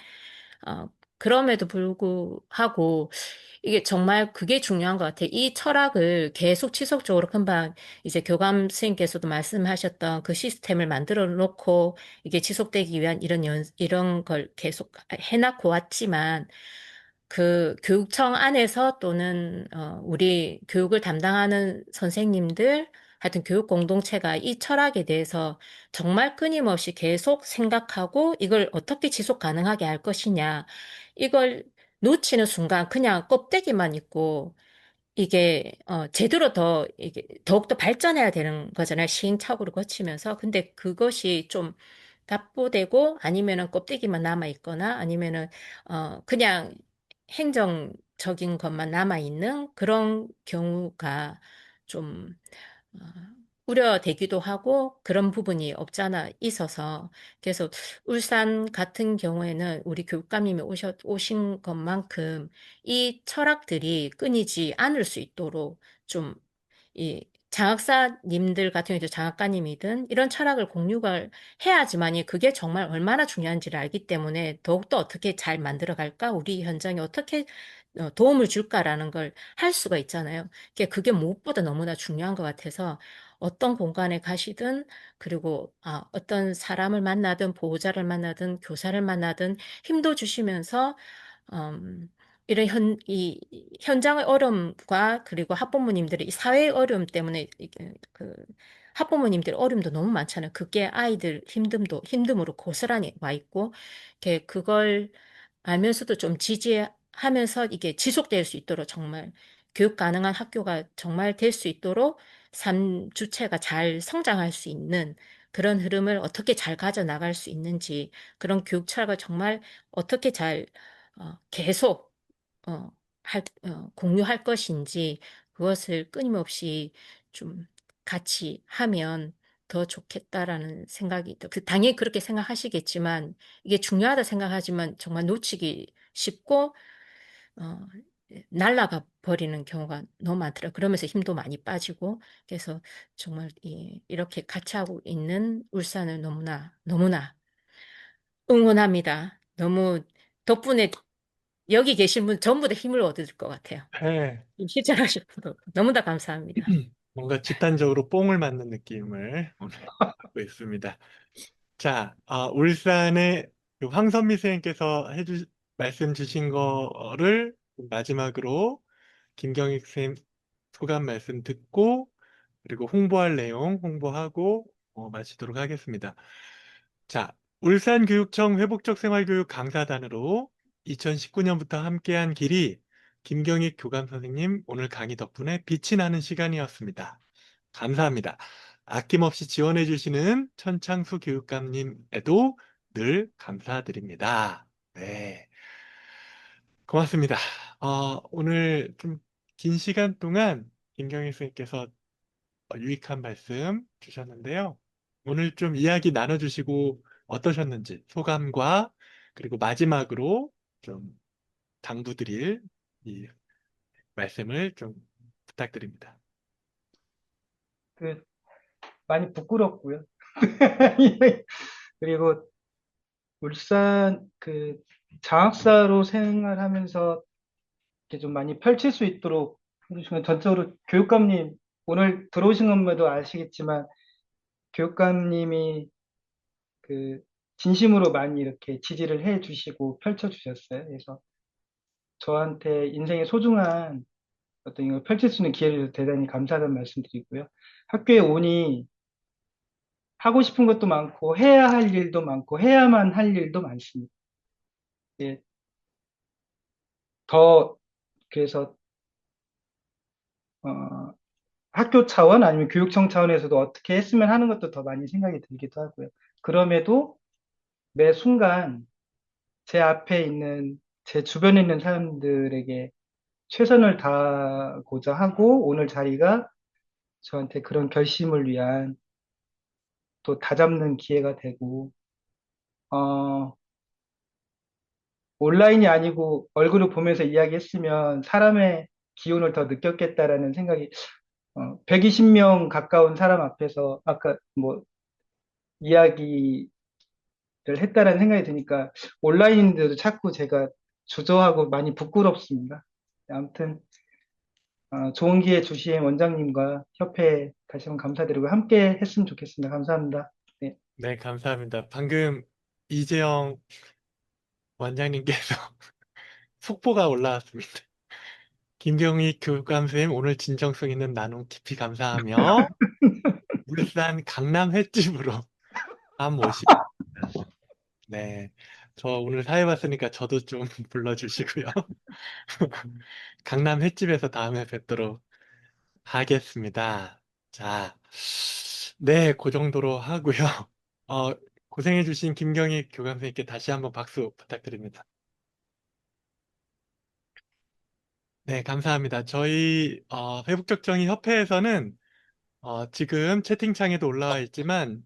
그럼에도 불구하고 이게 정말 그게 중요한 것 같아요. 이 철학을 계속 지속적으로 금방 이제 교감 선생님께서도 말씀하셨던 그 시스템을 만들어 놓고 이게 지속되기 위한 이런 걸 계속 해놨고 왔지만 그 교육청 안에서 또는 우리 교육을 담당하는 선생님들 하여튼 교육 공동체가 이 철학에 대해서 정말 끊임없이 계속 생각하고 이걸 어떻게 지속 가능하게 할 것이냐 이걸 놓치는 순간 그냥 껍데기만 있고 이게 제대로 더 이게 더욱더 발전해야 되는 거잖아요. 시행착오를 거치면서. 근데 그것이 좀 답보되고 아니면은 껍데기만 남아 있거나 아니면은 그냥 행정적인 것만 남아 있는 그런 경우가 좀 어, 우려되기도 하고 그런 부분이 없잖아 있어서 그래서 울산 같은 경우에는 우리 교육감님이 오신 것만큼 이 철학들이 끊이지 않을 수 있도록 좀 이 장학사님들 같은 경우에도 장학가님이든 이런 철학을 공유를 해야지만이 그게 정말 얼마나 중요한지를 알기 때문에 더욱더 어떻게 잘 만들어 갈까? 우리 현장에 어떻게 도움을 줄까라는 걸 할 수가 있잖아요. 그게 무엇보다 너무나 중요한 것 같아서 어떤 공간에 가시든 그리고 어떤 사람을 만나든 보호자를 만나든 교사를 만나든 힘도 주시면서 이런 이 현장의 어려움과 그리고 학부모님들의 이 사회의 어려움 때문에 이게 그 학부모님들 어려움도 너무 많잖아요. 그게 아이들 힘듦으로 고스란히 와 있고, 그걸 알면서도 좀 지지하면서 이게 지속될 수 있도록 정말 교육 가능한 학교가 정말 될 수 있도록 삶 주체가 잘 성장할 수 있는 그런 흐름을 어떻게 잘 가져나갈 수 있는지 그런 교육 철학을 정말 어떻게 잘 계속 공유할 것인지 그것을 끊임없이 좀 같이 하면 더 좋겠다라는 생각이 당연히 그렇게 생각하시겠지만 이게 중요하다 생각하지만 정말 놓치기 쉽고 어, 날아가 버리는 경우가 너무 많더라고요. 그러면서 힘도 많이 빠지고 그래서 정말 이렇게 같이 하고 있는 울산을 너무나 너무나 응원합니다. 너무 덕분에 여기 계신 분 전부 다 힘을 얻을 것 같아요. 네, 실천하실 분도 너무나 감사합니다. 뭔가 집단적으로 뽕을 맞는 느낌을 오늘 받고 있습니다. 자, 울산의 그 황선미 선생님께서 말씀 주신 거를 마지막으로 김경익 선생님 소감 말씀 듣고 그리고 홍보할 내용 홍보하고 마치도록 하겠습니다. 자, 울산교육청 회복적 생활교육 강사단으로 2019년부터 함께한 길이 김경익 교감 선생님 오늘 강의 덕분에 빛이 나는 시간이었습니다. 감사합니다. 아낌없이 지원해 주시는 천창수 교육감님에도 늘 감사드립니다. 네, 고맙습니다. 오늘 좀 긴 시간 동안 김경희 선생님께서 유익한 말씀 주셨는데요. 오늘 좀 이야기 나눠주시고 어떠셨는지 소감과 그리고 마지막으로 좀 당부드릴 이 말씀을 좀 부탁드립니다. 그, 많이 부끄럽고요. 그리고 울산 장학사로 생활하면서 이렇게 좀 많이 펼칠 수 있도록 해주시면 전적으로 교육감님 오늘 들어오신 것만도 아시겠지만 교육감님이 진심으로 많이 이렇게 지지를 해 주시고 펼쳐 주셨어요. 그래서 저한테 인생의 소중한 어떤 이걸 펼칠 수 있는 기회를 주셔서 대단히 감사하다는 말씀 드리고요. 학교에 오니 하고 싶은 것도 많고 해야 할 일도 많고 해야만 할 일도 많습니다. 예, 더 그래서 어, 학교 차원 아니면 교육청 차원에서도 어떻게 했으면 하는 것도 더 많이 생각이 들기도 하고요. 그럼에도 매 순간 제 앞에 있는 제 주변에 있는 사람들에게 최선을 다하고자 하고 오늘 자리가 저한테 그런 결심을 위한 또 다잡는 기회가 되고 어, 온라인이 아니고 얼굴을 보면서 이야기했으면 사람의 기운을 더 느꼈겠다라는 생각이 120명 가까운 사람 앞에서 아까 뭐 이야기를 했다라는 생각이 드니까 온라인인데도 자꾸 제가 주저하고 많이 부끄럽습니다. 아무튼 좋은 기회 주신 원장님과 협회 다시 한번 감사드리고 함께 했으면 좋겠습니다. 감사합니다. 네. 네, 감사합니다. 방금 이재영 원장님께서 속보가 올라왔습니다. 김경희 교육감 선생님 오늘 진정성 있는 나눔 깊이 감사하며 울산 강남 횟집으로 한 모시겠습니다. 네, 저 오늘 사회 봤으니까 저도 좀 불러주시고요. 강남 횟집에서 다음에 뵙도록 하겠습니다. 자, 네, 그 정도로 하고요. 고생해주신 김경희 교감 선생님께 다시 한번 박수 부탁드립니다. 네, 감사합니다. 저희 회복적정의 협회에서는 지금 채팅창에도 올라와 있지만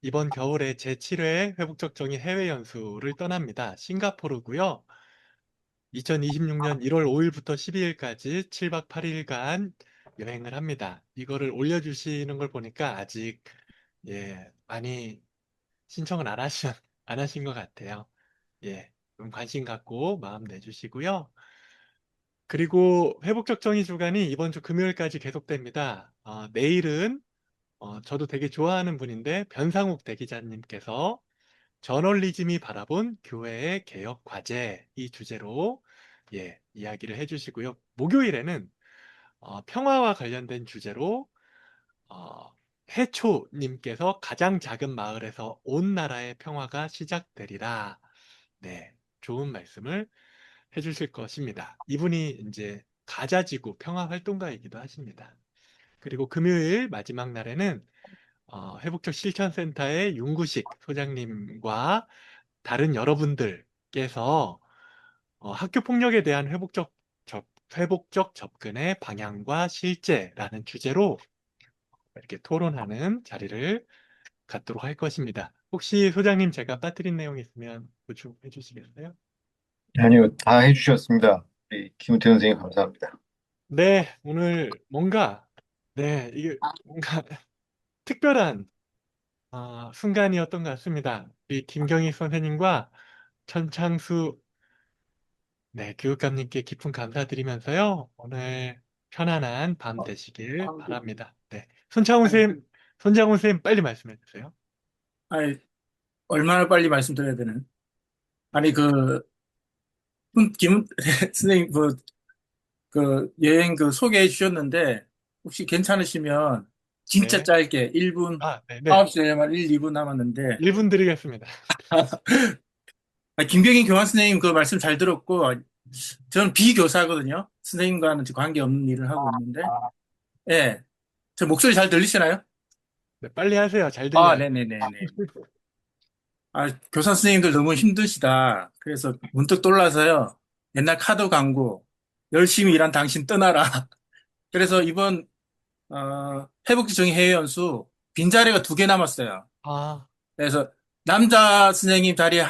이번 겨울에 제7회 회복적정의 해외 연수를 떠납니다. 싱가포르고요. 2026년 1월 5일부터 12일까지 7박 8일간 여행을 합니다. 이거를 올려주시는 걸 보니까 아직 많이 신청을 안 하신 것 같아요. 좀 관심 갖고 마음 내주시고요. 그리고 회복적 정의 주간이 이번 주 금요일까지 계속됩니다. 내일은 저도 되게 좋아하는 분인데 변상욱 대기자님께서 저널리즘이 바라본 교회의 개혁 과제 이 주제로 이야기를 해주시고요. 목요일에는 평화와 관련된 주제로 해초님께서 가장 작은 마을에서 온 나라의 평화가 시작되리라. 네, 좋은 말씀을 해주실 것입니다. 이분이 이제 가자지구 평화활동가이기도 하십니다. 그리고 금요일 마지막 날에는 회복적 실천센터의 윤구식 소장님과 다른 여러분들께서 학교 폭력에 대한 회복적 접근의 방향과 실제라는 주제로 이렇게 토론하는 자리를 갖도록 할 것입니다. 혹시 소장님 제가 빠뜨린 내용 있으면 보충해 주시겠어요? 아니요, 다 해주셨습니다. 우리 김우태 선생님 감사합니다. 네, 오늘 이게 뭔가 특별한 순간이었던 것 같습니다. 우리 김경희 선생님과 천창수 교육감님께 깊은 감사드리면서요. 오늘 편안한 밤 되시길 바랍니다. 네, 손장훈 선생님 빨리 말씀해 주세요. 아니, 얼마나 빨리 말씀드려야 되는? 아니, 선생님, 여행 소개해 주셨는데, 혹시 괜찮으시면, 진짜 네. 짧게, 1분, 네. 9시에만 1, 2분 남았는데, 1분 드리겠습니다. 김경인 교환 선생님 그 말씀 잘 들었고, 저는 비교사거든요. 선생님과는 관계없는 일을 하고 있는데, 예. 제 목소리 잘 들리시나요? 네, 빨리 하세요. 잘 아, 들려요. 네네네네. 아, 교사 선생님들 너무 힘드시다. 그래서 문득 떠올라서요. 옛날 카드 광고, 열심히 일한 당신 떠나라. 그래서 이번, 회복지정의 해외 연수 빈자리가 2개 남았어요. 아, 그래서 남자 선생님 자리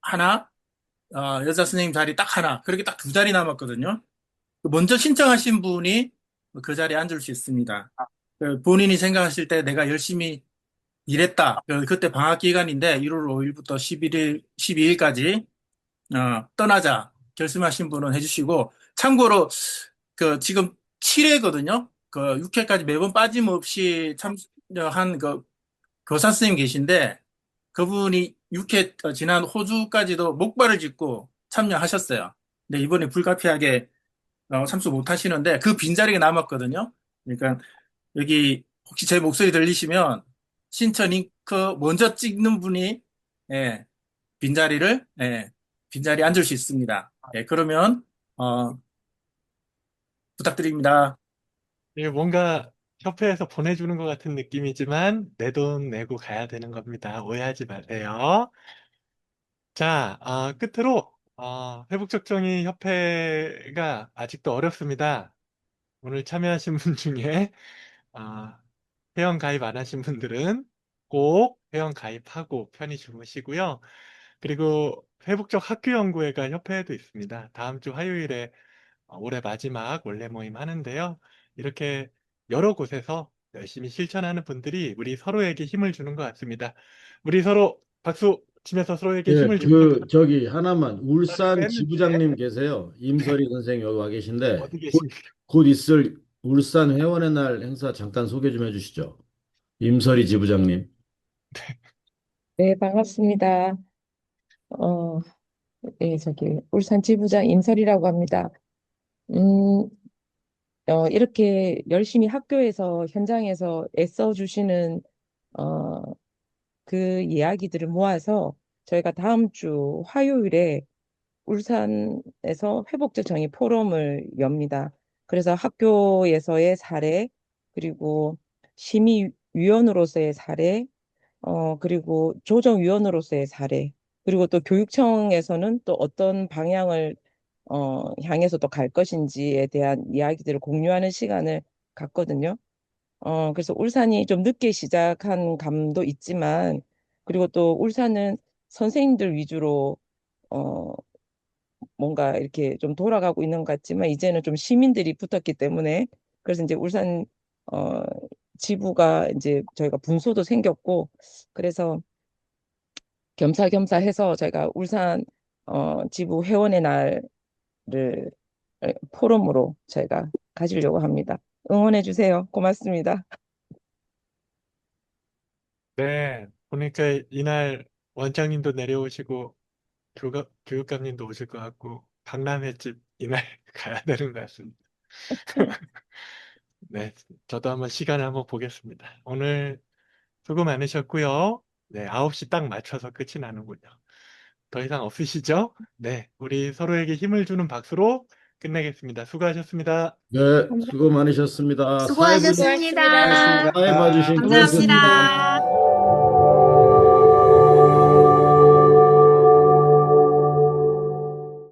하나, 여자 선생님 자리 딱 하나, 그렇게 딱 2자리 남았거든요. 먼저 신청하신 분이 그 자리에 앉을 수 있습니다. 본인이 생각하실 때 내가 열심히 일했다. 그때 방학 기간인데 1월 5일부터 12일까지 떠나자 결심하신 분은 해주시고, 참고로 지금 7회거든요. 6회까지 매번 빠짐없이 참여한 교사 선생님 계신데, 그분이 6회 지난 호주까지도 목발을 짚고 참여하셨어요. 근데 이번에 불가피하게 참수 못 하시는데 그 빈자리가 남았거든요. 그러니까 여기 혹시 제 목소리 들리시면 신청 링크 먼저 찍는 분이, 예, 빈자리를, 예, 빈자리에 앉을 수 있습니다. 예, 그러면 부탁드립니다. 이게 뭔가 협회에서 보내주는 것 같은 느낌이지만 내 돈 내고 가야 되는 겁니다. 오해하지 마세요. 자, 끝으로 회복적정의 협회가 아직도 어렵습니다. 오늘 참여하신 분 중에 아, 회원 가입 안 하신 분들은 꼭 회원 가입하고 편히 주무시고요. 그리고 회복적 학교연구회가 협회에도 있습니다. 다음 주 화요일에 올해 마지막 원래 모임 하는데요. 이렇게 여러 곳에서 열심히 실천하는 분들이 우리 서로에게 힘을 주는 것 같습니다. 우리 서로 박수 치면서 서로에게 예, 힘을 주면서 저기 하나만 울산 했는데 지부장님 계세요. 임설희 선생님 여기 와 계신데 어디 계십니까? 곧 있을 울산 회원의 날 행사 잠깐 소개 좀 해주시죠. 임설희 지부장님. 네, 반갑습니다. 어, 울산 지부장 임설이라고 합니다. 음, 이렇게 열심히 학교에서, 현장에서 애써주시는, 어, 그 이야기들을 모아서 저희가 다음 주 화요일에 울산에서 회복적 정의 포럼을 엽니다. 그래서 학교에서의 사례, 그리고 심의위원으로서의 사례, 그리고 조정위원으로서의 사례, 그리고 또 교육청에서는 또 어떤 방향을 향해서 또 갈 것인지에 대한 이야기들을 공유하는 시간을 갖거든요. 그래서 울산이 좀 늦게 시작한 감도 있지만, 그리고 또 울산은 선생님들 위주로 어, 뭔가 이렇게 좀 돌아가고 있는 것 같지만, 이제는 좀 시민들이 붙었기 때문에, 그래서 이제 울산 어, 지부가 이제 저희가 분소도 생겼고, 그래서 겸사겸사 해서 저희가 울산 지부 회원의 날을 포럼으로 저희가 가지려고 합니다. 응원해 주세요. 고맙습니다. 네, 보니까 이날 원장님도 내려오시고 교육감님도 오실 것 같고 박람회 집 이날 가야 되는 것 같습니다. 네, 저도 한번 시간을 한번 보겠습니다. 오늘 수고 많으셨고요. 네, 9시 딱 맞춰서 끝이 나는군요. 더 이상 없으시죠? 네, 우리 서로에게 힘을 주는 박수로 끝내겠습니다. 수고하셨습니다. 네, 수고 많으셨습니다. 수고하셨습니다. 사회 봐주신 감사합니다. 고맙습니다.